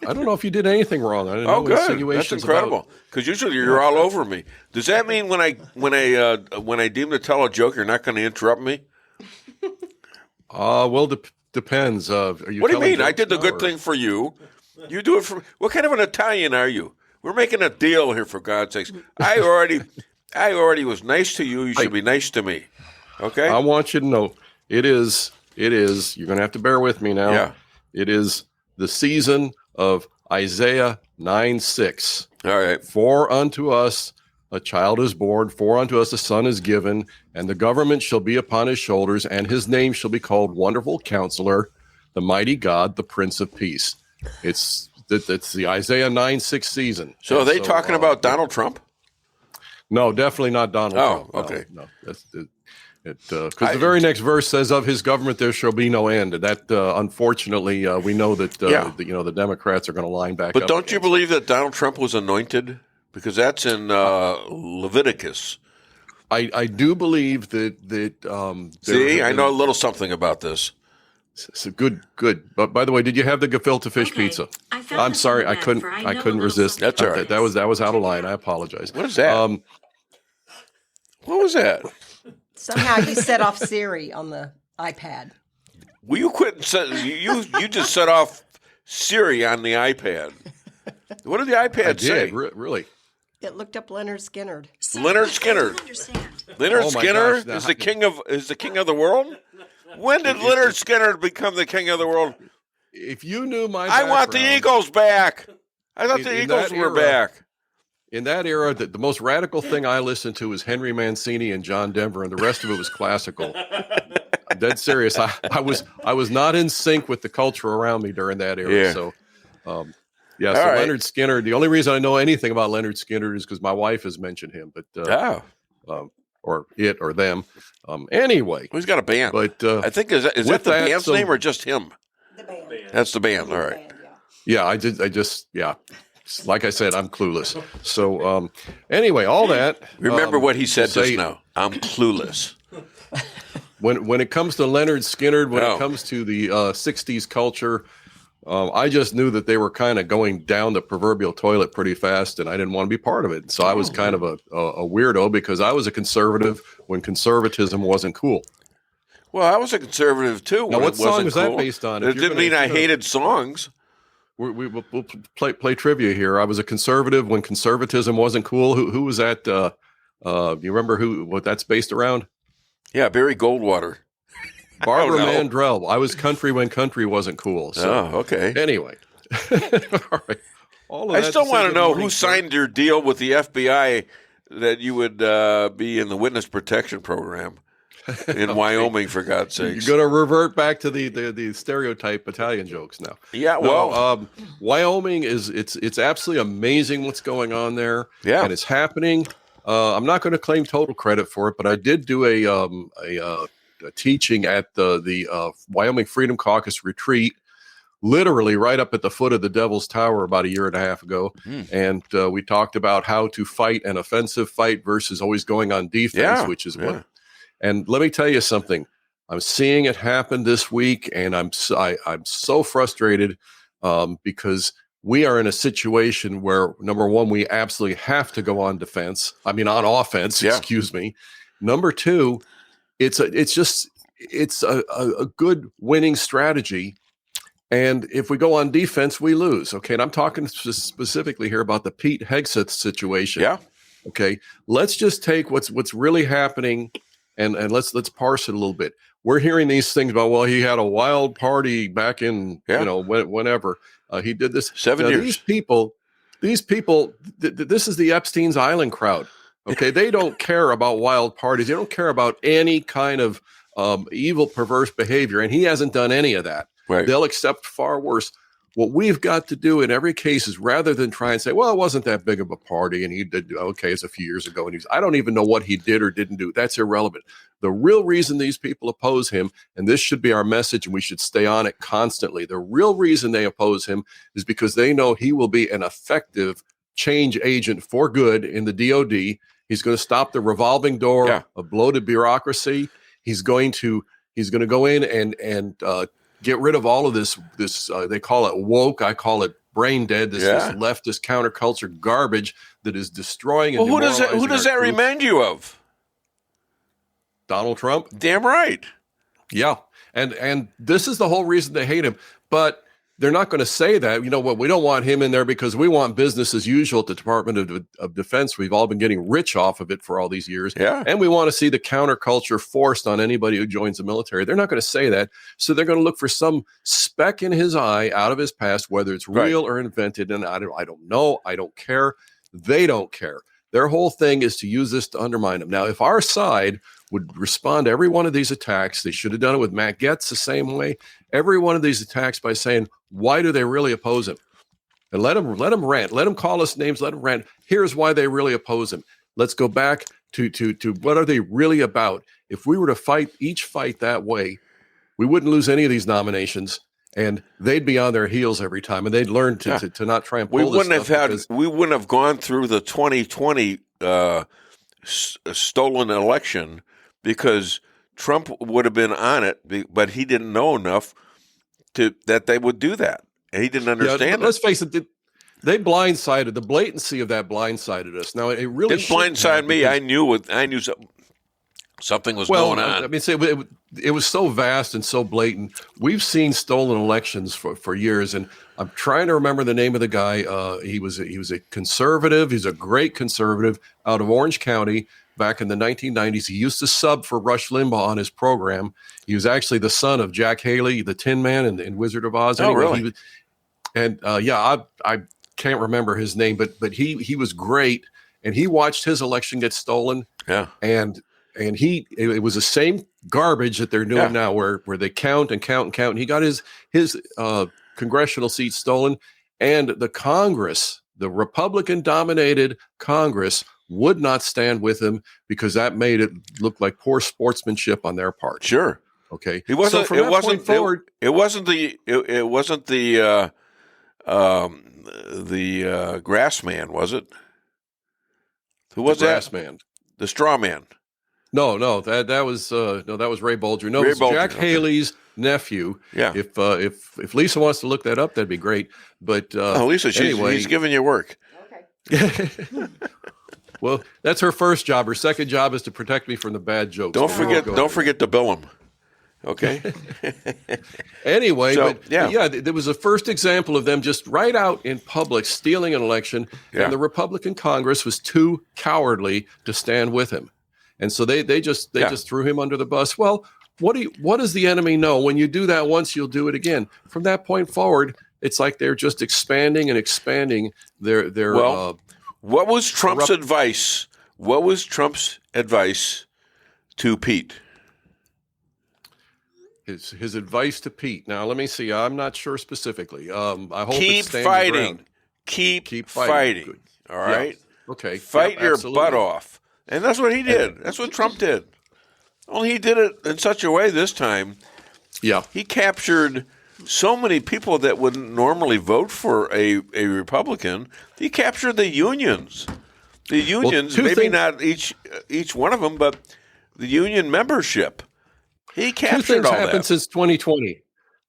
don't know if you did anything wrong. I didn't know good. insinuations. That's incredible. Because usually you're all over me. Does that mean when I deem to tell a joke, you're not going to interrupt me? Well, depends. What do you mean? I did the good thing for you. You do it for. What kind of an Italian are you? We're making a deal here, for God's sakes. I already was nice to you. You should be nice to me. Okay. I want you to know it is. You're going to have to bear with me now. Yeah. It is the season of Isaiah 9:6. All right. For unto us a child is born, for unto us a son is given, and the government shall be upon his shoulders, and his name shall be called Wonderful Counselor, the Mighty God, the Prince of Peace. It's the Isaiah 9:6 season. So are they talking about Donald Trump? No, definitely not Donald Trump. Okay. No, that's because the very next verse says, "Of his government there shall be no end." And that, unfortunately, we know that the Democrats are going to line back. But up don't you believe that Donald Trump was anointed? Because that's in Leviticus. I do believe that. See, I know a little something about this. So good. But by the way, did you have the gefilte fish pizza? I'm sorry, I couldn't resist. That's all right. That was out of line. I apologize. What is that? What was that? Somehow you set off Siri on the iPad. Will you quit? You just set off Siri on the iPad. What did the iPad say? Really? It looked up Leonard Skinner. Leonard Skinner. Leonard Skinner is the king of the world. When did Leonard Skinner become the king of the world? If you knew my I want the Eagles back. I thought the Eagles were back. In that era, the most radical thing I listened to was Henry Mancini and John Denver, and the rest of it was classical. I'm dead serious. I was not in sync with the culture around me during that era. Yeah. So, All right. Leonard Skinner. The only reason I know anything about Leonard Skinner is because my wife has mentioned him. But or it or them. Anyway, he's got a band. But I think is that the band's name or just him? The band. That's the band. All right. Yeah, I just like I said, I'm clueless. So anyway, all that. Remember what he said just now. I'm clueless. When it comes to Leonard Skinner, when it comes to the 60s culture, I just knew that they were kind of going down the proverbial toilet pretty fast, and I didn't want to be part of it. So I was kind of a weirdo because I was a conservative when conservatism wasn't cool. Well, I was a conservative too. Now, what song was that based on? It didn't mean I hated songs. We'll play trivia here. I was a conservative when conservatism wasn't cool. Who was that? You remember what that's based around? Yeah, Barry Goldwater. Barbara Mandrell. I was country when country wasn't cool. So, okay. Anyway. All right. I still want to know who signed your deal with the FBI that you would be in the witness protection program in Wyoming, for God's sakes. You're going to revert back to the stereotype Italian jokes now. Yeah, well. Wyoming it's absolutely amazing what's going on there. Yeah. And it's happening. I'm not going to claim total credit for it, but I did do a teaching at the Wyoming Freedom Caucus retreat, literally right up at the foot of the Devil's Tower about a year and a half ago. And we talked about how to fight an offensive fight versus always going on defense, which is what. And let me tell you something. I'm seeing it happen this week, and I'm so frustrated because we are in a situation where, number one, we absolutely have to go on offense. Excuse me. Number two, it's a good winning strategy. And if we go on defense, we lose. Okay. And I'm talking specifically here about the Pete Hegseth situation. Yeah. Okay. Let's just take what's really happening and let's parse it a little bit. We're hearing these things about, well, he had a wild party back in, whenever he did this. 7 years. These people, These people, this is the Epstein's Island crowd. Okay, they don't care about wild parties. They don't care about any kind of evil, perverse behavior, and he hasn't done any of that. Right. They'll accept far worse. What we've got to do in every case is, rather than try and say, well, it wasn't that big of a party, and he did, okay, it's a few years ago, and I don't even know what he did or didn't do. That's irrelevant. The real reason these people oppose him, and this should be our message, and we should stay on it constantly, the real reason they oppose him is because they know he will be an effective change agent for good in the DOD. He's going to stop the revolving door of bloated bureaucracy. He's going to go in and get rid of all of this. They call it woke. I call it brain dead. This leftist counterculture garbage that is destroying. And who does that remind you of? Donald Trump. Damn right. Yeah, and this is the whole reason they hate him. But they're not going to say that. You know what? We don't want him in there because we want business as usual at the Department of Defense. We've all been getting rich off of it for all these years. Yeah. And we want to see the counterculture forced on anybody who joins the military. They're not going to say that. So they're going to look for some speck in his eye out of his past, whether it's real or invented. And I don't know. I don't care. They don't care. Their whole thing is to use this to undermine him. Now, if our side would respond to every one of these attacks, they should have done it with Matt Gaetz the same way. Every one of these attacks by saying, why do they really oppose him? And let them rant. Let them call us names. Let them rant. Here's why they really oppose him. Let's go back to what are they really about? If we were to fight that way, we wouldn't lose any of these nominations, and they'd be on their heels every time, and they'd learn to not try and pull we wouldn't have gone through the 2020 stolen election because Trump would have been on it, but he didn't know enough that they would do that. And he didn't understand it. Let's face it, they blindsided. The blatancy of that blindsided us. Now, it really didn't blindside me. I knew something was going on. I mean, it was so vast and so blatant. We've seen stolen elections for years, and I'm trying to remember the name of the guy. He was a conservative. He's a great conservative out of Orange County. Back in the 1990s, he used to sub for Rush Limbaugh on his program. He was actually the son of Jack Haley, the Tin Man in Wizard of Oz. Anyway, really? I can't remember his name, but he was great, and he watched his election get stolen. Yeah, and it was the same garbage that they're doing now, where they count and count and count. And he got his congressional seat stolen, and the Congress, the Republican-dominated Congress, would not stand with him because that made it look like poor sportsmanship on their part. Sure. Okay. It wasn't the grass man, was it? Who was that? Grass man. The straw man. No, that was Ray Bolger. No, it was Jack Haley's nephew. Yeah. If Lisa wants to look that up, that'd be great. But Lisa, he's giving you work. Okay. Well, that's her first job. Her second job is to protect me from the bad jokes. Don't forget to bill him. Okay. Anyway, there was a first example of them just right out in public stealing an election, and the Republican Congress was too cowardly to stand with him, and so they just threw him under the bus. Well, what does the enemy know? When you do that once, you'll do it again. From that point forward, it's like they're just expanding and expanding their. What was Trump's advice? What was Trump's advice to Pete? His advice to Pete. Now, let me see. I'm not sure specifically. I hope keep fighting. Keep fighting. Good. All right. Yeah. Okay. Fight your butt off, and that's what he did. That's what Trump did. Only he did it in such a way this time. Yeah. He captured so many people that wouldn't normally vote for a Republican. He captured the unions. The unions, not each one of them, but the union membership. He captured all that. 2 things happened since 2020.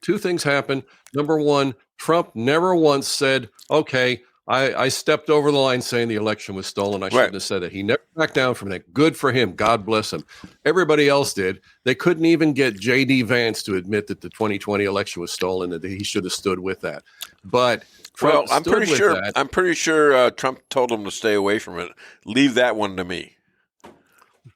2 things happened. Number one, Trump never once said, okay, I stepped over the line saying the election was stolen. I shouldn't have said that. He never backed down from that. Good for him. God bless him. Everybody else did. They couldn't even get J.D. Vance to admit that the 2020 election was stolen, that he should have stood with that. But Trump I'm pretty sure Trump told him to stay away from it. Leave that one to me.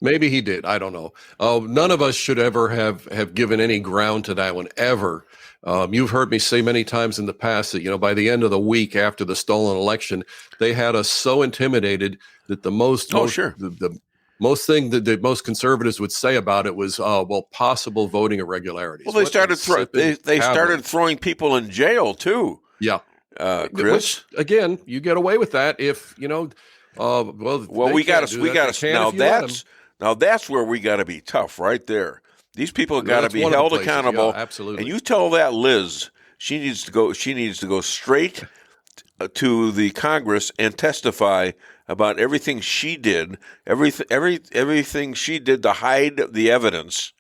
Maybe he did. I don't know. None of us should ever have given any ground to that one ever. You've heard me say many times in the past that, by the end of the week after the stolen election, they had us so intimidated that the most thing that the most conservatives would say about it was, possible voting irregularities. Well, they started throwing people in jail too. Yeah. Chris, which, again, you get away with that if, we got to now that's where we got to be tough right there. These people got to be held accountable. Yeah, absolutely. And you tell that Liz, she needs to go straight to the Congress and testify about everything she did, everything she did to hide the evidence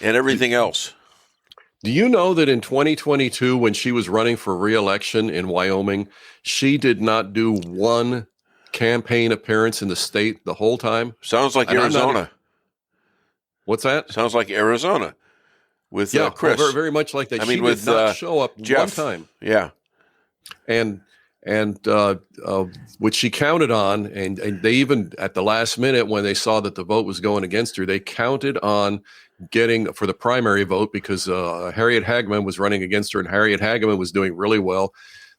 and everything else. Do you know that in 2022, when she was running for re-election in Wyoming, she did not do one campaign appearance in the state the whole time? Sounds like Arizona. What's that? Sounds like Arizona with Chris. Very, very much like that. I she mean, did not show up Jeff. one time. Yeah. And which she counted on, and they even at the last minute when they saw that the vote was going against her, they counted on getting for the primary vote because Harriet Hageman was running against her, and Harriet Hageman was doing really well.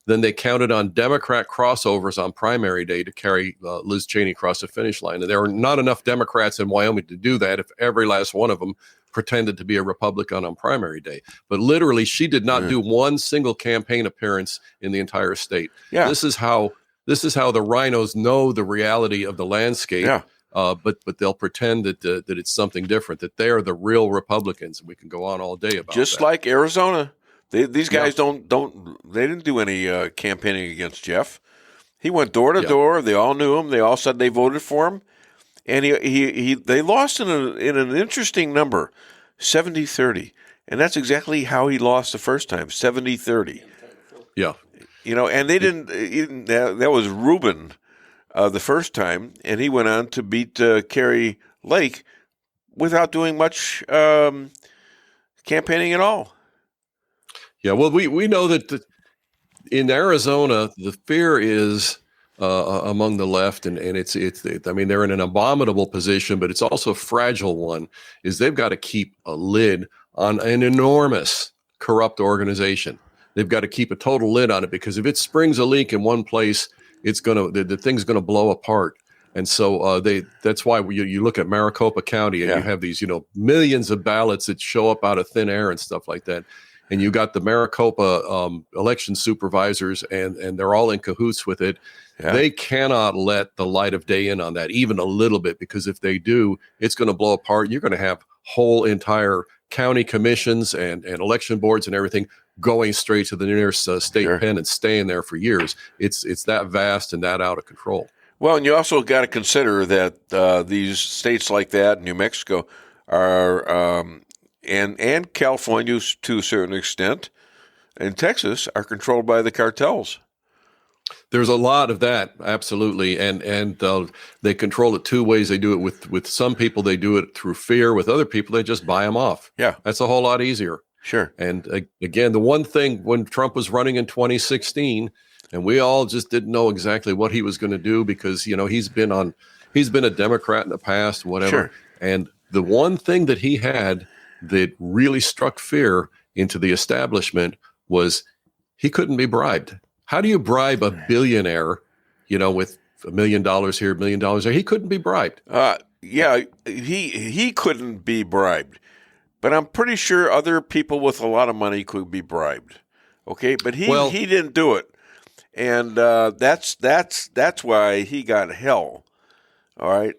Then they counted on Democrat crossovers on primary day to carry Liz Cheney across the finish line. And there were not enough Democrats in Wyoming to do that if every last one of them pretended to be a Republican on primary day. But literally, she did not do one single campaign appearance in the entire state. Yeah. This is how the rhinos know the reality of the landscape. Yeah. But they'll pretend that it's something different, that they are the real Republicans. And we can go on all day about just that. like Arizona. These guys they didn't do any campaigning against Jeff. He went door to door. They all knew him. They all said they voted for him. And they lost in an interesting number, 70-30. And that's exactly how he lost the first time, 70-30. Yeah. And they didn't that was Rubin the first time, and he went on to beat Kerry Lake without doing much campaigning at all. Yeah, well, we know that in Arizona, the fear is among the left, and it's I mean, they're in an abominable position, but it's also a fragile one, is they've got to keep a lid on an enormous corrupt organization. They've got to keep a total lid on it, because if it springs a leak in one place, the thing's going to blow apart. And so that's why you look at Maricopa County and you have these, millions of ballots that show up out of thin air and stuff like that. And you got the Maricopa election supervisors, and they're all in cahoots with it. Yeah. They cannot let the light of day in on that, even a little bit, because if they do, it's going to blow apart. You're going to have whole entire county commissions and election boards and everything going straight to the nearest state pen and staying there for years. It's that vast and that out of control. Well, and you also got to consider that these states like that, New Mexico, are and California to a certain extent, and Texas are controlled by the cartels. There's a lot of that, absolutely, and they control it two ways. They do it with some people. They do it through fear. With other people, they just buy them off. Yeah, that's a whole lot easier. Sure. And again, the one thing when Trump was running in 2016, and we all just didn't know exactly what he was going to do, because he's been a Democrat in the past, whatever. Sure. And the one thing that he had that really struck fear into the establishment was he couldn't be bribed. How do you bribe a billionaire, with $1 million here, $1 million there? He couldn't be bribed. Yeah, he couldn't be bribed. But I'm pretty sure other people with a lot of money could be bribed. Okay, but he didn't do it. And that's why he got hell. All right?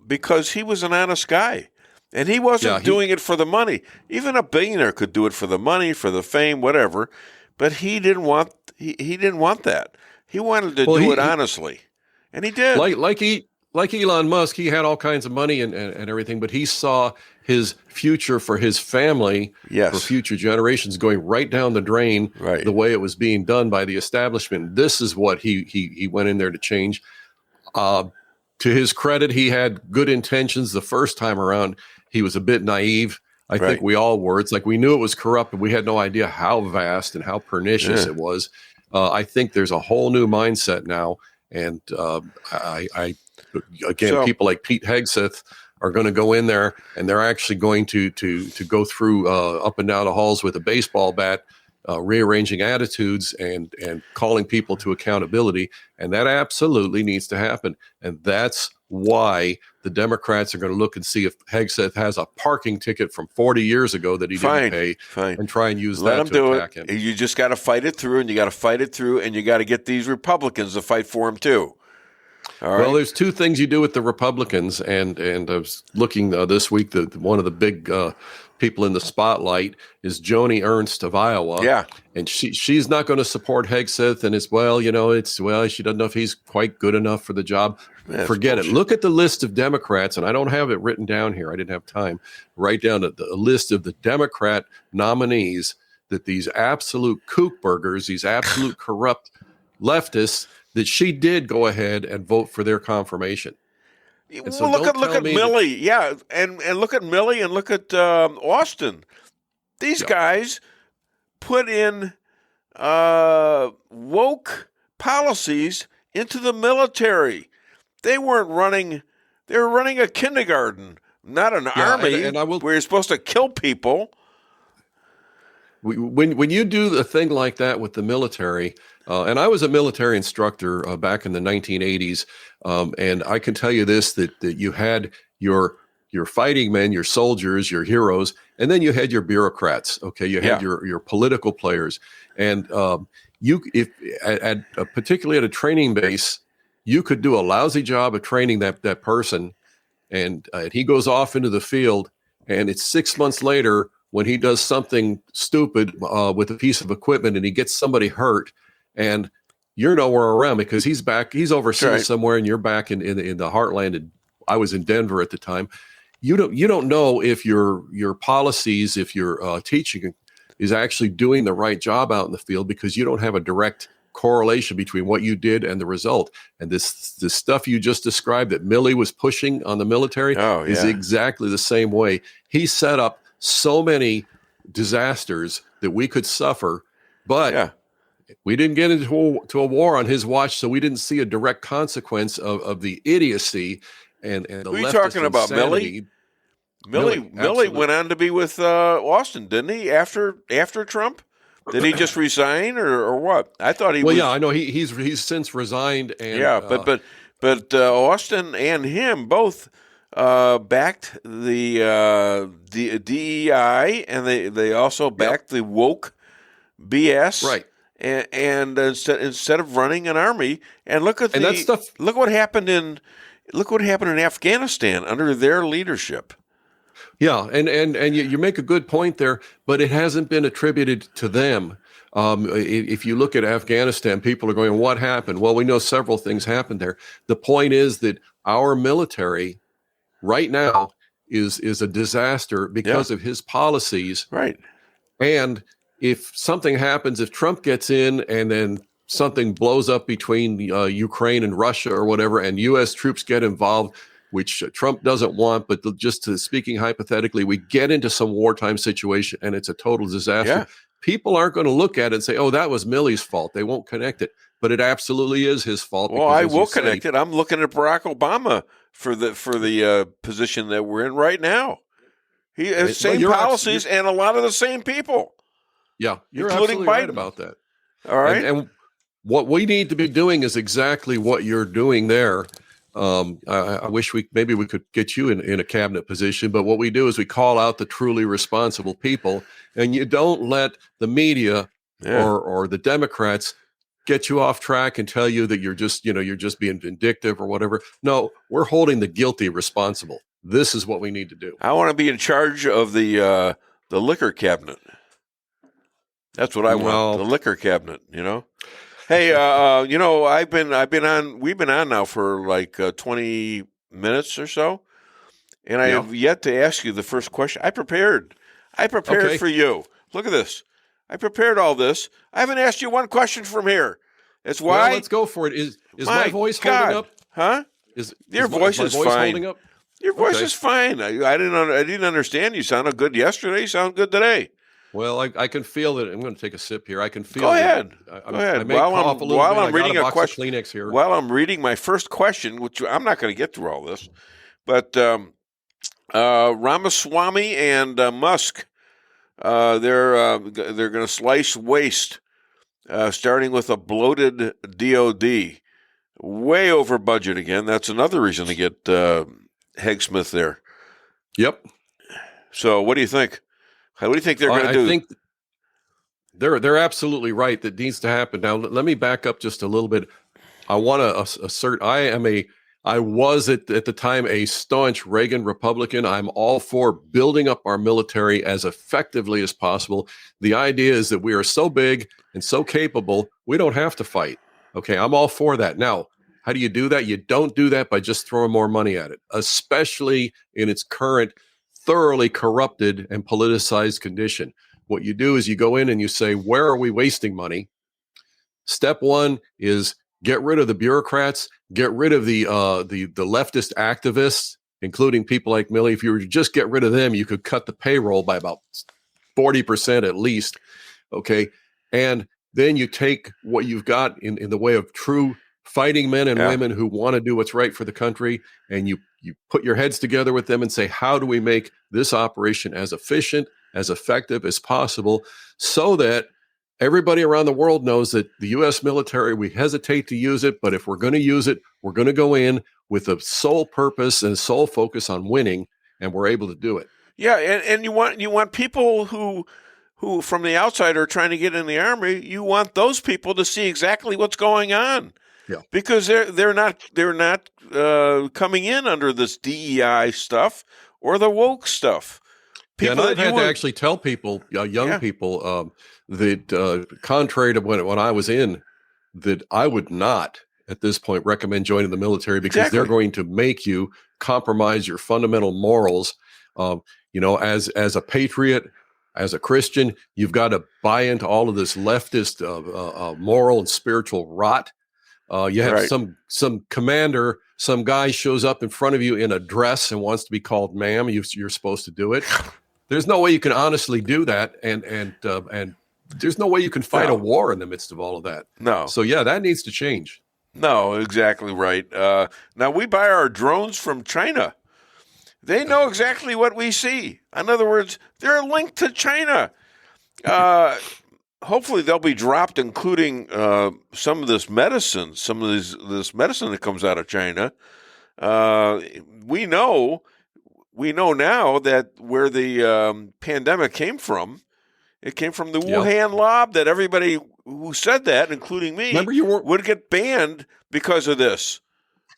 Because he was an honest guy. And he wasn't doing it for the money. Even a billionaire could do it for the money, for the fame, whatever. But he didn't want that. He wanted to do it honestly, and he did. Like Elon Musk, he had all kinds of money and everything, but he saw his future for his family, for future generations, going right down the drain. Right. The way it was being done by the establishment. This is what he went in there to change. To his credit, he had good intentions the first time around. He was a bit naive. I think we all were. It's like we knew it was corrupt, but we had no idea how vast and how pernicious it was. I think there's a whole new mindset now. And people like Pete Hegseth are going to go in there and they're actually going to go through up and down the halls with a baseball bat, rearranging attitudes and calling people to accountability. And that absolutely needs to happen. And that's why the Democrats are going to look and see if Hegseth has a parking ticket from 40 years ago that he didn't pay and try and use that to attack him. You just got to fight it through, and you got to fight it through, and you got to get these Republicans to fight for him too. All right? Well, there's two things you do with the Republicans, and I was looking this week, one of the big people in the spotlight is Joni Ernst of Iowa. Yeah. And she's not going to support Hegseth, and she doesn't know if he's quite good enough for the job. Forget it. Look at the list of Democrats, and I don't have it written down here. I didn't have time. Write down the list of the Democrat nominees that these absolute kookburgers, these absolute corrupt leftists, that she did go ahead and vote for their confirmation. And so look at Millie, and look at Millie and look at Austin. These guys put in woke policies into the military. They weren't running; they were running a kindergarten, not an army, where you're supposed to kill people. When you do a thing like that with the military, and I was a military instructor back in the 1980s, and I can tell you this, that you had your fighting men, your soldiers, your heroes, and then you had your bureaucrats. Okay, you had your political players, and particularly at a training base, you could do a lousy job of training that person, and he goes off into the field, and it's 6 months later when he does something stupid with a piece of equipment and he gets somebody hurt, and you're nowhere around because he's overseas somewhere, and you're back in the heartland. And I was in Denver at the time. You don't know if your policies, if your teaching is actually doing the right job out in the field, because you don't have a direct correlation between what you did and the result. And this stuff you just described that Millie was pushing on the military is exactly the same way. He set up so many disasters that we could suffer, but we didn't get into a war on his watch, so we didn't see a direct consequence of the idiocy and the Who are you talking about, insanity. Millie went on to be with Austin, didn't he? After Trump, did he just resign or what? I thought he. Well, yeah, I know he's since resigned. And, but Austin and him both backed the DEI, and they also backed the woke BS, right? And instead of running an army, and look at that stuff. Look what happened in Afghanistan under their leadership. Yeah, and you make a good point there, but it hasn't been attributed to them. If you look at Afghanistan, people are going, what happened? Well, we know several things happened there. The point is that our military right now is a disaster because of his policies. Right. And if something happens, if Trump gets in and then something blows up between Ukraine and Russia or whatever, and U.S. troops get involved, which Trump doesn't want, but speaking hypothetically, we get into some wartime situation and it's a total disaster. Yeah. People aren't going to look at it and say, oh, that was Millie's fault. They won't connect it. But it absolutely is his fault. Well, I will connect it. I'm looking at Barack Obama for the position that we're in right now. He has same policies and a lot of the same people. Yeah, you're including absolutely Biden. Right about that. All right. And what we need to be doing is exactly what you're doing there. I wish we could get you in a cabinet position, but what we do is we call out the truly responsible people, and you don't let the media or the Democrats get you off track and tell you that you're just being vindictive or whatever. No, we're holding the guilty responsible. This is what we need to do. I want to be in charge of the liquor cabinet. That's what I want. The liquor cabinet, Hey, we've been on now for like 20 minutes or so, and I have yet to ask you the first question. I prepared for you. Look at this. I prepared all this. I haven't asked you one question from here. It's why. Well, let's go for it. Is my voice holding up? Huh? Your voice is fine. Holding up? Your voice is fine. I didn't understand. You sounded good yesterday. You sound good today. Well, I can feel that. I'm going to take a sip here. I can feel. Go ahead. Go ahead. While I'm reading a question, Kleenex here. While I'm reading my first question, which I'm not going to get through all this, but Ramaswamy and Musk, they're going to slice waste, starting with a bloated DOD. Way over budget again. That's another reason to get Hegseth there. Yep. So what do you think? What do you think they're going to do? I think they're absolutely right. That needs to happen. Now, let me back up just a little bit. I want to assert I was at the time a staunch Reagan Republican. I'm all for building up our military as effectively as possible. The idea is that we are so big and so capable, we don't have to fight. Okay, I'm all for that. Now, how do you do that? You don't do that by just throwing more money at it, especially in its current thoroughly corrupted and politicized condition. What you do is you go in and you say, where are we wasting money? Step one is get rid of the bureaucrats, get rid of the leftist activists, including people like Milley. If you were to just get rid of them, you could cut the payroll by about 40% at least. Okay, and then you take what you've got in the way of true fighting men and women who want to do what's right for the country, and you put your heads together with them and say, how do we make this operation as efficient, as effective as possible, so that everybody around the world knows that the U.S. military, we hesitate to use it, but if we're going to use it, we're going to go in with a sole purpose and sole focus on winning, and we're able to do it. Yeah, and you want people who from the outside are trying to get in the Army, you want those people to see exactly what's going on. Yeah. Because they're not coming in under this DEI stuff or the woke stuff. People I've had to actually tell people, young people, that contrary to when I was in, that I would not at this point recommend joining the military because they're going to make you compromise your fundamental morals. As a patriot, as a Christian, you've got to buy into all of this leftist moral and spiritual rot. You have some commander, some guy shows up in front of you in a dress and wants to be called ma'am. You're supposed to do it. There's no way you can honestly do that, and there's no way you can fight a war in the midst of all of that. No. So yeah, that needs to change. No, exactly right. Now we buy our drones from China. They know exactly what we see. In other words, they're linked to China. Hopefully they'll be dropped, including some of this medicine, this medicine that comes out of China. We know now that where the pandemic came from, it came from the Wuhan lab. That everybody who said that, including me, would get banned because of this.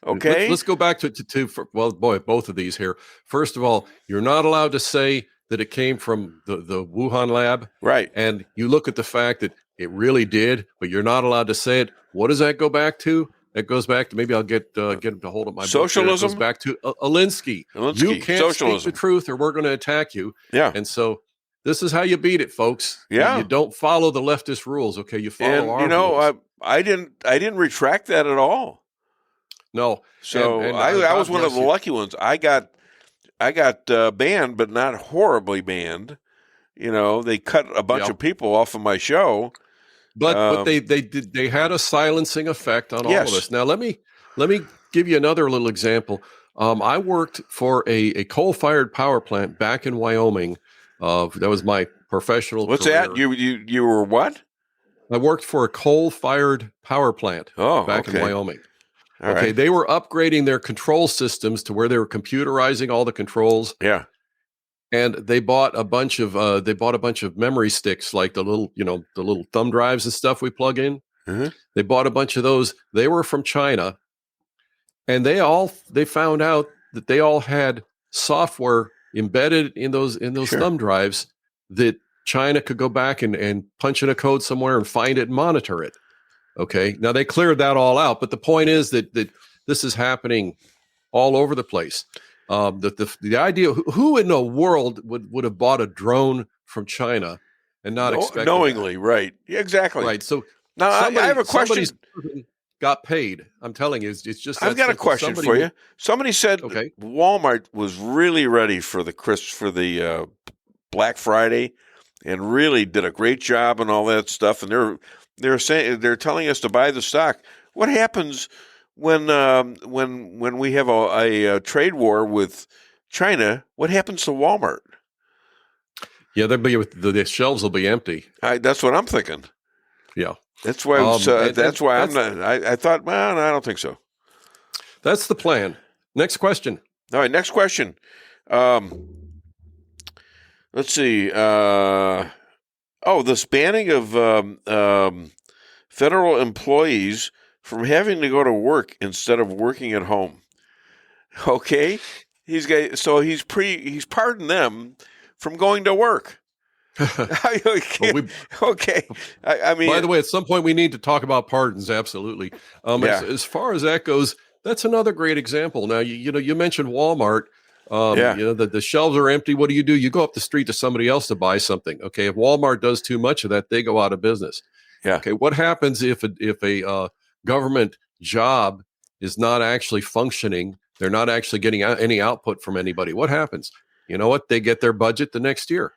Okay, let's go back to both of these here. First of all, you're not allowed to say that it came from the Wuhan lab. Right. And you look at the fact that it really did, but you're not allowed to say it. What does that go back to? That goes back to, maybe I'll get him to hold up my socialism. Book. It goes back to Alinsky. You can't socialism. Speak the truth or we're going to attack you. Yeah. And so this is how you beat it, folks. Yeah. You don't follow the leftist rules. Okay. You follow our rules. I didn't retract that at all. No. So I was one of the lucky ones. I got banned, but not horribly banned. They cut a bunch of people off of my show. But they had a silencing effect on all of us. Now let me give you another little example. I worked for a coal-fired power plant back in Wyoming. That was my professional What's career. that? You were what? I worked for a coal-fired power plant back in Wyoming. All right. They were upgrading their control systems to where they were computerizing all the controls. Yeah. And they bought a bunch of memory sticks, like the little thumb drives and stuff we plug in. Mm-hmm. They bought a bunch of those. They were from China, and they found out that they all had software embedded in those thumb drives that China could go back and punch in a code somewhere and find it and monitor it. Okay. Now they cleared that all out, but the point is that this is happening all over the place. The idea, who in the world would have bought a drone from China and not expect knowingly, that? right? Yeah, exactly. Right. So now I have a question. Got paid. I'm telling you, it's just. I've got a question for you. Somebody said Walmart was really ready for the Black Friday, and really did a great job and all that stuff. And they're telling us to buy the stock. What happens when we have a trade war with China, what happens to Walmart? Yeah, the shelves will be empty. That's what I'm thinking. Yeah, that's why. I'm not. I thought, well, no, I don't think so. That's the plan. Next question. All right, next question. Let's see. This banning of federal employees from having to go to work instead of working at home. Okay, he's pardoned them from going to work. Okay. I mean, by the way, at some point we need to talk about pardons. Absolutely. As far as that goes, that's another great example. Now, you mentioned Walmart. The shelves are empty. What do? You go up the street to somebody else to buy something. Okay. If Walmart does too much of that, they go out of business. Yeah. Okay. What happens if a government job is not actually functioning? They're not actually getting any output from anybody. What happens? You know what? They get their budget the next year.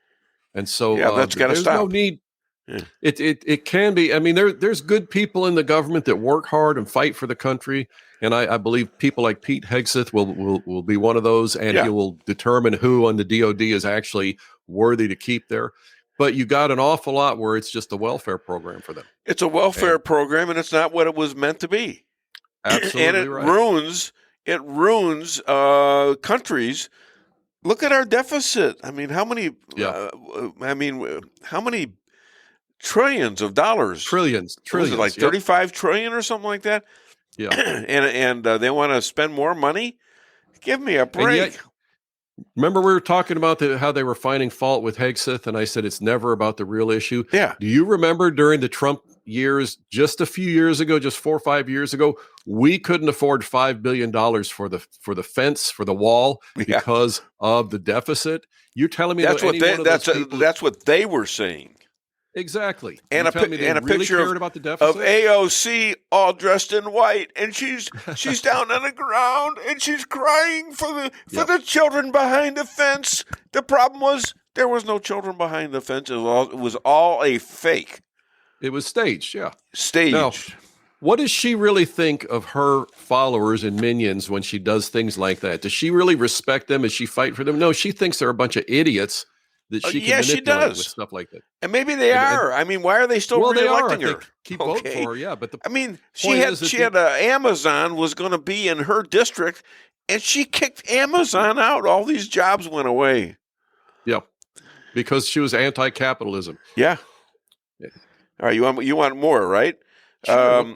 And so that's got to stop. No need. Yeah. It can be. I mean, there's good people in the government that work hard and fight for the country. And I believe people like Pete Hegseth will be one of those, and he will determine who on the DOD is actually worthy to keep there. But you got an awful lot where it's just a welfare program for them. It's a welfare program, and it's not what it was meant to be. Absolutely, and it ruins countries. Look at our deficit. I mean, how many? How many trillions of dollars? Trillions. Was it like 35 trillion or something like that? Yeah. and they want to spend more money? Give me a break. Remember we were talking about how they were finding fault with Hegseth, and I said it's never about the real issue. Yeah. Do you remember during the Trump years, just a few years ago, just 4 or 5 years ago, we couldn't afford $5 billion for the fence, for the wall, because of the deficit? You're telling me that's what they were saying. Exactly. And a picture about the deficit? of AOC all dressed in white, and she's down on the ground and she's crying for the children behind the fence. The problem was there was no children behind the fence. It was all a fake. It was staged, yeah. Staged. Now, what does she really think of her followers and minions when she does things like that? Does she really respect them? Does she fight for them? No, she thinks they're a bunch of idiots that she can manipulate with stuff like that. And maybe they are. I mean, why are they still re-electing her? Keep voting for her, yeah. But she had Amazon was going to be in her district, and she kicked Amazon out. All these jobs went away. Yeah, because she was anti-capitalism. Yeah. All right, you want more, right? Sure,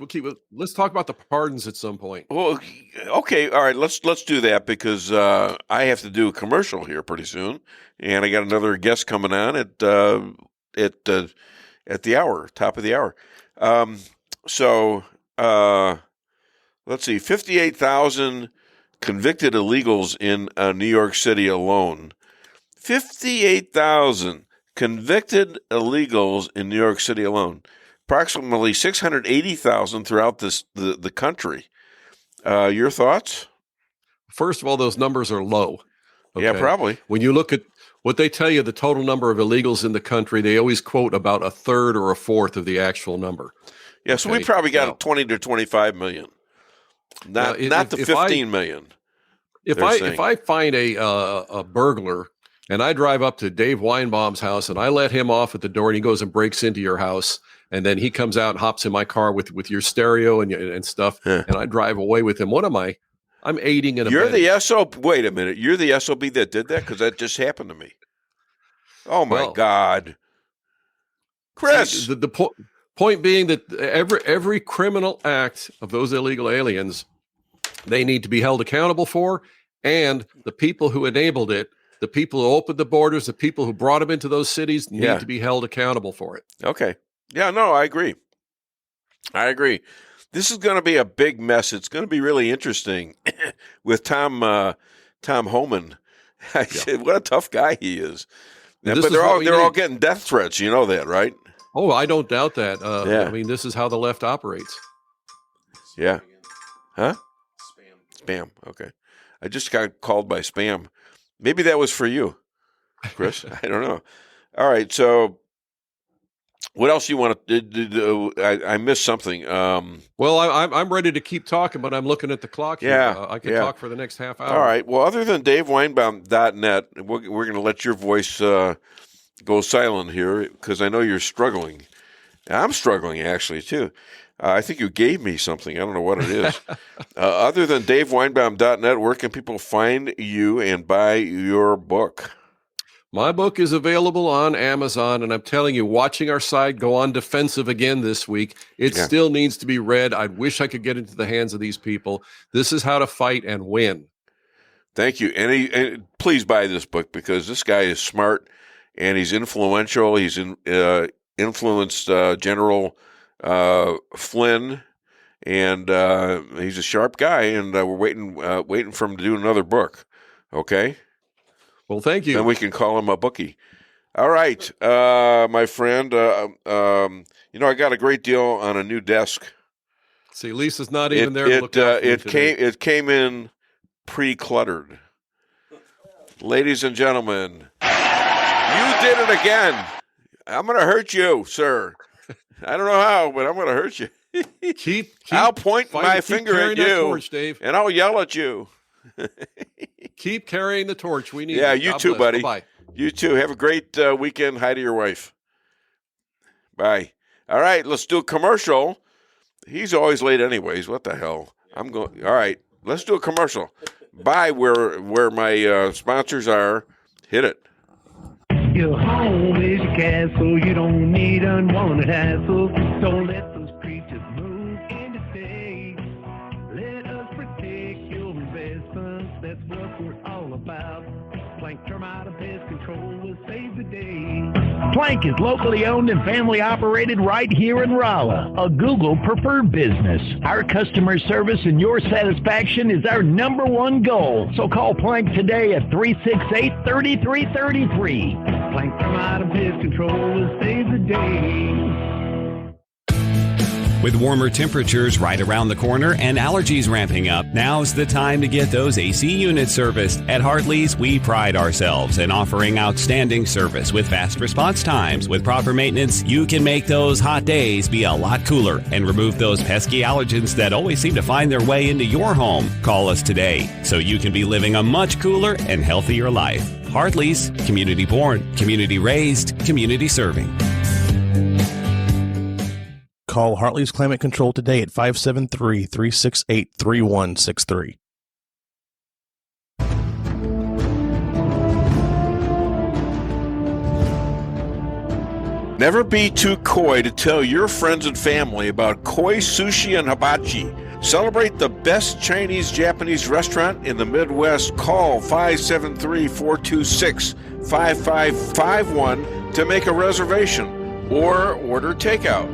let's talk about the pardons at some point. Well, okay, all right. Let's do that because I have to do a commercial here pretty soon, and I got another guest coming on at the hour, top of the hour. Let's see, 58,000 convicted illegals in New York City alone. 58,000 convicted illegals in New York City alone. Approximately 680,000 throughout the country. Your thoughts? First of all, those numbers are low. Okay? Yeah, probably. When you look at what they tell you, the total number of illegals in the country, they always quote about a third or a fourth of the actual number. Yeah, so we probably got 20 to 25 million. Not the 15 million. If I find a burglar and I drive up to Dave Weinbaum's house and I let him off at the door and he goes and breaks into your house, and then he comes out and hops in my car with your stereo and stuff, and I drive away with him. What am I? I'm aiding and abetting. You're the SOB. Wait a minute. You're the SOB that did that? Because that just happened to me. Oh, my God. Chris. See, the point being that every criminal act of those illegal aliens, they need to be held accountable for, and the people who enabled it, the people who opened the borders, the people who brought them into those cities need to be held accountable for it. Okay. Yeah, no, I agree. This is going to be a big mess. It's going to be really interesting with Tom Homan. What a tough guy he is. But they're all getting death threats. You know that, right? Oh, I don't doubt that. I mean, this is how the left operates. Yeah. Huh? Spam. Okay. I just got called by spam. Maybe that was for you, Chris. I don't know. All right. So What else you want to do? I missed something. Well, I'm ready to keep talking, but I'm looking at the clock here. Yeah, I can talk for the next half hour. All right. Well, other than DaveWeinbaum.net, we're going to let your voice go silent here because I know you're struggling. I'm struggling, actually, too. I think you gave me something. I don't know what it is. Other than DaveWeinbaum.net, where can people find you and buy your book? My book is available on Amazon, and I'm telling you, watching our site go on defensive again this week, it still needs to be read. I wish I could get into the hands of these people. This is how to fight and win. Thank you. And please buy this book because this guy is smart and he's influential. He's influenced General Flynn, and he's a sharp guy, and we're waiting for him to do another book. Okay? Well, thank you. Then we can call him a bookie. All right, my friend. I got a great deal on a new desk. See, Lisa's not even there to look after me today. It came in pre-cluttered. Ladies and gentlemen, you did it again. I'm going to hurt you, sir. I don't know how, but I'm going to hurt you. I'll point my finger at you, torch, Dave. And I'll yell at you. Keep carrying the torch. We need Yeah, it. you God too, bless. buddy. Bye-bye. You too. Have a great weekend. Hi to your wife. Bye. All right, let's do a commercial. He's always late anyways. What the hell? I'm going. All right, let's do a commercial. Bye, where my sponsors are. Hit it. Your home is your castle. You don't need unwanted hassle. Don't let those creatures move in to stay. Let us protect your investments. That's what we're all about. Plank Termite and Pest Control will save the day. Plank is locally owned and family operated right here in Rolla, a Google preferred business. Our customer service and your satisfaction is our number one goal. So call Plank today at 368-3333. Plank Termite and Pest Control will save the day. With warmer temperatures right around the corner and allergies ramping up, now's the time to get those AC units serviced. At Hartley's, we pride ourselves in offering outstanding service with fast response times. With proper maintenance, you can make those hot days be a lot cooler and remove those pesky allergens that always seem to find their way into your home. Call us today so you can be living a much cooler and healthier life. Hartley's, community born, community raised, community serving. Call Hartley's Climate Control today at 573-368-3163. Never be too coy to tell your friends and family about koi sushi and hibachi. Celebrate the best Chinese Japanese restaurant in the Midwest. Call 573-426-5551 to make a reservation or order takeout.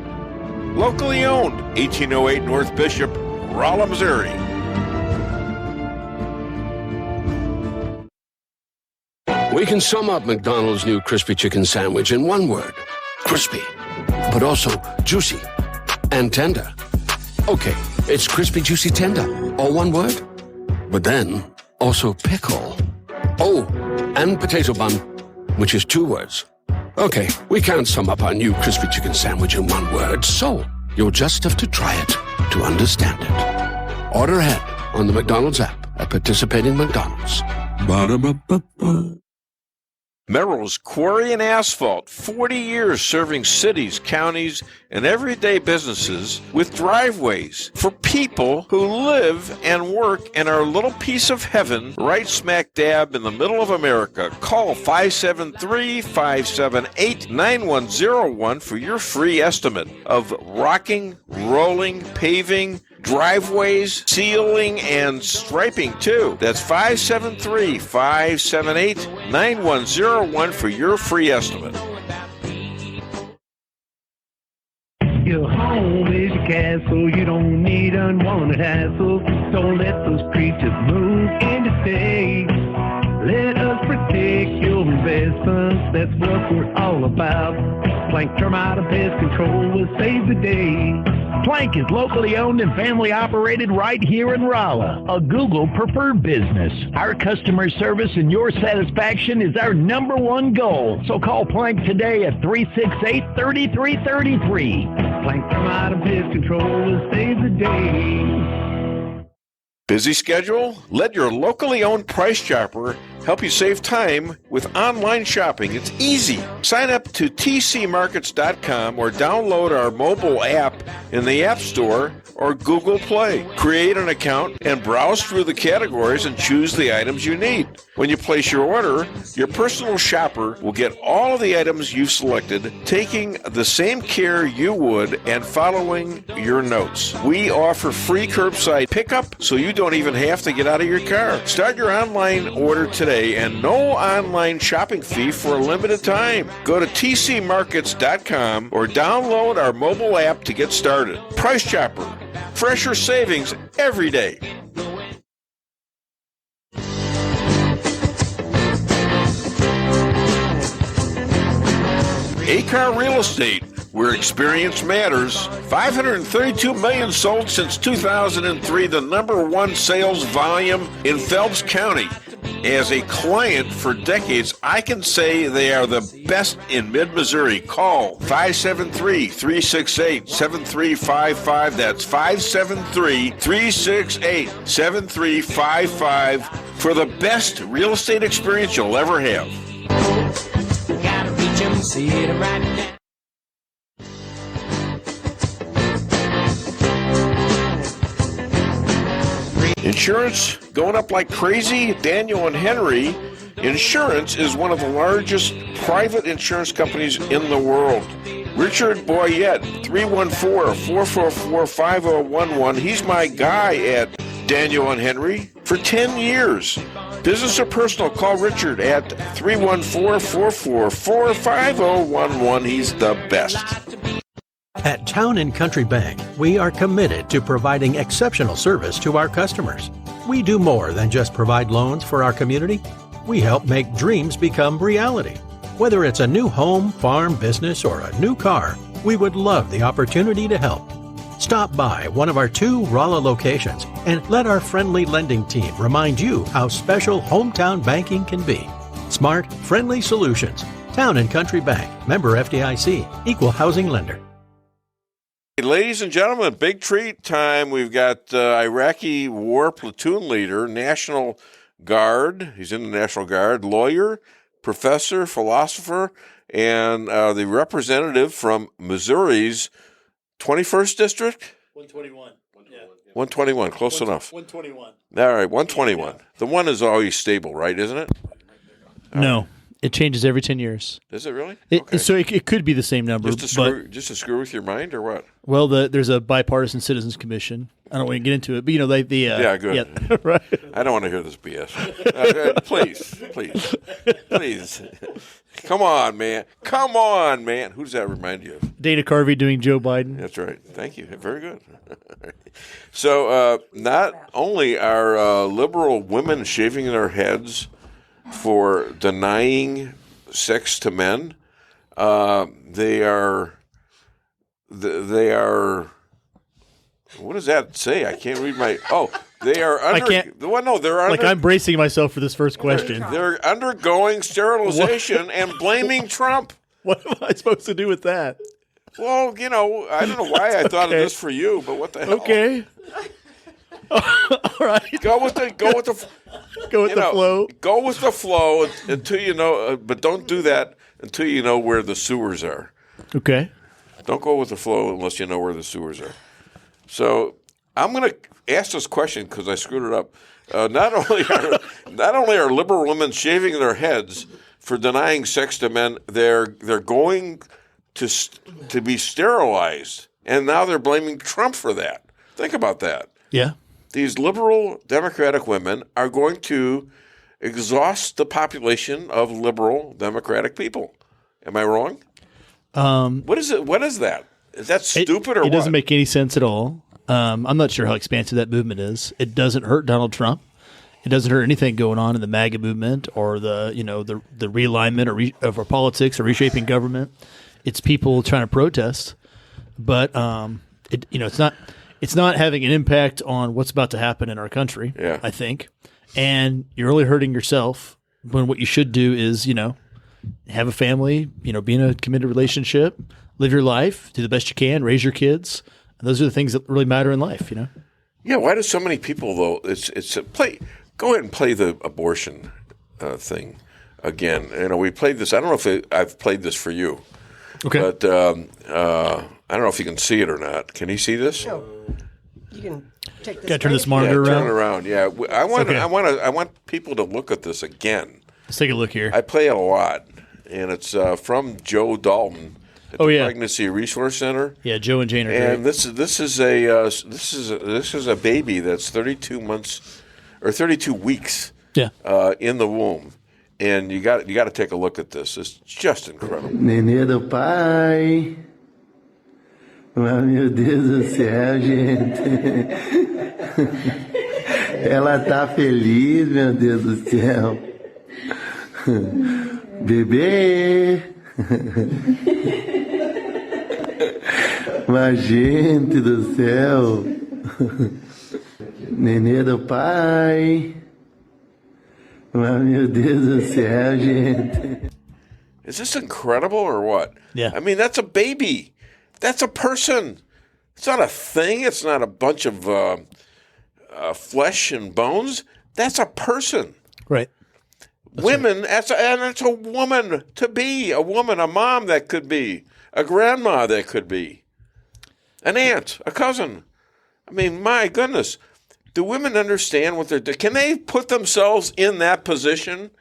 Locally owned, 1808 North Bishop, Rolla, Missouri. We can sum up McDonald's new crispy chicken sandwich in one word. Crispy. But also juicy and tender. Okay, it's crispy, juicy, tender. All one word. But then, also pickle. Oh, and potato bun, which is two words. Okay, we can't sum up our new crispy chicken sandwich in one word, so you'll just have to try it to understand it. Order ahead on the McDonald's app at participating McDonald's. Ba-da-ba-ba-ba. Merrell's Quarry and Asphalt, 40 years serving cities, counties, and everyday businesses with driveways for people who live and work in our little piece of heaven right smack dab in the middle of America. Call 573-578-9101 for your free estimate of rocking, rolling, paving, driveways, sealing, and striping, too. That's 573-578-9101 for your free estimate. Your home is your castle. You don't need unwanted hassle. Don't let those creatures move in to stay. Let us protect your investments. That's what we're all about. Plank Termite and Pest Control will save the day. Plank is locally owned and family operated right here in Rolla, a Google preferred business. Our customer service and your satisfaction is our number one goal. So call Plank today at 368-3333. Plank Termite and Pest Control will save the day. Busy schedule? Let your locally owned Price Chopper help you save time with online shopping. It's easy. Sign up to tcmarkets.com or download our mobile app in the App Store or Google Play. Create an account and browse through the categories and choose the items you need. When you place your order, your personal shopper will get all of the items you've selected, taking the same care you would and following your notes. We offer free curbside pickup, so you don't even have to get out of your car. Start your online order today and no online shopping fee for a limited time. Go to tcmarkets.com or download our mobile app to get started. Price Chopper. Fresher savings every day. A-Car Real Estate, where experience matters. 532 million sold since 2003, the number one sales volume in Phelps County. As a client for decades, I can say they are the best in mid-Missouri. Call 573-368-7355. That's 573-368-7355 for the best real estate experience you'll ever have. Gotta reach 'em, see it right now. Insurance going up like crazy. Daniel and Henry Insurance is one of the largest private insurance companies in the world. Richard Boyette, 314-444-5011. He's my guy at Daniel and Henry for 10 years. Business or personal, call Richard at 314-444-5011. He's the best. At Town & Country Bank, we are committed to providing exceptional service to our customers. We do more than just provide loans for our community. We help make dreams become reality. Whether it's a new home, farm, business, or a new car, we would love the opportunity to help. Stop by one of our 2 Rolla locations and let our friendly lending team remind you how special hometown banking can be. Smart, friendly solutions. Town & Country Bank. Member FDIC. Equal housing lender. Ladies and gentlemen, big treat time. We've got Iraqi war platoon leader, National Guard. He's in the National Guard, lawyer, professor, philosopher, and the representative from Missouri's 21st District? 121. Yeah. 121, close enough. 121. All right, 121. The one is always stable, right, isn't it? No. It changes every 10 years. Is it really? Okay. So it could be the same number. Just to screw with your mind, or what? Well, there's a bipartisan citizens commission. I don't want to get into it, but yeah, good. Yeah, right. I don't want to hear this BS. Please. Come on, man. Who does that remind you of? Dana Carvey doing Joe Biden. That's right. Thank you. Very good. So not only are liberal women shaving their heads for denying sex to men, they are. What does that say? I can't read my. Oh, they are under. I can't. Well, no, they're under. Like I'm bracing myself for this first question. They're undergoing sterilization and blaming Trump. What am I supposed to do with that? Well, I don't know why I thought of this for you, but what the hell? Okay. All right. Go with the flow. Go with the flow until you know, but don't do that until you know where the sewers are. Okay. Don't go with the flow unless you know where the sewers are. So I'm going to ask this question because I screwed it up. Not only are liberal women shaving their heads for denying sex to men, they're going to be sterilized, and now they're blaming Trump for that. Think about that. Yeah. These liberal Democratic women are going to exhaust the population of liberal Democratic people. Am I wrong? What is it? What is that? Is that stupid or what? It doesn't make any sense at all. I'm not sure how expansive that movement is. It doesn't hurt Donald Trump. It doesn't hurt anything going on in the MAGA movement or the realignment of our politics or reshaping government. It's people trying to protest, but it's not having an impact on what's about to happen in our country. Yeah. I think, and you're really hurting yourself when what you should do is have a family, be in a committed relationship, live your life, do the best you can, raise your kids. And those are the things that really matter in life. Yeah. Why do so many people though? Go ahead and play the abortion thing again. We played this. I don't know if I've played this for you. Okay. But I don't know if you can see it or not. Can you see this? No. You can take this. Got to turn this monitor around. Turn it around. Yeah. I want people to look at this again. Let's take a look here. I play it a lot, and it's from Joe Dalton at the Pregnancy Resource Center. Yeah, Joe and Jane are and great. this is a baby that's 32 months or 32 weeks. Yeah. In the womb. And you got to take a look at this. It's just incredible. Nenê do pai. Mas, meu Deus do céu, gente. Ela tá feliz, meu Deus do céu. Bebê. Mas, gente do céu. Nenê do pai. Mas, meu Deus do céu, gente. Is this incredible or what? Yeah. I mean, that's a baby. That's a person. It's not a thing. It's not a bunch of flesh and bones. That's a person. Right. Women, and it's a woman to be. A woman, a mom that could be. A grandma that could be. An aunt, a cousin. I mean, my goodness. Do women understand what they're doing? Can they put themselves in that position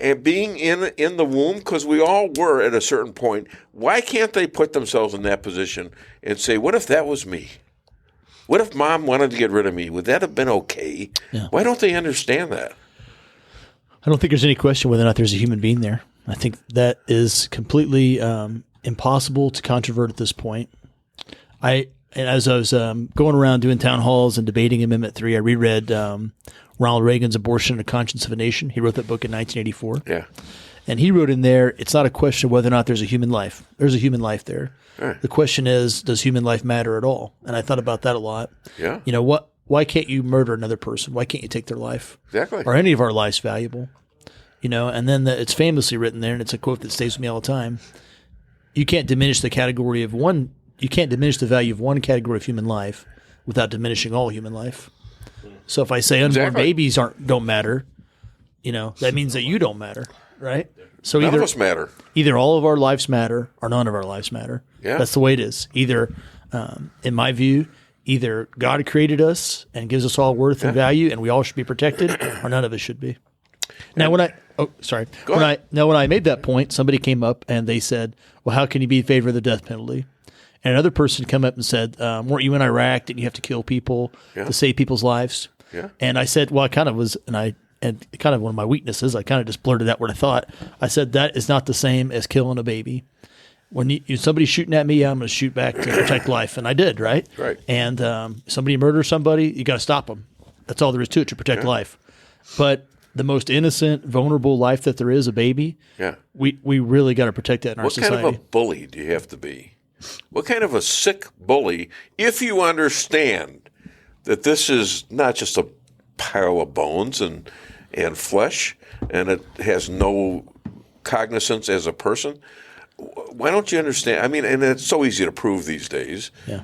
and being in the womb? Because we all were at a certain point. Why can't they put themselves in that position and say, what if that was me? What if mom wanted to get rid of me? Would that have been okay? Yeah. Why don't they understand that? I don't think there's any question whether or not there's a human being there. I think that is completely impossible to controvert at this point. And as I was going around doing town halls and debating Amendment 3, I reread Ronald Reagan's Abortion and the Conscience of a Nation. He wrote that book in 1984. Yeah. And he wrote in there, it's not a question of whether or not there's a human life. There's a human life there. Right. The question is, does human life matter at all? And I thought about that a lot. Yeah. Why can't you murder another person? Why can't you take their life? Exactly. Are any of our lives valuable? And then it's famously written there, and it's a quote that stays with me all the time. You can't diminish the category of one. You can't diminish the value of one category of human life without diminishing all human life. So if I say unborn babies don't matter, that means that you don't matter, right? So none of us matter. Either all of our lives matter or none of our lives matter. Yeah. That's the way it is. Either, in my view, either God created us and gives us all worth and value, and we all should be protected, or none of us should be. Now, when I made that point, somebody came up and they said, "Well, how can you be in favor of the death penalty?" And another person came up and said, "Weren't you in Iraq? Didn't you have to kill people to save people's lives?" Yeah. And I said, "Well, I kind of was," and kind of one of my weaknesses, I kind of just blurted out what I thought. I said, "That is not the same as killing a baby. When somebody's shooting at me, I'm going to shoot back to protect life," and I did, right? Right. And somebody murders somebody, you got to stop them. That's all there is to it, to protect life. But the most innocent, vulnerable life that there is, a baby, we really got to protect that in our society. What kind of a bully do you have to be? What kind of a sick bully, if you understand that this is not just a pile of bones and flesh, and it has no cognizance as a person? Why don't you understand? I mean, and it's so easy to prove these days. Yeah.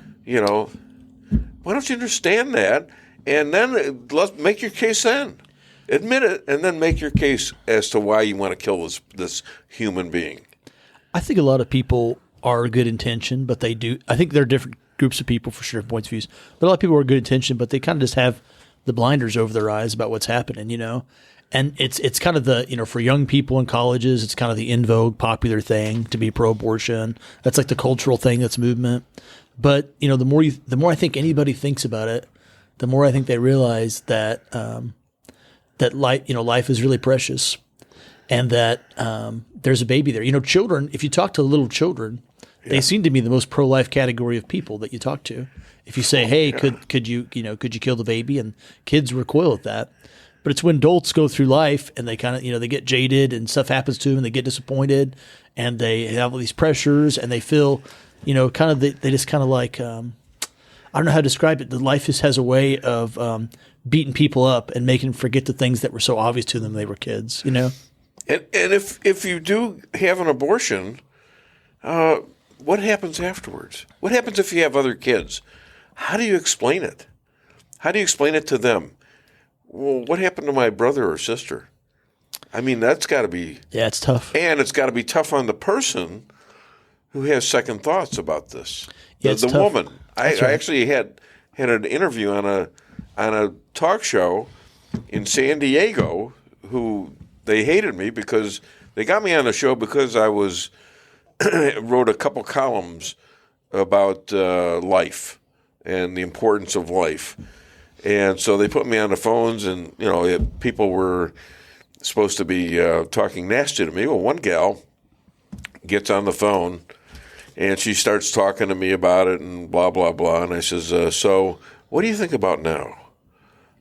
Why don't you understand that? And then let's make your case then. Admit it, and then make your case as to why you want to kill this human being. I think a lot of people are good intention, but they do. I think there are different groups of people for sure, points of views. But a lot of people are good intention, but they kind of just have the blinders over their eyes about what's happening, And it's kind of the, for young people in colleges, it's kind of the in vogue, popular thing to be pro-abortion. That's like the cultural thing, that's movement. But the more I think anybody thinks about it, the more I think they realize that that life is really precious, and that there's a baby there. Children. If you talk to little children, they seem to be the most pro-life category of people that you talk to. If you say, "Hey, could you kill the baby?" and kids recoil at that. But it's when adults go through life and they kind of, they get jaded and stuff happens to them and they get disappointed and they have all these pressures and they feel, kind of, they just kind of like, I don't know how to describe it. The life just has a way of beating people up and making them forget the things that were so obvious to them when they were kids, And if you do have an abortion, what happens afterwards? What happens if you have other kids? How do you explain it? How do you explain it to them? Well, what happened to my brother or sister? I mean, that's got to be... Yeah, it's tough. And it's got to be tough on the person who has second thoughts about this. Yeah, the tough. woman. I actually had an interview on a talk show in San Diego who they hated me because they got me on the show because I wrote a couple columns about life and the importance of life. And so they put me on the phones and, people were supposed to be talking nasty to me. Well, one gal gets on the phone and she starts talking to me about it and blah, blah, blah. And I says, so what do you think about now?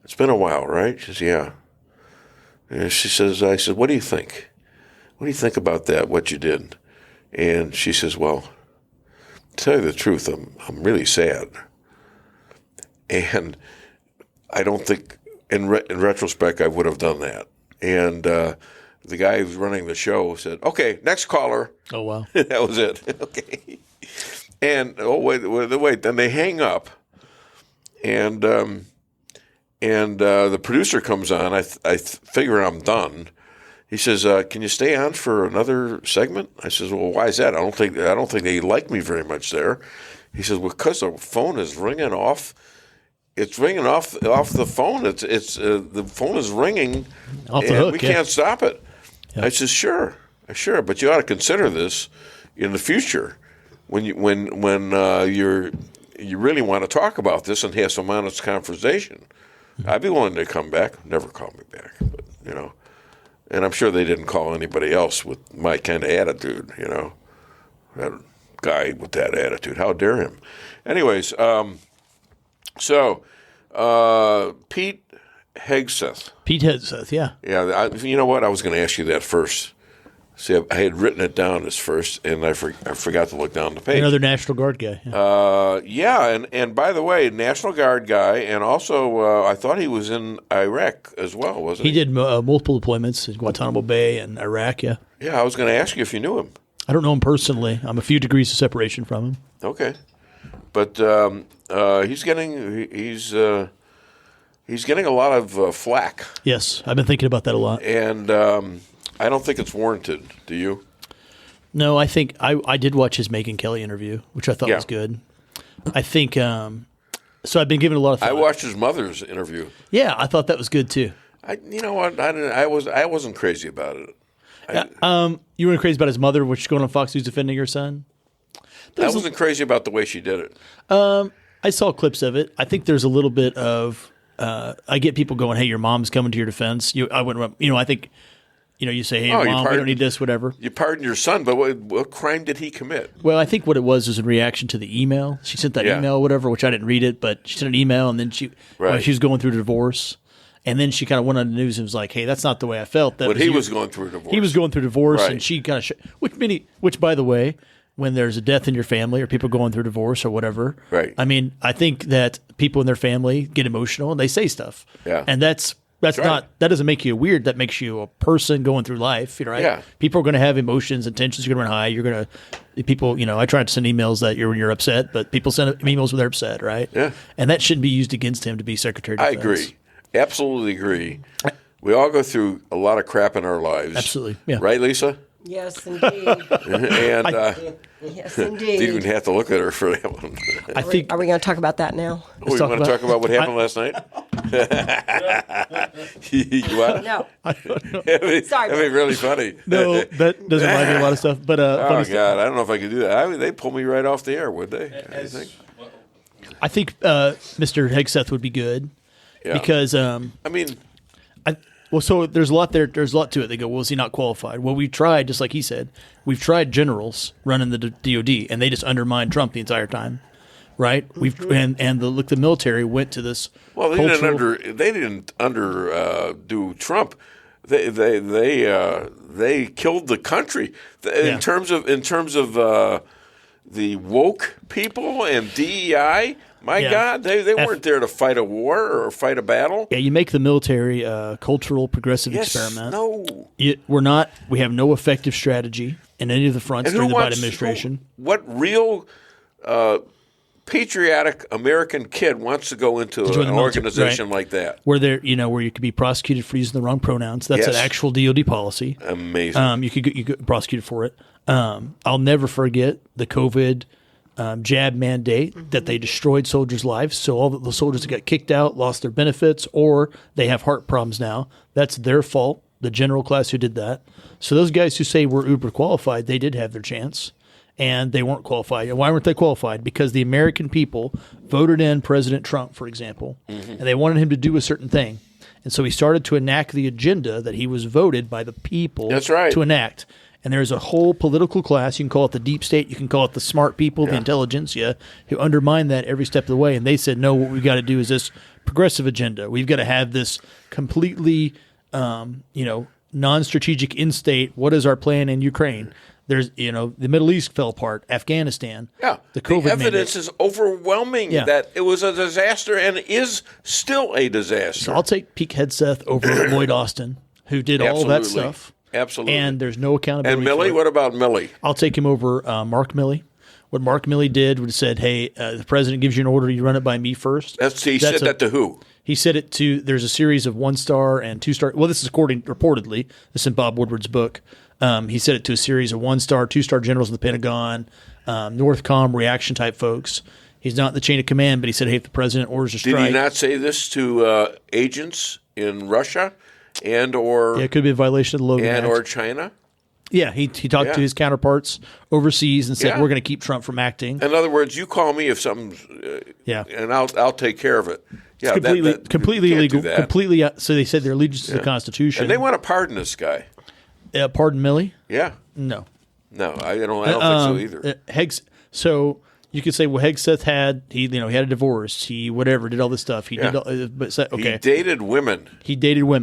It's been a while, right? She says, yeah. And I said, what do you think? What do you think about that, what you did? And she says, well, to tell you the truth, I'm really sad. And I don't think, in retrospect, I would have done that. And the guy who's running the show said, okay, next caller. Oh, wow. That was it. Okay. And, wait. Then they hang up. And the producer comes on. I figure I'm done. He says, can you stay on for another segment? I says, well, why is that? I don't think they like me very much there. He says, well, because the phone is ringing off. It's ringing off the phone. It's the phone is ringing, off the hook, we can't stop it. Yeah. I says, sure, but you ought to consider this in the future when you really want to talk about this and have some honest conversation. Mm-hmm. I'd be willing to come back. Never call me back, but and I'm sure they didn't call anybody else with my kind of attitude. That guy with that attitude. How dare him? Anyways. So, Pete Hegseth. Pete Hegseth, yeah. Yeah, you know what? I was going to ask you that first. See, I had written it down as first, and I forgot to look down the page. Another National Guard guy. Yeah, and by the way, National Guard guy, and also I thought he was in Iraq as well, wasn't he? He did multiple deployments in Guantanamo Bay and Iraq, yeah. Yeah, I was going to ask you if you knew him. I don't know him personally. I'm a few degrees of separation from him. Okay. But he's getting a lot of flack. Yes, I've been thinking about that a lot. And I don't think it's warranted. Do you? No, I think I did watch his Megyn Kelly interview, which I thought was good. I think so. I've been giving a lot of thought. I watched his mother's interview. Yeah, I thought that was good too. You know what? I wasn't crazy about it. You weren't crazy about his mother, which is going on Fox News defending her son. I wasn't crazy about the way she did it. I saw clips of it. I think there's a little bit of I get people going, "Hey, your mom's coming to your defense." I think you say, "Hey, mom, we don't need this," whatever. You pardon your son, but what crime did he commit? Well, I think what it was in reaction to the email. She sent that email, whatever, which I didn't read it, but she sent an email, and then she was going through a divorce. And then she kind of went on the news and was like, "Hey, that's not the way I felt." But he was going through a divorce. He was going through a divorce, and she kind of which, by the way, when there's a death in your family or people going through divorce or whatever, right? I mean, I think that people in their family get emotional and they say stuff, and that's not that doesn't make you weird. That makes you a person going through life, right? Yeah. People are going to have emotions and tensions. You're going to run high. You're going to people. I try to send emails that you're upset, but people send emails when they're upset, right? Yeah, and that shouldn't be used against him to be Secretary of Defense. I agree. Absolutely agree. We all go through a lot of crap in our lives. Absolutely. Yeah. Right, Lisa? Yes, indeed. And yes, indeed. Didn't even have to look at her for that one. Are we going to talk about that now? You want to talk about what happened last night? You what? No. Sorry. That'd be really funny. No, that doesn't remind me of a lot of stuff. But oh, God. I don't know if I could do that. They pull me right off the air, would they? I think Mr. Hegseth would be good. Yeah. Because so there's a lot there. There's a lot to it. They go, well, is he not qualified? Well, we tried, just like he said, we've tried generals running the DOD, and they just undermined Trump the entire time. right? The military went to this. Well, they didn't underdo Trump. They killed the country in terms of the woke people and DEI. My God, they weren't there to fight a war or fight a battle. Yeah, you make the military a cultural progressive experiment. No, we're not. We have no effective strategy in any of the fronts during the Biden administration. What real patriotic American kid wants to go into an organization like that? Where where you could be prosecuted for using the wrong pronouns. That's an actual DOD policy. Amazing. You could get prosecuted for it. I'll never forget the COVID jab mandate that they destroyed soldiers' lives. So all the soldiers that got kicked out lost their benefits, or they have heart problems now. That's their fault. The general class who did that. So those guys who say we're uber qualified, they did have their chance. And they weren't qualified. And why weren't they qualified? Because the American people voted in President Trump, for example, and they wanted him to do a certain thing. And so he started to enact the agenda that he was voted by the people to enact. And there's a whole political class, you can call it the deep state, you can call it the smart people, the intelligentsia, who undermine that every step of the way. And they said, no, what we've got to do is this progressive agenda. We've got to have this completely, non-strategic in-state. What is our plan in Ukraine? There's, the Middle East fell apart, Afghanistan. Yeah, the COVID evidence is overwhelming that it was a disaster and is still a disaster. So I'll take Pete Hegseth over Lloyd Austin, who did all that stuff. Absolutely. And there's no accountability. And Milley, what about Milley? I'll take him over Mark Milley. What Mark Milley did was said, hey, the president gives you an order, you run it by me first. He said that to who? He said it to, there's a series of 1-star and 2-star. Well, this is reportedly, this is in Bob Woodward's book. He said it to a series of 1-star, 2-star generals in the Pentagon, Northcom reaction type folks. He's not in the chain of command, but he said, hey, if the president orders a strike. Did he not say this to agents in Russia and/or? Yeah, it could be a violation of the Logan Act. And/or China? Yeah, he talked to his counterparts overseas and said, we're going to keep Trump from acting. In other words, you call me if something's and I'll take care of it. Yeah, it's completely illegal. Completely. So they said their allegiance to the Constitution. And they want to pardon this guy. Pardon Milley? Yeah. No. No, I don't think so either. So you could say, well, Hegseth had a divorce. He did all this stuff. He did. He dated women.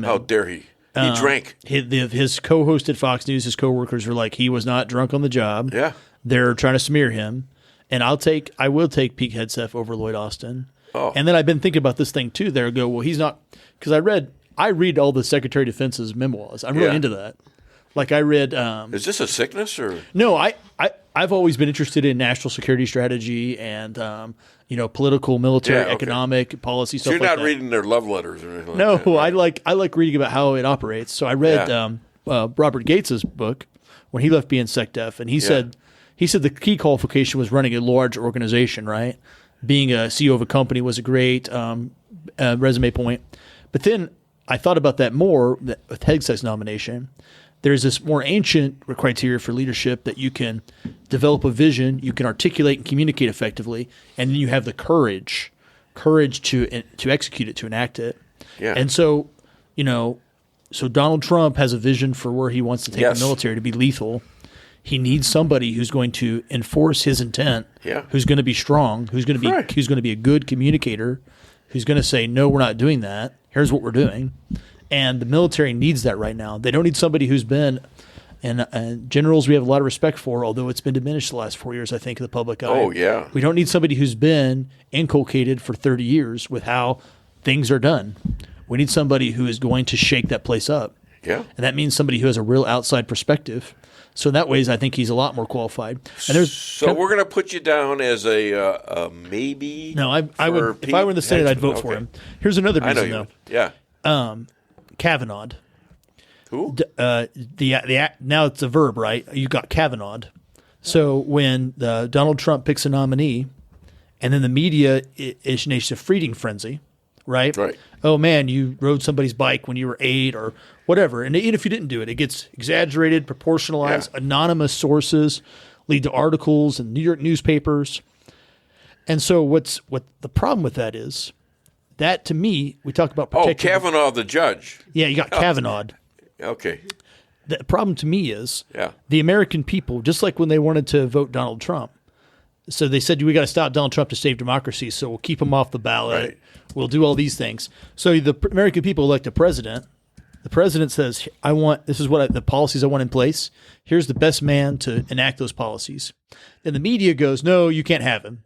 How dare he? He drank. His co-host at Fox News, his coworkers were like, he was not drunk on the job. Yeah. They're trying to smear him. And I will take Pete Hegseth over Lloyd Austin. Oh. And then I've been thinking about this thing too. There I go, well, he's not, because I read all the Secretary of Defense's memoirs. I'm really into that. Like I read. Is this a sickness or? No, I've always been interested in national security strategy and political, military, economic policy stuff. So you're like not that. Reading their love letters or anything. No, like that, I like reading about how it operates. So I read Robert Gates's book when he left being SecDef, and he said the key qualification was running a large organization. Right, being a CEO of a company was a great resume point. But then I thought about that more with Hegseth's nomination. There's this more ancient criteria for leadership that you can develop a vision, you can articulate and communicate effectively, and then you have the courage to execute it, to enact it. Yeah. And so, so Donald Trump has a vision for where he wants to take the military to be lethal. He needs somebody who's going to enforce his intent, who's going to be strong, who's going to be a good communicator, who's going to say, no, we're not doing that. Here's what we're doing. And the military needs that right now. They don't need somebody who's been, and generals we have a lot of respect for, although it's been diminished the last 4 years, I think, in the public eye. Oh, yeah. We don't need somebody who's been inculcated for 30 years with how things are done. We need somebody who is going to shake that place up. Yeah. And that means somebody who has a real outside perspective. So in that ways, I think he's a lot more qualified. And so we're going to put you down as a maybe. No, I would. If I were in the Senate, I'd vote for him. Here's another reason, though. Yeah. Kavanaugh. Who? Now it's a verb, right? You got Kavanaugh. So when Donald Trump picks a nominee, and then the media initiates a freeding frenzy, right? Right. Oh man, you rode somebody's bike when you were 8 or whatever, and even if you didn't do it, it gets exaggerated, proportionalized. Anonymous sources lead to articles in New York newspapers. And so what the problem with that is? That, to me, we talk about protecting. Oh, Kavanaugh, the judge. Yeah, you got Kavanaugh. Okay. The problem to me is the American people, just like when they wanted to vote Donald Trump, So they said, we got to stop Donald Trump to save democracy. So we'll keep him off the ballot. Right. We'll do all these things. So the American people elect a president. The president says, this is what the policies I want in place. Here's the best man to enact those policies. Then the media goes, no, you can't have him.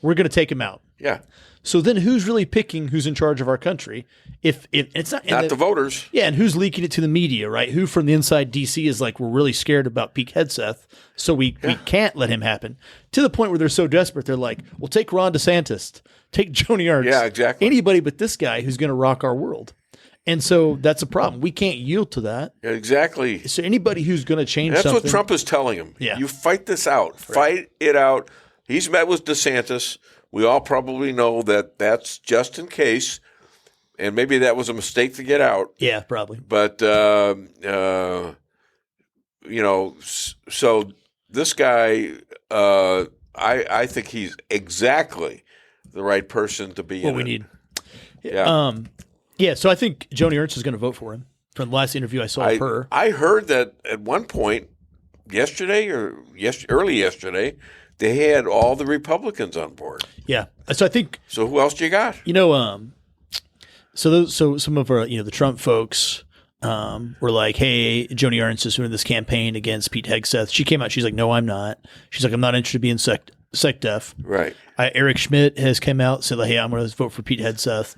We're going to take him out. Yeah. So then who's really picking who's in charge of our country? If it's not the voters. Yeah, and who's leaking it to the media, right? Who from the inside DC is like, we're really scared about Pete Hegseth, so we can't let him happen. To the point where they're so desperate, they're like, well, take Ron DeSantis, take Joni Ernst. Yeah, exactly. Anybody but this guy who's going to rock our world. And so that's a problem. We can't yield to that. Yeah, exactly. So anybody who's going to change that's something. That's what Trump is telling him. Yeah. You fight this out. Fight it out. He's met with DeSantis. We all probably know that that's just in case, and maybe that was a mistake to get out. Yeah, probably. But, so this guy, I think he's exactly the right person to be what we need. Yeah. So I think Joni Ernst is going to vote for him. From the last interview I saw of her. I heard that at one point early yesterday, they had all the Republicans on board. Yeah. So I think. So who else do you got? So some of our, the Trump folks were like, hey, Joni Ernst is doing this campaign against Pete Hegseth. She came out. She's like, no, I'm not. She's like, I'm not interested in being sec def. Right. Eric Schmidt has come out and said, like, hey, I'm going to vote for Pete Hegseth.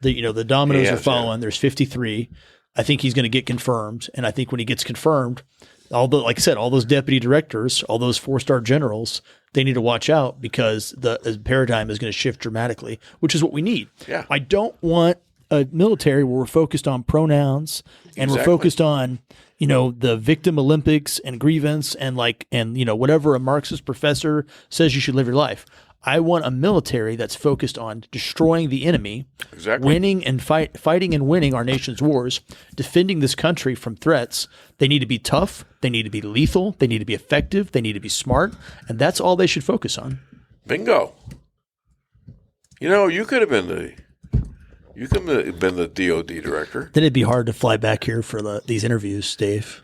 The dominoes are falling. There's 53. I think he's going to get confirmed. And I think when he gets confirmed, like I said, all those deputy directors, all those 4-star generals, they need to watch out because the paradigm is going to shift dramatically, which is what we need. Yeah. I don't want a military where we're focused on pronouns and we're focused on, the victim Olympics and grievance and whatever a Marxist professor says you should live your life. I want a military that's focused on destroying the enemy, winning and fighting and winning our nation's wars, defending this country from threats. They need to be tough. They need to be lethal. They need to be effective. They need to be smart. And that's all they should focus on. Bingo. You could have been the DOD director. Then it'd be hard to fly back here for these interviews, Dave.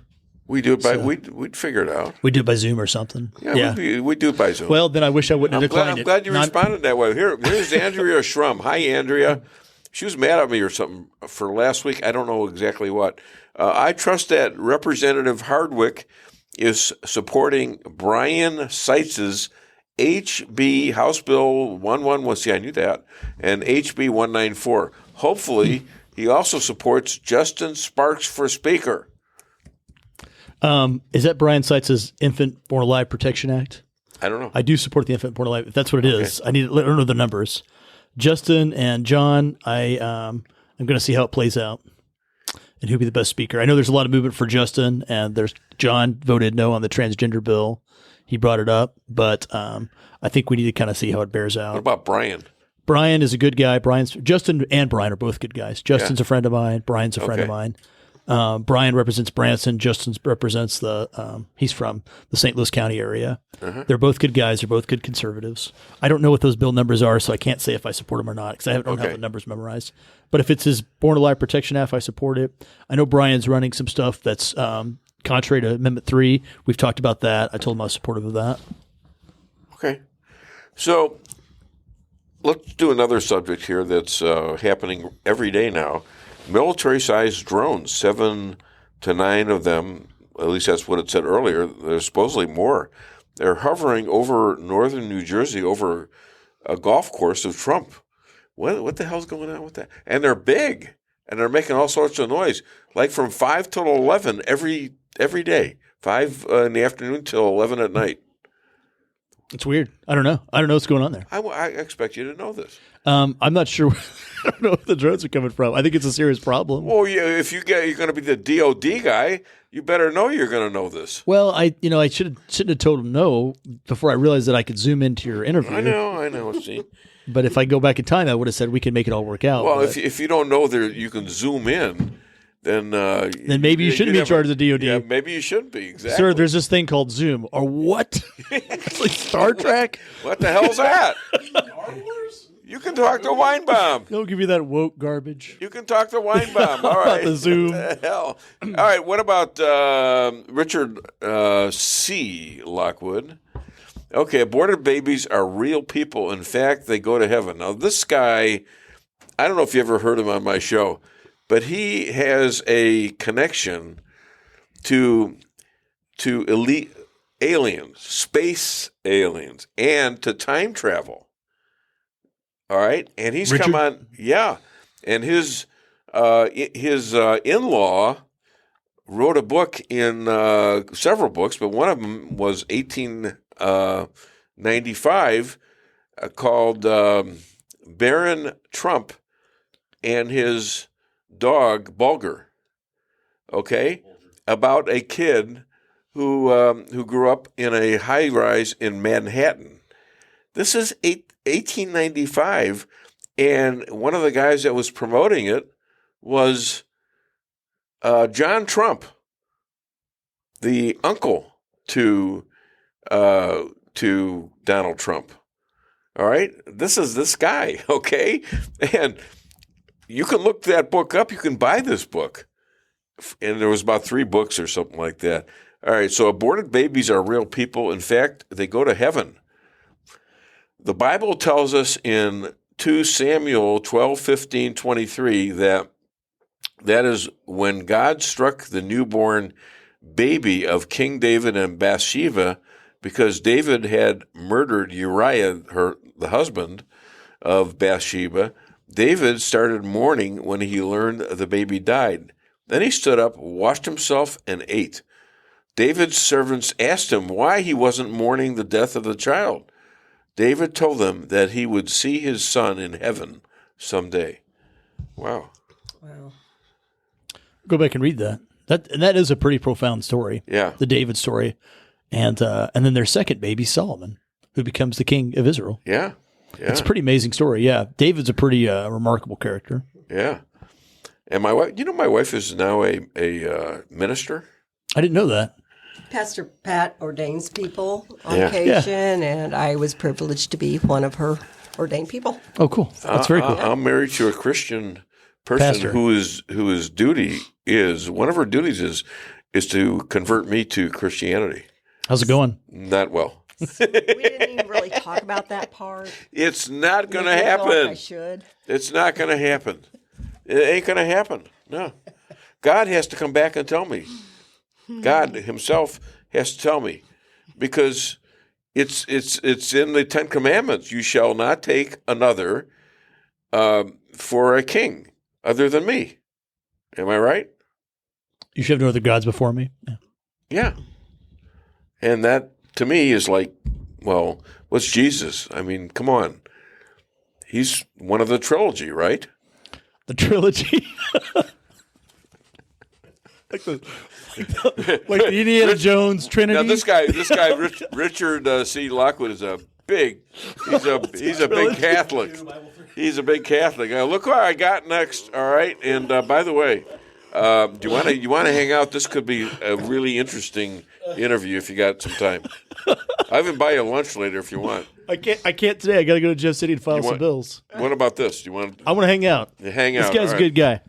We do it by we'd figure it out. We do it by Zoom or something. Yeah. We do it by Zoom. Well, then I wish I wouldn't have declined I'm glad you responded that way. Here's Andrea Schrum. Hi, Andrea. She was mad at me or something for last week. I don't know exactly what. I trust that Representative Hardwick is supporting Brian Seitz's HB House Bill 111. See, I knew that, and HB 194. Hopefully, he also supports Justin Sparks for Speaker. Is that Brian Seitz's Infant Born Alive Protection Act? I don't know. I do support the Infant Born Alive. If that's what it is, I need to let her know the numbers. Justin and John, I'm going to see how it plays out and who'll be the best speaker. I know there's a lot of movement for Justin, and John voted no on the transgender bill. He brought it up, but I think we need to kind of see how it bears out. What about Brian? Brian is a good guy. Justin and Brian are both good guys. Justin's a friend of mine. Brian's a friend of mine. Brian represents Branson. Justin represents he's from the St. Louis County area. Uh-huh. They're both good guys. They're both good conservatives. I don't know what those bill numbers are, so I can't say if I support them or not because I don't have the numbers memorized. But if it's his Born Alive Protection Act, I support it. I know Brian's running some stuff that's contrary to Amendment 3. We've talked about that. I told him I was supportive of that. Okay. So let's do another subject here that's happening every day now. Military-sized drones, 7 to 9 of them, at least that's what it said earlier. There's supposedly more. They're hovering over northern New Jersey, over a golf course of Trump. What the hell's going on with that? And they're big, and they're making all sorts of noise, like from 5 till 11 every day, 5 in the afternoon till 11 at night. It's weird. I don't know what's going on there. I expect you to know this. I'm not sure. I don't know where the drones are coming from. I think it's a serious problem. Well, yeah, if you're going to be the DOD guy, you better know you're going to know this. Well, I shouldn't have told him no before I realized that I could zoom into your interview. I know. See, but if I go back in time, I would have said we can make it all work out. Well, if you don't know that you can zoom in, then maybe you shouldn't be in charge of the DOD. Yeah, maybe you shouldn't be. Exactly. Sir, there's this thing called Zoom. Or what? It's like Star Trek? What the hell's that? You can talk to Weinbaum. Don't give me that woke garbage. You can talk to Weinbaum. All right. About the Zoom. What the hell? All right. What about Richard C. Lockwood? Okay, aborted babies are real people. In fact, they go to heaven. Now, this guy, I don't know if you ever heard him on my show, but he has a connection to elite aliens, space aliens, and to time travel. All right, and he's Richard? come on, yeah, and his in-law wrote a book in several books, but one of them was 1895 called Baron Trump and His Dog Bulger. Okay, about a kid who grew up in a high rise in Manhattan. This is 1895, and one of the guys that was promoting it was John Trump, the uncle to Donald Trump. All right, this is this guy, okay? And you can look that book up. You can buy this book. And there was about 3 books or something like that. All right, so aborted babies are real people. In fact, they go to heaven. The Bible tells us in 2 Samuel 12:15-23 that is when God struck the newborn baby of King David and Bathsheba, because David had murdered Uriah, the husband of Bathsheba. David started mourning when he learned the baby died. Then he stood up, washed himself, and ate. David's servants asked him why he wasn't mourning the death of the child. David told them that he would see his son in heaven someday. Wow. Wow. Go back and read that. That is a pretty profound story. Yeah. The David story. And then their second baby, Solomon, who becomes the king of Israel. Yeah. Yeah. It's a pretty amazing story. Yeah. David's a pretty remarkable character. Yeah. And my wife, my wife is now a minister. I didn't know that. Pastor Pat ordains people on Yeah. occasion, and I was privileged to be one of her ordained people. Oh, cool. That's very cool. I'm married to a Christian person Pastor. whose duty is, one of her duties is to convert me to Christianity. How's it going? Not well. We didn't even really talk about that part. It's not going to Maybe I feel like happen. I should. It's not going to happen. It ain't going to happen. No. God has to come back and tell me. God himself has to tell me, because it's in the 10 Commandments. You shall not take another for a king other than me. Am I right? You should have no other gods before me. Yeah. Yeah. And that, to me, is like, well, what's Jesus? I mean, come on. He's one of the trilogy, right? The trilogy. like the Indiana Jones Trinity. Now this guy, Richard C. Lockwood is a big Catholic. He's a big Catholic. Look what I got next. All right, and by the way, do you want to hang out? This could be a really interesting interview if you got some time. I even buy you lunch later if you want. I can't today. I got to go to Jeff City to file some bills. What about this? I want to hang out. Hang out. This guy's a good guy.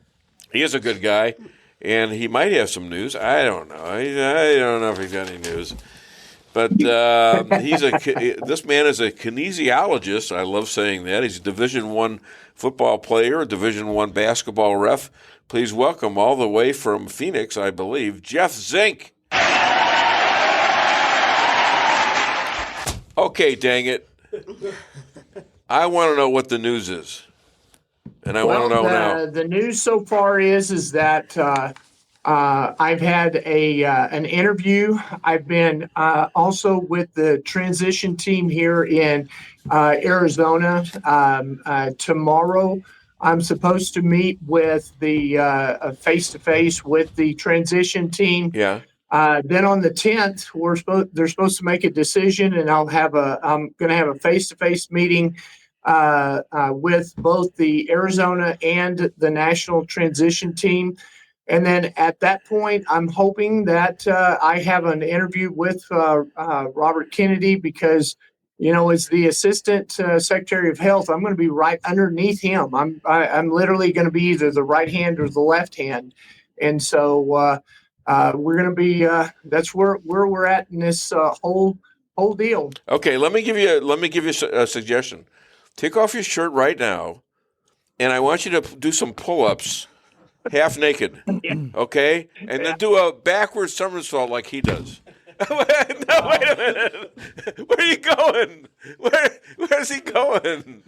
He is a good guy, and he might have some news. I don't know. I don't know if he's got any news. But this man is a kinesiologist. I love saying that. He's a Division I football player, a Division I basketball ref. Please welcome, all the way from Phoenix, I believe, Jeff Zink. Okay, dang it. I want to know what the news is. And I want to know now. The news so far is that I've had an interview. I've been also with the transition team here in Arizona. Tomorrow, I'm supposed to meet with the face-to-face with the transition team. Yeah. Then on the 10th, they're supposed to make a decision, and I'm going to have a face-to-face meeting with both the Arizona and the national transition team. And then at that point, I'm hoping that I have an interview with Robert Kennedy, because, as the Assistant Secretary of Health, I'm going to be right underneath him. I'm literally going to be either the right hand or the left hand. And so we're going to be that's where we're at in this whole Whole deal. Okay, let me give you a suggestion. Take off your shirt right now, and I want you to do some pull-ups, half naked. Okay, and then do a backward somersault like he does. No, wait a minute. Where are you going? Where's he going?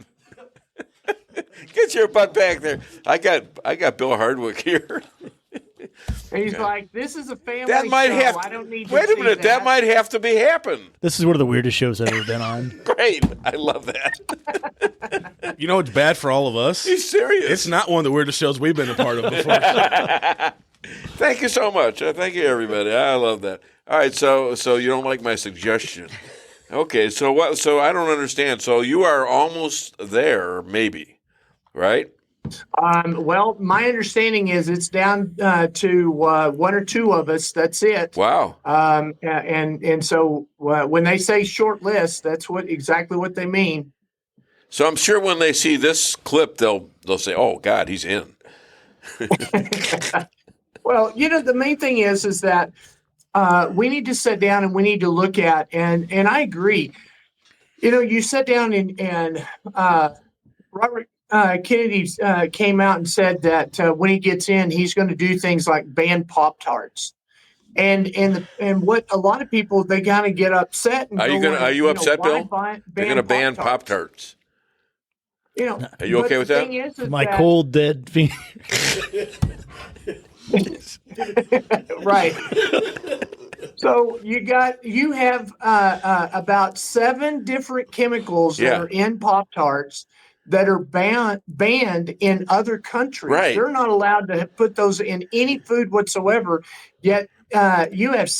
Get your butt back there. I got Bill Hardwick here. He's like, this is a family That might show. have. I don't need to Wait a see minute. That might have to be happen. This is one of the weirdest shows I've ever been on. Great. I love that. You know, it's bad for all of us. He's serious. It's not one of the weirdest shows we've been a part of before. Thank you so much. Thank you, everybody. I love that. All right. So you don't like my suggestion? Okay. So what? So I don't understand. So you are almost there, maybe, right? Well, my understanding is it's down to one or two of us. That's it. Wow. And so when they say short list, that's exactly what they mean. So I'm sure when they see this clip, they'll say, "Oh God, he's in." Well, the main thing is that we need to sit down and we need to look at and I agree. You sit down and Robert Kennedy came out and said that when he gets in, he's going to do things like ban Pop-Tarts. And what a lot of people, they kind of get upset. And Are you upset, Bill? They're going to ban Pop-Tarts. Are you okay with that? My cold dead finger. Right. So you have about 7 different chemicals that are in Pop-Tarts that are banned in other countries. Right. They're not allowed to put those in any food whatsoever. Yet you have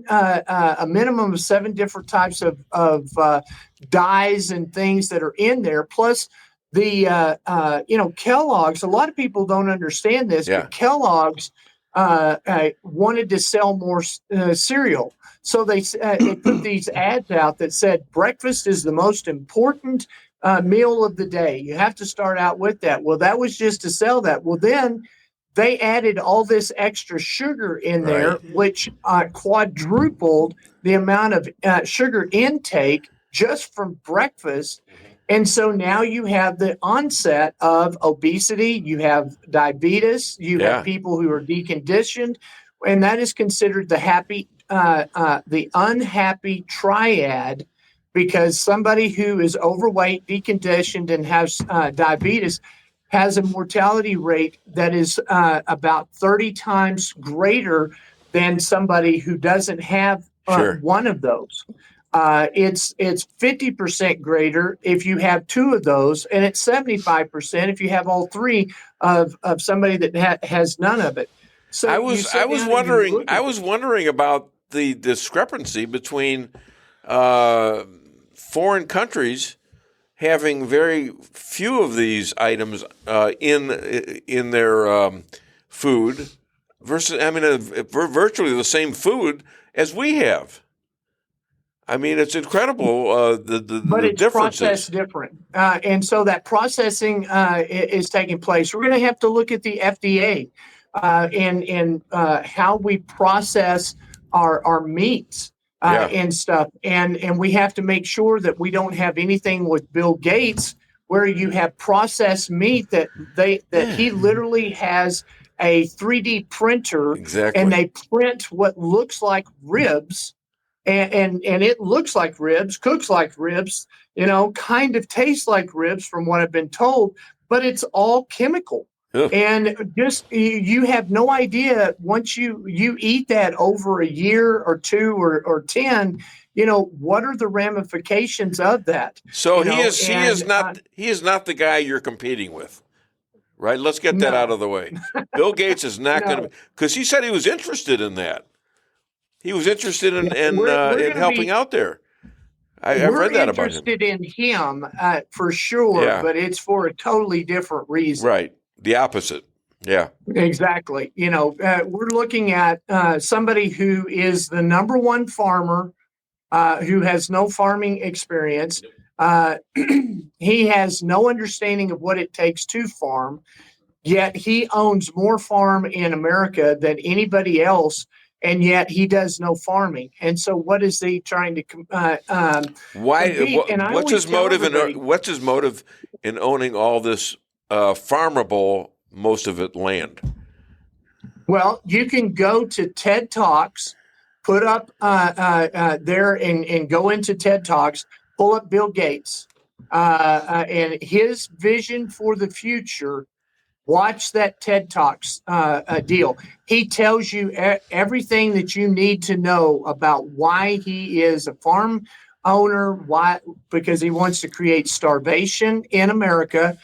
a minimum of 7 different types of dyes and things that are in there. Plus the Kellogg's. A lot of people don't understand this, but Kellogg's wanted to sell more cereal. So they put these ads out that said breakfast is the most important meal of the day. You have to start out with that. Well, that was just to sell that. Well, then they added all this extra sugar in there, which quadrupled the amount of sugar intake just from breakfast. And so now you have the onset of obesity, you have diabetes, you have people who are deconditioned, and that is considered the unhappy triad, because somebody who is overweight, deconditioned, and has diabetes has a mortality rate that is about 30 times greater than somebody who doesn't have one of those. It's 50% greater if you have 2 of those, and it's 75% if you have all 3 of somebody that has none of it. So I was wondering about the discrepancy between foreign countries having very few of these items in their food versus, virtually the same food as we have. I mean, it's incredible but it's differences. Processed different, and so that processing is taking place. We're going to have to look at the FDA and how we process our meats and stuff, and we have to make sure that we don't have anything with Bill Gates where you have processed meat that he literally has a 3D printer, and they print what looks like ribs. And it looks like ribs, cooks like ribs, kind of tastes like ribs from what I've been told, but it's all chemical. And just you have no idea once you eat that over a year or 2 or 10, what are the ramifications of that? So he is not the guy you're competing with, right? Let's get that out of the way. Bill Gates is not going to, because he said he was interested in that. He was interested in helping out there. I've read that about him. We're interested in him for sure, but it's for a totally different reason. Right. The opposite. Yeah. Exactly. We're looking at somebody who is the number 1 farmer who has no farming experience. He has no understanding of what it takes to farm, yet he owns more farm in America than anybody else. and yet he does no farming. And so, what is he trying to? Why? What's his motive? What's his motive in owning all this farmable, most of it, land? Well, you can go to TED Talks, put up there and go into TED Talks, pull up Bill Gates and his vision for the future. Watch that TED Talks deal. He tells you everything that you need to know about why he is a farm owner, because he wants to create starvation in America.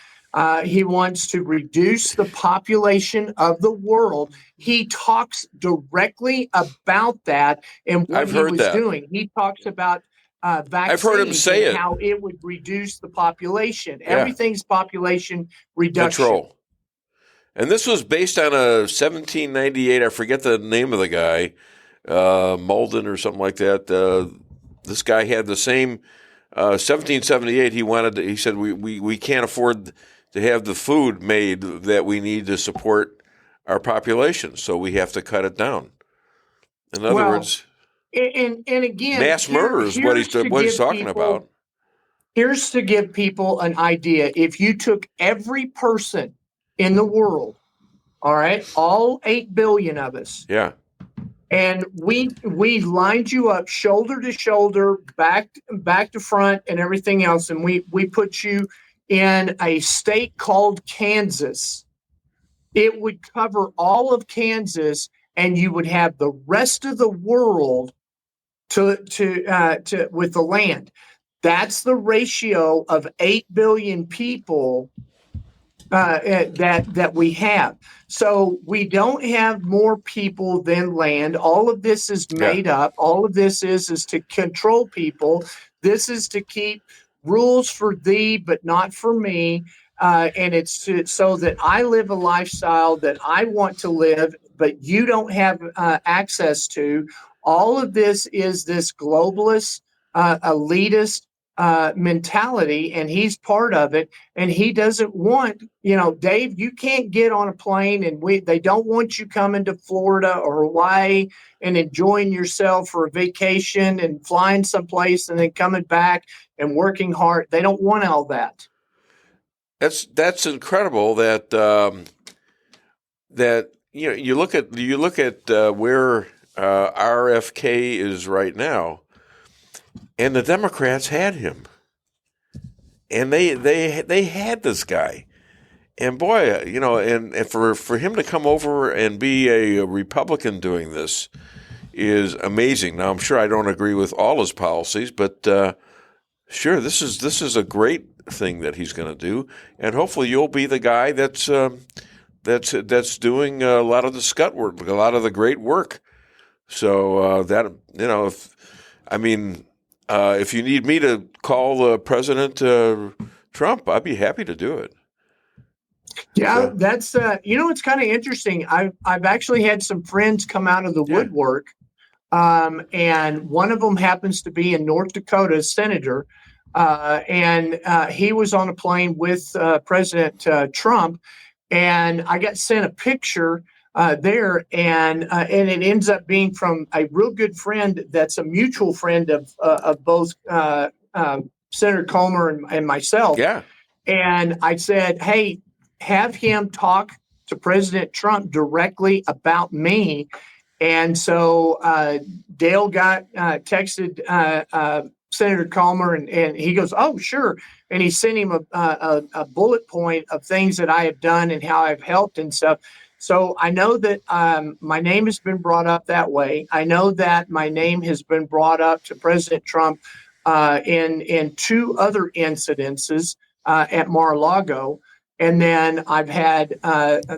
He wants to reduce the population of the world. He talks directly about that and what he was doing. He talks about vaccines. I've heard him say it. How it would reduce the population. Yeah. Everything's population reduction. Control. And this was based on a 1798. I forget the name of the guy, Malden or something like that. This guy had the same 1778. He said we can't afford to have the food made that we need to support our population, so we have to cut it down. In other words, and again, mass murder is what he's talking about. Here's to give people an idea. If you took every person in the world, all right, all 8 billion of us, yeah, and we lined you up shoulder to shoulder, back to front, and everything else, and we put you in a state called Kansas, it would cover all of Kansas, and you would have the rest of the world to with the land. That's the ratio of 8 billion people that we have. So we don't have more people than land. All of this is made up. All of this is to control people. This is to keep rules for thee, but not for me. And it's so that I live a lifestyle that I want to live, but you don't have access to. All of this is this globalist, elitist mentality, and he's part of it. And he doesn't want, Dave, you can't get on a plane, and they don't want you coming to Florida or Hawaii and enjoying yourself for a vacation and flying someplace and then coming back and working hard. They don't want all that. That's incredible. That you look at where RFK is right now, and the Democrats had him, and they had this guy, and boy, and for him to come over and be a Republican doing this is amazing. Now, I'm sure I don't agree with all his policies, but sure, this is a great thing that he's going to do, and hopefully you'll be the guy that's doing a lot of the scut work, a lot of the great work. So if you need me to call President Trump, I'd be happy to do it. Yeah, that's it's kind of interesting. I've actually had some friends come out of the woodwork, and one of them happens to be in North Dakota, senator, and he was on a plane with President Trump, and I got sent a picture there, and it ends up being from a real good friend that's a mutual friend of both Senator Comer and myself. Yeah. And I said, hey, have him talk to President Trump directly about me. And so Dale texted Senator Comer, and he goes, oh, sure. And he sent him a bullet point of things that I have done and how I've helped and stuff. So I know that my name has been brought up that way. I know that my name has been brought up to President Trump in 2 other incidences at Mar-a-Lago. And then I've had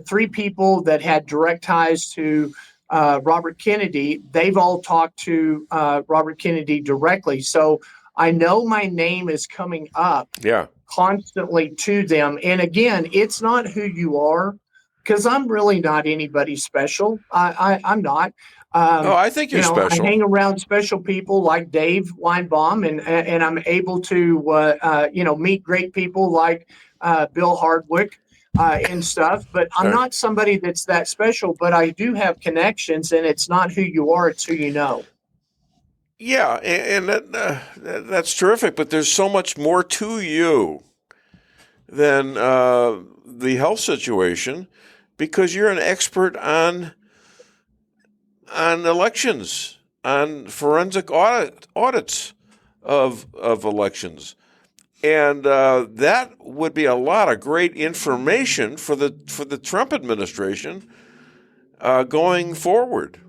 3 people that had direct ties to Robert Kennedy. They've all talked to Robert Kennedy directly. So I know my name is coming up constantly to them. And again, it's not who you are, because I'm really not anybody special. I'm not. I think you're special. I hang around special people like Dave Weinbaum, and I'm able to meet great people like Bill Hardwick. and stuff. But I'm not somebody that's that special, but I do have connections, and it's not who you are, it's who you know. Yeah, and that's terrific, but there's so much more to you than the health situation, because you're an expert on elections, on forensic audits of elections. And that would be a lot of great information for the Trump administration going forward.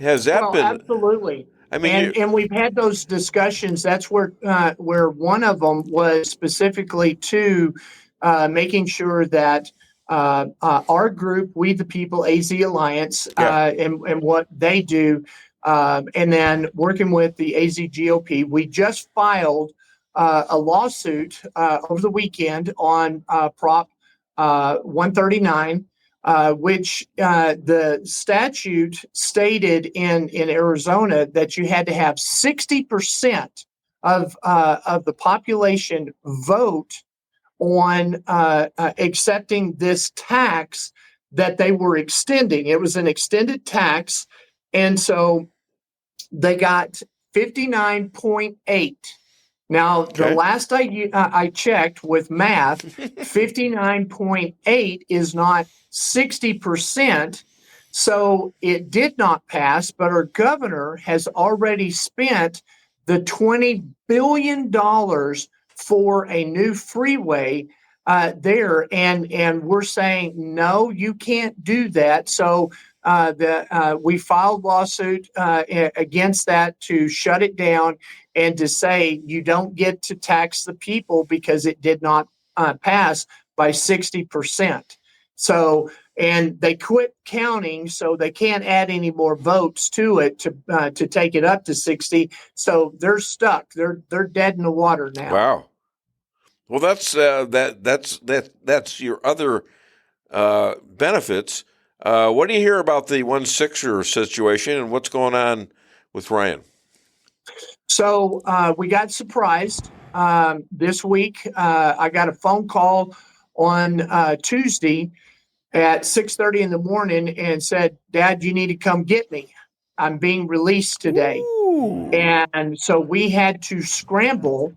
Has that been absolutely? I mean, and we've had those discussions. That's where one of them was specifically to making sure that our group, We the People, AZ Alliance, and what they do, and then working with the AZ GOP, we just filed a lawsuit over the weekend on Prop 139. Which the statute stated in Arizona that you had to have 60% of the population vote on accepting this tax that they were extending. It was an extended tax, and so they got 59.8. Now, the last I checked with math, 59.8 is not 60%. So it did not pass, but our governor has already spent the $20 billion for a new freeway there. And we're saying, no, you can't do that. So we filed lawsuit against that to shut it down and to say you don't get to tax the people because it did not pass by 60%. So, and they quit counting, so they can't add any more votes to it to take it up to 60. So they're stuck. They're dead in the water now. Wow. Well, that's your other benefits. What do you hear about the 1/6er situation and what's going on with Ryan? So we got surprised this week. I got a phone call on Tuesday at 6:30 in the morning and said, "Dad, you need to come get me. I'm being released today." Ooh. And so we had to scramble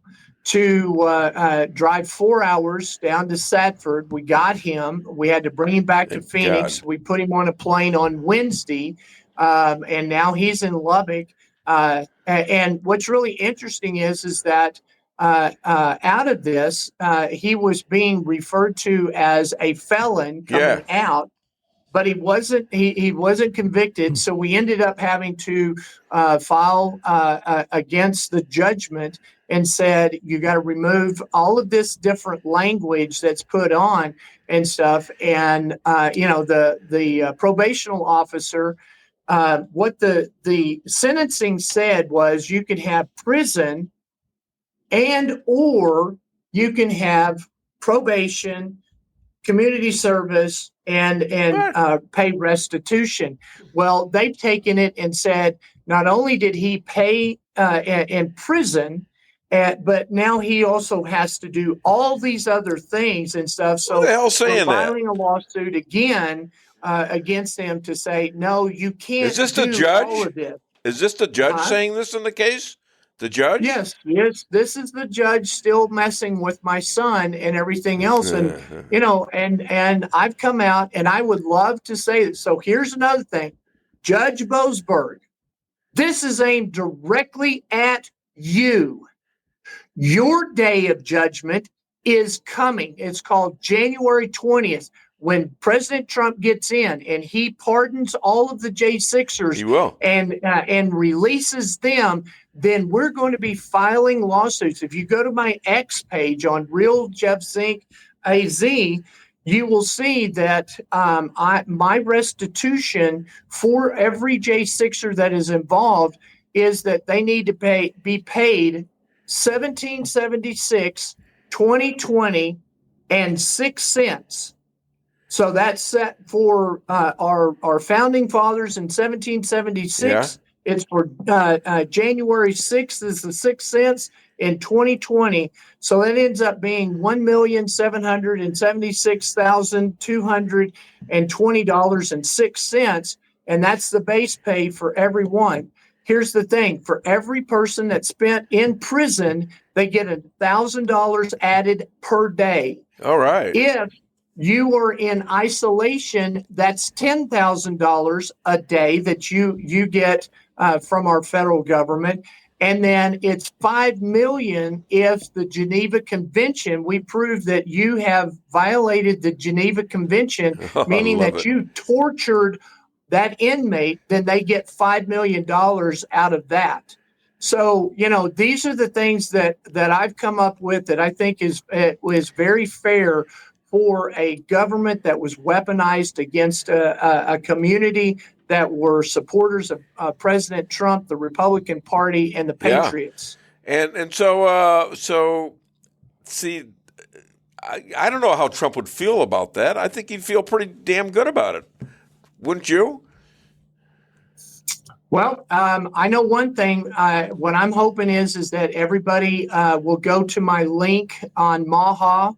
to drive 4 hours down to Sadford. We got him. We had to bring him back to Phoenix. God. We put him on a plane on Wednesday, and now he's in Lubbock. And what's really interesting is that out of this, he was being referred to as a felon coming out, but he wasn't. He wasn't convicted. So we ended up having to file against the judgment and said you got to remove all of this different language that's put on and stuff. And the probational officer. What the sentencing said was you could have prison and or you can have probation, community service, and pay restitution. Well, they've taken it and said not only did he pay in prison, but now he also has to do all these other things and stuff. So who the hell's saying we're filing a lawsuit again against them to say, no, you can't. Is this the judge? All of this. Is this the judge saying this in the case? The judge? Yes. This is the judge still messing with my son and everything else. And, and I've come out and I would love to say that. So here's another thing. Judge Boasberg, this is aimed directly at you. Your day of judgment is coming. It's called January 20th. When President Trump gets in and he pardons all of the J6ers he will. And releases them, then we're going to be filing lawsuits. If you go to my X page on Real Jeff Zink AZ, you will see that my restitution for every J6er that is involved is that they need to be paid $17.76, $20.20, and 6 cents. So that's set for our founding fathers in 1776. Yeah. It's for January 6th is the 6 cents, in 2020. So that ends up being $1,776,220.06. And that's the base pay for everyone. Here's the thing. For every person that's spent in prison, they get $1,000 added per day. All right. If you are in isolation, that's $10,000 a day that you get from our federal government. And then it's $5 million if the Geneva Convention, we prove that you have violated the Geneva Convention, meaning that you tortured that inmate, then they get $5 million out of that. So, these are the things that I've come up with that I think is very fair for a government that was weaponized against a community that were supporters of President Trump, the Republican Party, and the Patriots. Yeah. And so see, I don't know how Trump would feel about that. I think he'd feel pretty damn good about it. Wouldn't you? Well, I know one thing. What I'm hoping is that everybody will go to my link on Maha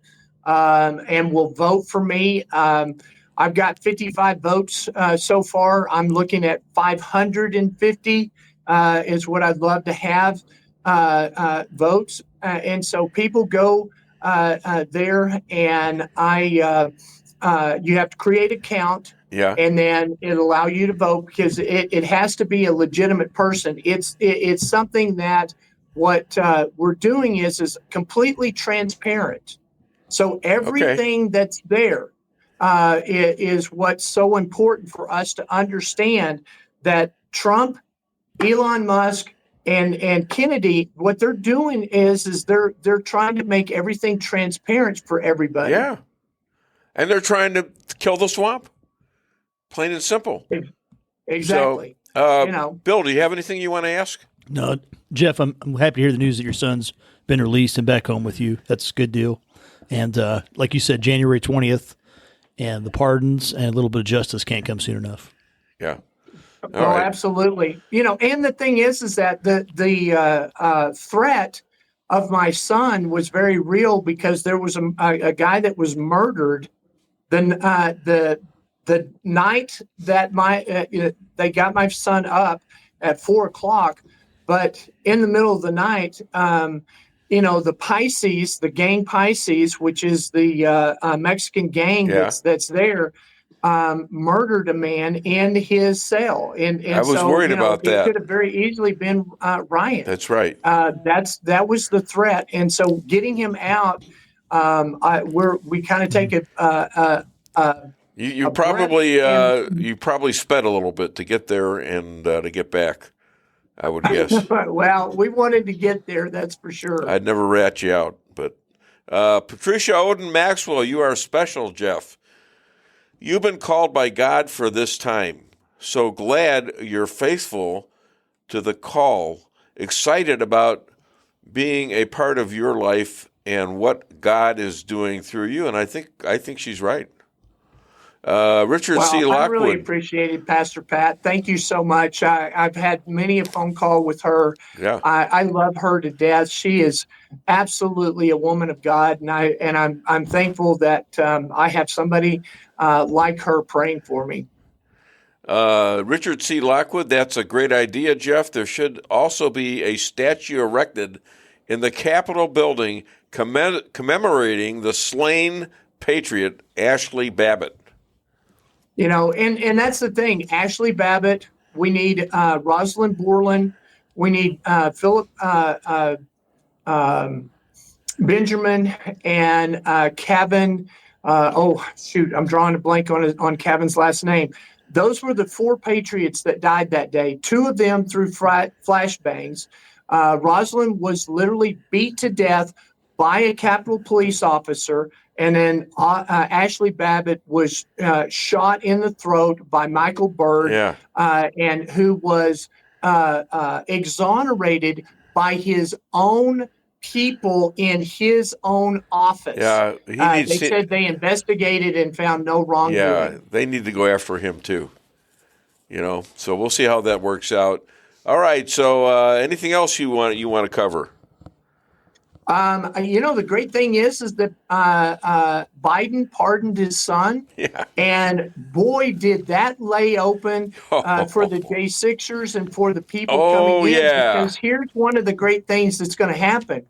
and will vote for me. I've got 55 votes so far. I'm looking at 550 is what I'd love to have votes. And so people go there, and you have to create an account. Yeah. And then it'll allow you to vote because it has to be a legitimate person. It's something that what we're doing is completely transparent. So everything that's there is what's so important for us to understand that Trump, Elon Musk, and Kennedy, what they're doing is they're trying to make everything transparent for everybody. Yeah. And they're trying to kill the swamp. Plain and simple. Exactly. So, Bill, do you have anything you want to ask? No, Jeff, I'm happy to hear the news that your son's been released and back home with you. That's a good deal. And like you said, January 20th, and the pardons and a little bit of justice can't come soon enough. Yeah. Right. Absolutely. And the thing is that the threat of my son was very real because there was a guy that was murdered the night that they got my son up at 4:00, but in the middle of the night, the Pisces, the gang Pisces, which is the Mexican gang that's there, murdered a man in his cell. And I was worried about that. It could have very easily been Ryan. That's right. That was the threat. And so getting him out, we kind of take You probably sped a little bit to get there and to get back, I would guess. Well, we wanted to get there, that's for sure. I'd never rat you out. But Patricia, Oden, Maxwell, you are special, Jeff. You've been called by God for this time. So glad you're faithful to the call, excited about being a part of your life and what God is doing through you. And I think she's right. Richard C. Lockwood. I really appreciate it, Pastor Pat. Thank you so much. I've had many a phone call with her. Yeah. I love her to death. She is absolutely a woman of God, and I'm thankful that I have somebody like her praying for me. Richard C. Lockwood, that's a great idea, Jeff. There should also be a statue erected in the Capitol building commemorating the slain patriot Ashley Babbitt. And that's the thing. Ashley Babbitt, we need Rosalind Borland, we need Philip Benjamin, and Kevin. I'm drawing a blank on Kevin's last name. Those were the 4 patriots that died that day. 2 of them through flashbangs. Rosalind was literally beat to death by a Capitol police officer. And then Ashley Babbitt was shot in the throat by Michael Byrd, and who was exonerated by his own people in his own office. Yeah, they said they investigated and found no wrongdoing. Yeah, they need to go after him too. So we'll see how that works out. All right. So anything else you want to cover? The great thing is that Biden pardoned his son, and boy, did that lay open for the J6ers and for the people coming in. Because here's one of the great things that's going to happen.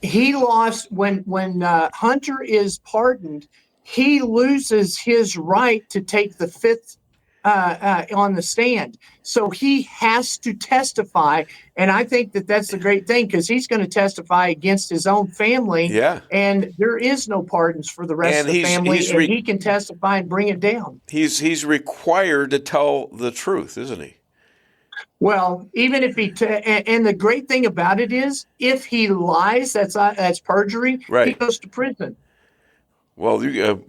He lost when Hunter is pardoned. He loses his right to take the fifth on the stand. So he has to testify. And I think that's the great thing, because he's going to testify against his own family. Yeah. And there is no pardons for the rest of the family. And he can testify and bring it down. He's required to tell the truth, isn't he? Well, even if he and the great thing about it is, if he lies, that's perjury. Right. He goes to prison. Well,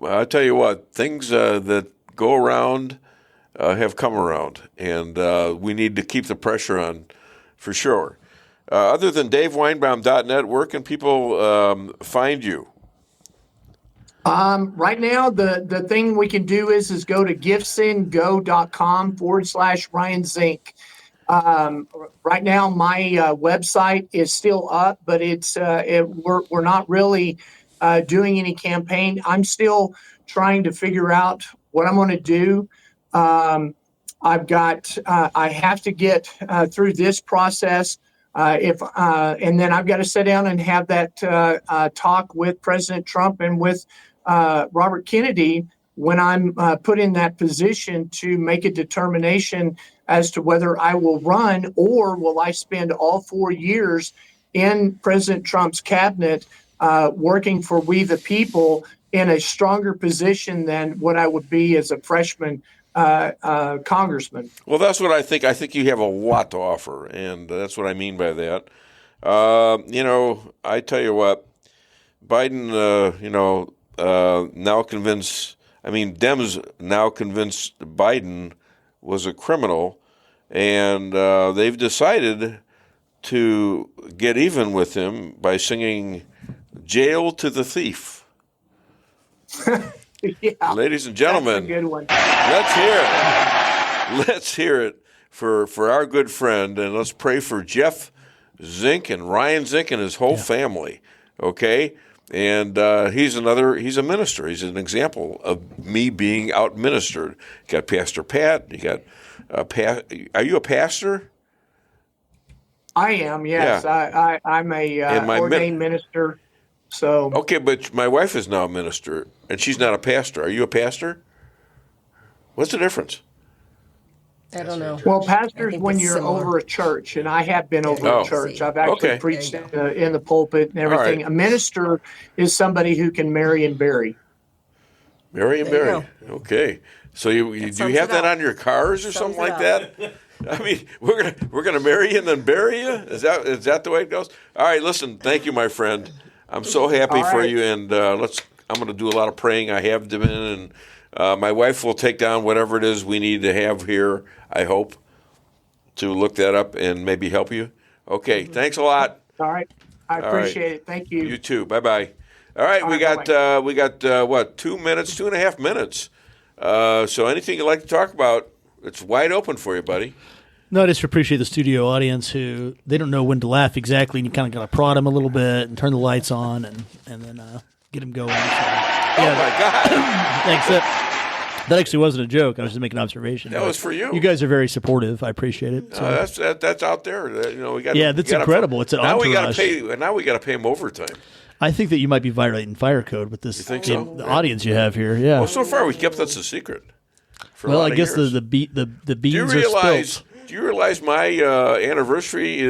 I'll tell you what, things that go around have come around, and we need to keep the pressure on for sure. Other than DaveWeinbaum.net, where can people find you? Right now, the thing we can do is go to giftsendgo.com/Ryan Zink. Right now, my website is still up, but we're not really doing any campaign. I'm still trying to figure out what I'm going to do. I have to get through this process. And then I've got to sit down and have that talk with President Trump and with Robert Kennedy when I'm put in that position to make a determination as to whether I will run, or will I spend all 4 years in President Trump's cabinet working for we the people in a stronger position than what I would be as a freshman congressman. Well, that's what I think. I think you have a lot to offer, and that's what I mean by that. I tell you what, Biden, now convinced, Dems now convinced Biden was a criminal, and they've decided to get even with him by singing "Jail to the Thief." Yeah, ladies and gentlemen, that's a good one. Let's hear it for our good friend, and let's pray for Jeff Zink and Ryan Zink and his whole family. Okay, and he's a minister. He's an example of me being out-ministered. You got Pastor Pat. You got are you a pastor? I am. Yes, yeah. I'm a ordained minister. So okay, but my wife is now a minister, and she's not a pastor. Are you a pastor? What's the difference? I don't know. Well, pastor's when you're over a church, and I have been over a church. I've actually preached in the pulpit and everything. Right. A minister is somebody who can marry and bury. Marry and bury. Okay. So do you have that on your cars or something like that? We're gonna marry you and then bury you. Is that the way it goes? All right. Listen. Thank you, my friend. I'm so happy for you, and I'm going to do a lot of praying. I have been, and my wife will take down whatever it is we need to have here, I hope, to look that up and maybe help you. Okay, thanks a lot. All right, I appreciate it. Thank you. You too. Bye-bye. All right, we got 2 minutes, 2.5 minutes. So anything you'd like to talk about, it's wide open for you, buddy. No, I just appreciate the studio audience who they don't know when to laugh exactly, and you kind of got to prod them a little bit and turn the lights on and then get them going. So, my God! Thanks. That actually wasn't a joke. I was just making an observation. That was for you. You guys are very supportive. I appreciate it. So. That's out there. We got. Yeah, that's incredible. It's an entourage. Now we got to pay them overtime. I think that you might be violating fire code with this. You think so? The audience you have here. Yeah. Well, so far we kept this a secret. Well, I guess the beans are spilled. Do you realize my anniversary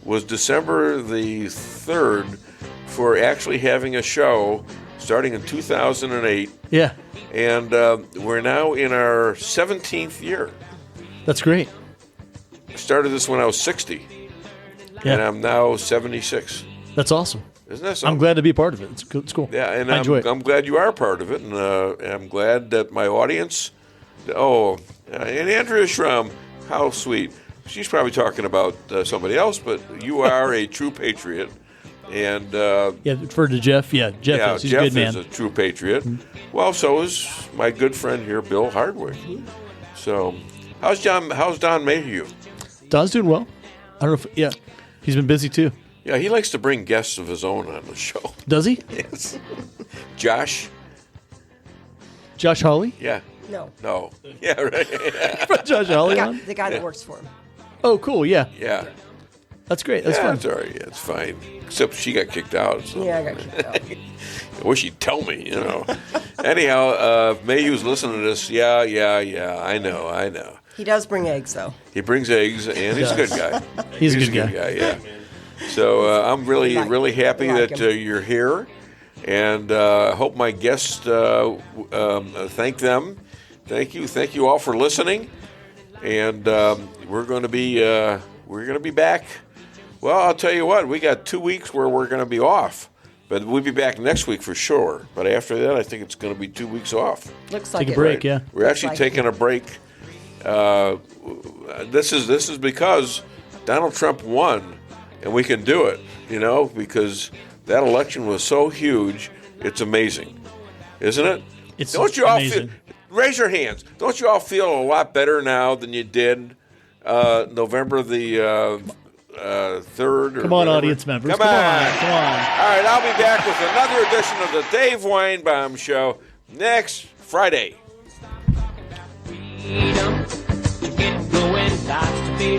was December the 3rd for actually having a show starting in 2008? Yeah. And we're now in our 17th year. That's great. I started this when I was 60. Yeah. And I'm now 76. That's awesome. Isn't that something? I'm glad to be a part of it. It's cool. Yeah, and I enjoy it. I'm glad you are a part of it, and I'm glad that my audience. And Andrea Schramm. How sweet. She's probably talking about somebody else, but you are a true patriot. And refer to Jeff. Yeah, Jeff is. He's Jeff a good man. is a true patriot. Mm-hmm. Well, so is my good friend here, Bill Hardwick. So, how's Don Mayhew? Don's doing well. I don't know if he's been busy too. Yeah, he likes to bring guests of his own on the show. Does he? Yes. Josh Hawley? Yeah. No. Yeah, right. Josh Hawley on? The guy that works for him. Oh, cool. Yeah. Yeah. That's great. That's fun. It's all right. Yeah, it's fine. Except she got kicked out. So. Yeah, I got kicked out. I wish he'd tell me, Anyhow, Mayhew's listening to this. Yeah. I know. He does bring eggs, though. He brings eggs, and he's a good guy. He's a good guy. Yeah. So I'm really happy that you're here, and hope my guests thank them. Thank you all for listening, and we're going to be back. Well, I'll tell you what, we got 2 weeks where we're going to be off, but we'll be back next week for sure. But after that, I think it's going to be 2 weeks off. Looks like Take a break, yeah. We're actually taking a break. This is because Donald Trump won, and we can do it, because that election was so huge. It's amazing, isn't it? Don't you amazing. all raise your hands? Don't you all feel a lot better now than you did November the 3rd? Come on, audience members. Come on. All right, I'll be back with another edition of the Dave Weinbaum Show next Friday. Freedom to get going, lots to be